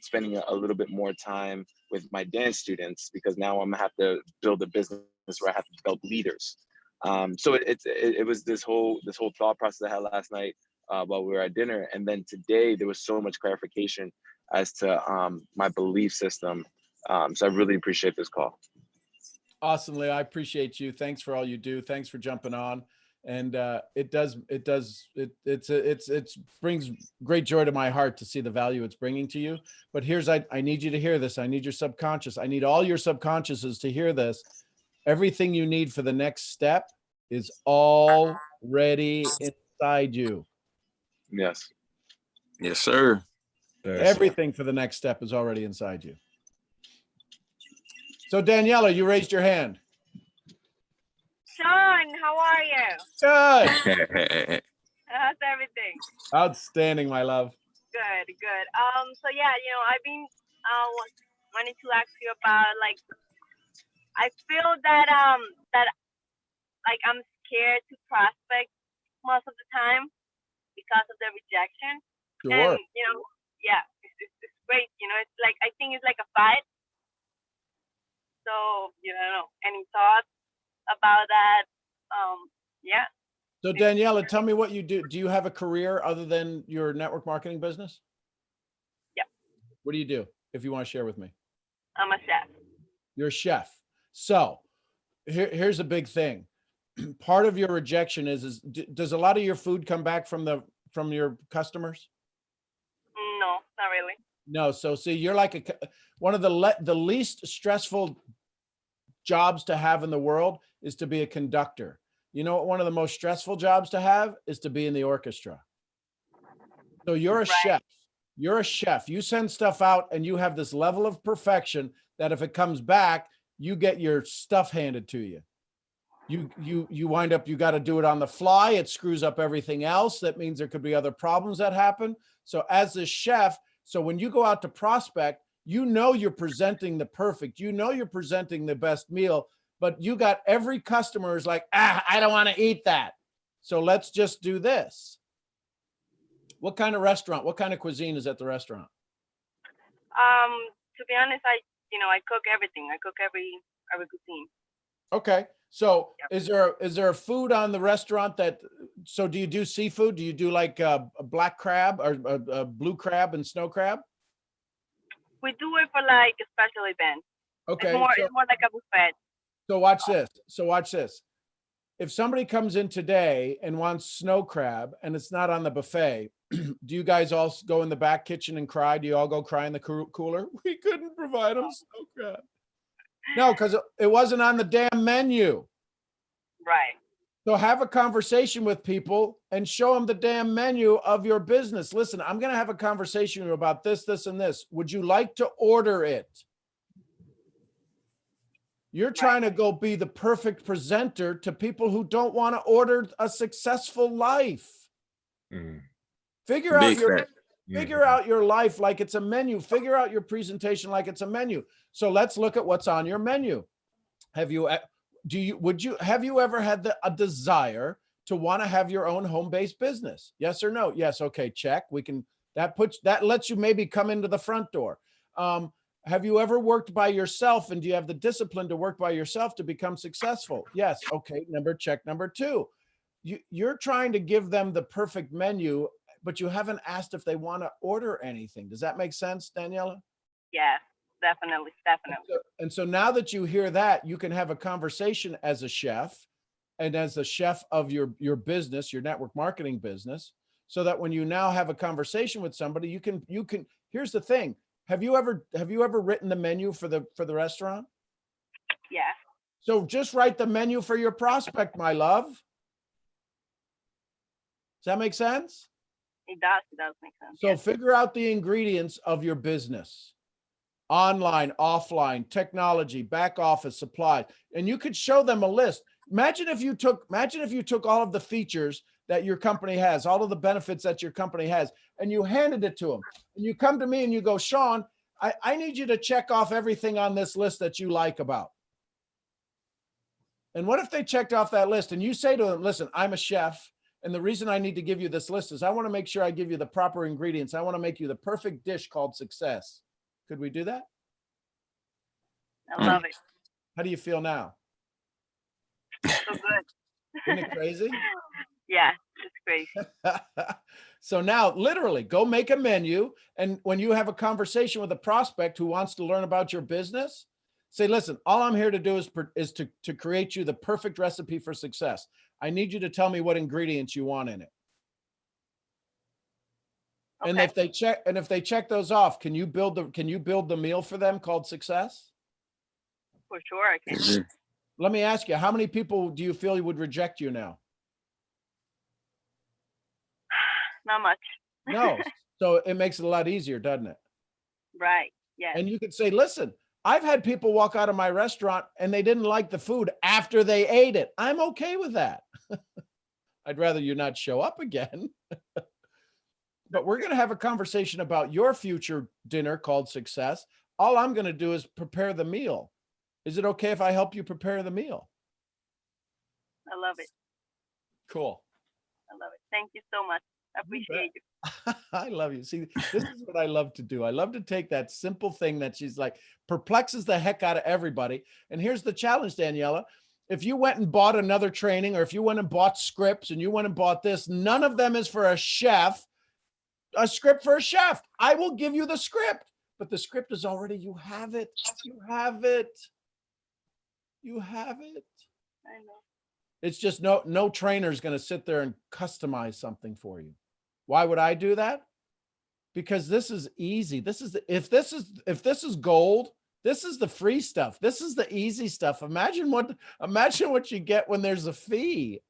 spending a little bit more time with my dance students, because now I'm gonna have to build a business where I have to develop leaders. So it was this whole thought process I had last night while we were at dinner, and then today there was so much clarification as to my belief system. So I really appreciate this call. Awesome, Leo. I appreciate you. Thanks for all you do. Thanks for jumping on. And it brings great joy to my heart to see the value it's bringing to you. But I need you to hear this. I need your subconscious. I need all your subconsciouses to hear this. Everything you need for the next step is already inside you. Yes. Yes, sir. Everything for the next step is already inside you. So Daniela, you raised your hand. Sean, how are you? Good. How's everything? Outstanding, my love. Good, good. So yeah, I've been wanting to ask you about, like, I feel that like I'm scared to prospect most of the time because of the rejection. Sure. And yeah, it's great. It's like, I think it's like a fight. So any thoughts about that? Yeah. So Daniela, tell me what you do. Do you have a career other than your network marketing business? Yeah. What do you do, if you want to share with me? I'm a chef. You're a chef. So here's a big thing. Part of your rejection is does a lot of your food come back from your customers? No, not really. No, so see, you're like one of the least stressful jobs to have in the world is to be a conductor. You know what one of the most stressful jobs to have is to be in the orchestra. So you're a chef. You're a chef. You send stuff out and you have this level of perfection that if it comes back, you get your stuff handed to you. You wind up, you got to do it on the fly. It screws up everything else. That means there could be other problems that happen. So as a chef, so when you go out to prospect, you know you're presenting the perfect, you know you're presenting the best meal, but you got every customer is like, I don't want to eat that. So let's just do this. What kind of restaurant, what kind of cuisine is at the restaurant? To be honest, I cook everything. I cook every cuisine. Okay. So is there a food on the restaurant so do you do seafood? Do you do like a black crab or a blue crab and snow crab? We do it for like a special event. Okay. It's more like a buffet. So watch this. watch this. If somebody comes in today and wants snow crab and it's not on the buffet, do you guys all go in the back kitchen and cry? Do you all go cry in the cooler? We couldn't provide them snow crab. No, because it wasn't on the damn menu. Right. So have a conversation with people and show them the damn menu of your business. Listen, I'm going to have a conversation about this, this, and this. Would you like to order it? You're trying to go be the perfect presenter to people who don't want to order a successful life. Figure out your life like it's a menu. Figure out your presentation like it's a menu. So let's look at what's on your menu. Have you ever had a desire to want to have your own home-based business? Yes or no? Yes. Okay. Check. That lets you maybe come into the front door. Have you ever worked by yourself, and do you have the discipline to work by yourself to become successful? Yes. Okay. Check number 2. You're trying to give them the perfect menu, but you haven't asked if they want to order anything. Does that make sense, Daniela? Yes, definitely. And so now that you hear that, you can have a conversation as a chef and as the chef of your business, your network marketing business, so that when you now have a conversation with somebody, you can, here's the thing. Have you ever written the menu for the restaurant? Yeah. So just write the menu for your prospect, my love. Does that make sense? It does make sense. So figure out the ingredients of your business. Online, offline, technology, back office, supply. And you could show them a list. Imagine if you took all of the features that your company has, all of the benefits that your company has, and you handed it to them. And you come to me and you go, Sean, I need you to check off everything on this list that you like about. And what if they checked off that list and you say to them, listen, I'm a chef, and the reason I need to give you this list is I want to make sure I give you the proper ingredients. I want to make you the perfect dish called success. Could we do that? I love it. How do you feel now? So good. Isn't it crazy? Yeah, it's crazy. So now literally go make a menu. And when you have a conversation with a prospect who wants to learn about your business, say, listen, all I'm here to do is to create you the perfect recipe for success. I need you to tell me what ingredients you want in it. Okay. And if they check those off, can you build the meal for them called success? For sure I can. Let me ask you, how many people do you feel would reject you now? Not much. No. So it makes it a lot easier, doesn't it? Right. Yeah. And you could say, listen, I've had people walk out of my restaurant and they didn't like the food after they ate it. I'm okay with that. I'd rather you not show up again. But we're going to have a conversation about your future dinner called success. All I'm going to do is prepare the meal. Is it okay if I help you prepare the meal? I love it. Cool. I love it. Thank you so much. I appreciate you. I love you. See, this is what I love to do. I love to take that simple thing that she's like perplexes the heck out of everybody. And here's the challenge, Daniela. If you went and bought another training, or if you went and bought scripts and you went and bought this, none of them is for a chef, a script for a chef. I will give you the script, but the script is already, you have it. You have it. You have it. I know. It's just no trainer is going to sit there and customize something for you. Why would I do that? because this is easy. This is if this is gold, this is the free stuff. This is the easy stuff. Imagine what you get when there's a fee.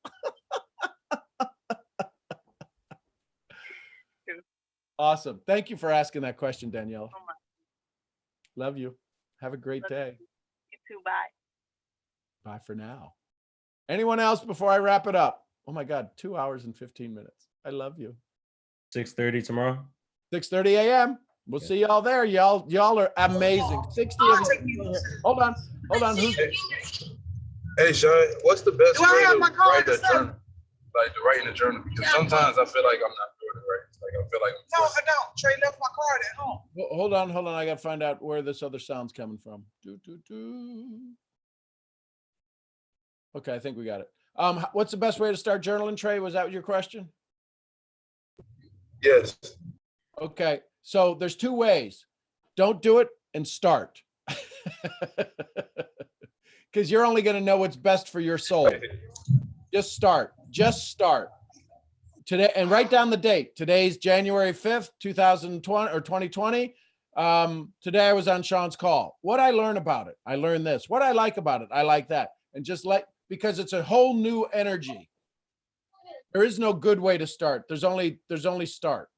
Awesome. Thank you for asking that question, Danielle. Love you. Have a great day. You too. Bye. Bye for now. Anyone else before I wrap it up? Oh my God, 2 hours and 15 minutes. I love you. 6:30 tomorrow. 6:30 a.m. We'll see y'all there. Y'all are amazing. 60 of you. Hold on. Who's Hey, Sean, what's the best way to write a journal? Like to write in a journal? Because sometimes I feel like I'm not doing it right. It's like I feel like No, I don't. Trey left my card at home. Hold on. I gotta find out where this other sound's coming from. Okay, I think we got it. What's the best way to start journaling, Trey? Was that your question? Yes. Okay, so there's two ways. Don't do it and start. Because you're only going to know what's best for your soul. Just start. Today, and write down the date. Today's January 5th, 2020 or 2020. Today I was on Sean's call. What I learn about it? I learned this. What I like about it? I like that. And because it's a whole new energy. There is no good way to start. There's only start.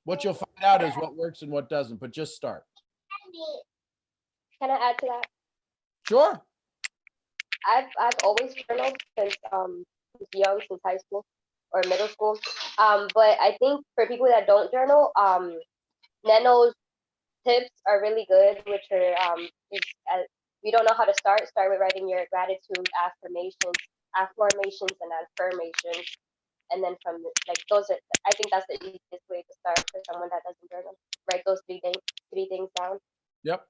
What you'll find out is what works and what doesn't, but just start. Can I add to that? Sure. I've always journaled since young, since high school or middle school. But I think for people that don't journal, Neno's tips are really good, which are if you don't know how to start with writing your gratitude, affirmations, and affirmations. And then from like those are, I think that's the easiest way to start for someone that doesn't journal. Write those three things down. Yep.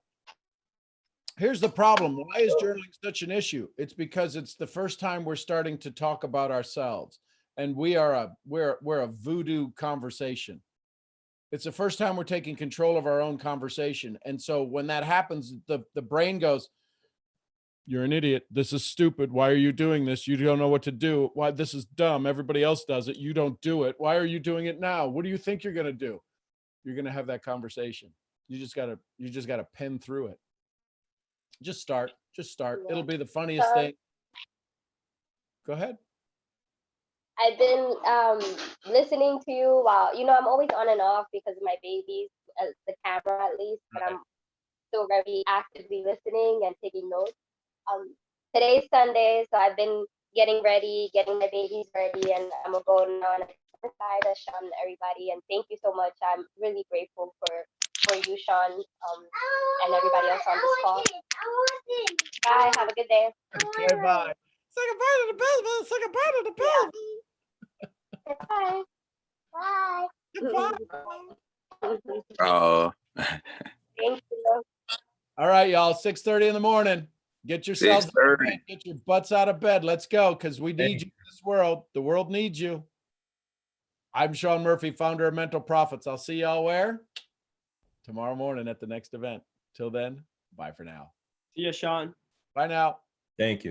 Here's the problem. Why is journaling such an issue? It's because it's the first time we're starting to talk about ourselves, and we're a voodoo conversation. It's the first time we're taking control of our own conversation, and so when that happens, the brain goes, "You're an idiot. This is stupid. Why are you doing this? You don't know what to do. Why this is dumb. Everybody else does it. You don't do it. Why are you doing it now? What do you think you're going to do?" You're going to have that conversation. You just got to pen through it. Just start. It'll be the funniest thing. Go ahead. I've been listening to you while, I'm always on and off because of my babies, the camera at least, but I'm still very actively listening and taking notes. Today's Sunday, so I've been getting ready, getting my babies ready, and I'm gonna go now and side of Sean and everybody. And thank you so much. I'm really grateful for you, Sean, and everybody else on this call. Bye. Have a good day. Okay, bye. Say goodbye to the baby. Say goodbye to the baby. Bye. Bye. Oh. Thank you. All right, y'all. 6:30 in the morning. Get yourselves, 6:30. get your butts out of bed. Let's go, because we need you in this world. The world needs you. I'm Sean Murphy, founder of Mental Profits. I'll see y'all where? Tomorrow morning at the next event. Till then, bye for now. See ya, Sean. Bye now. Thank you.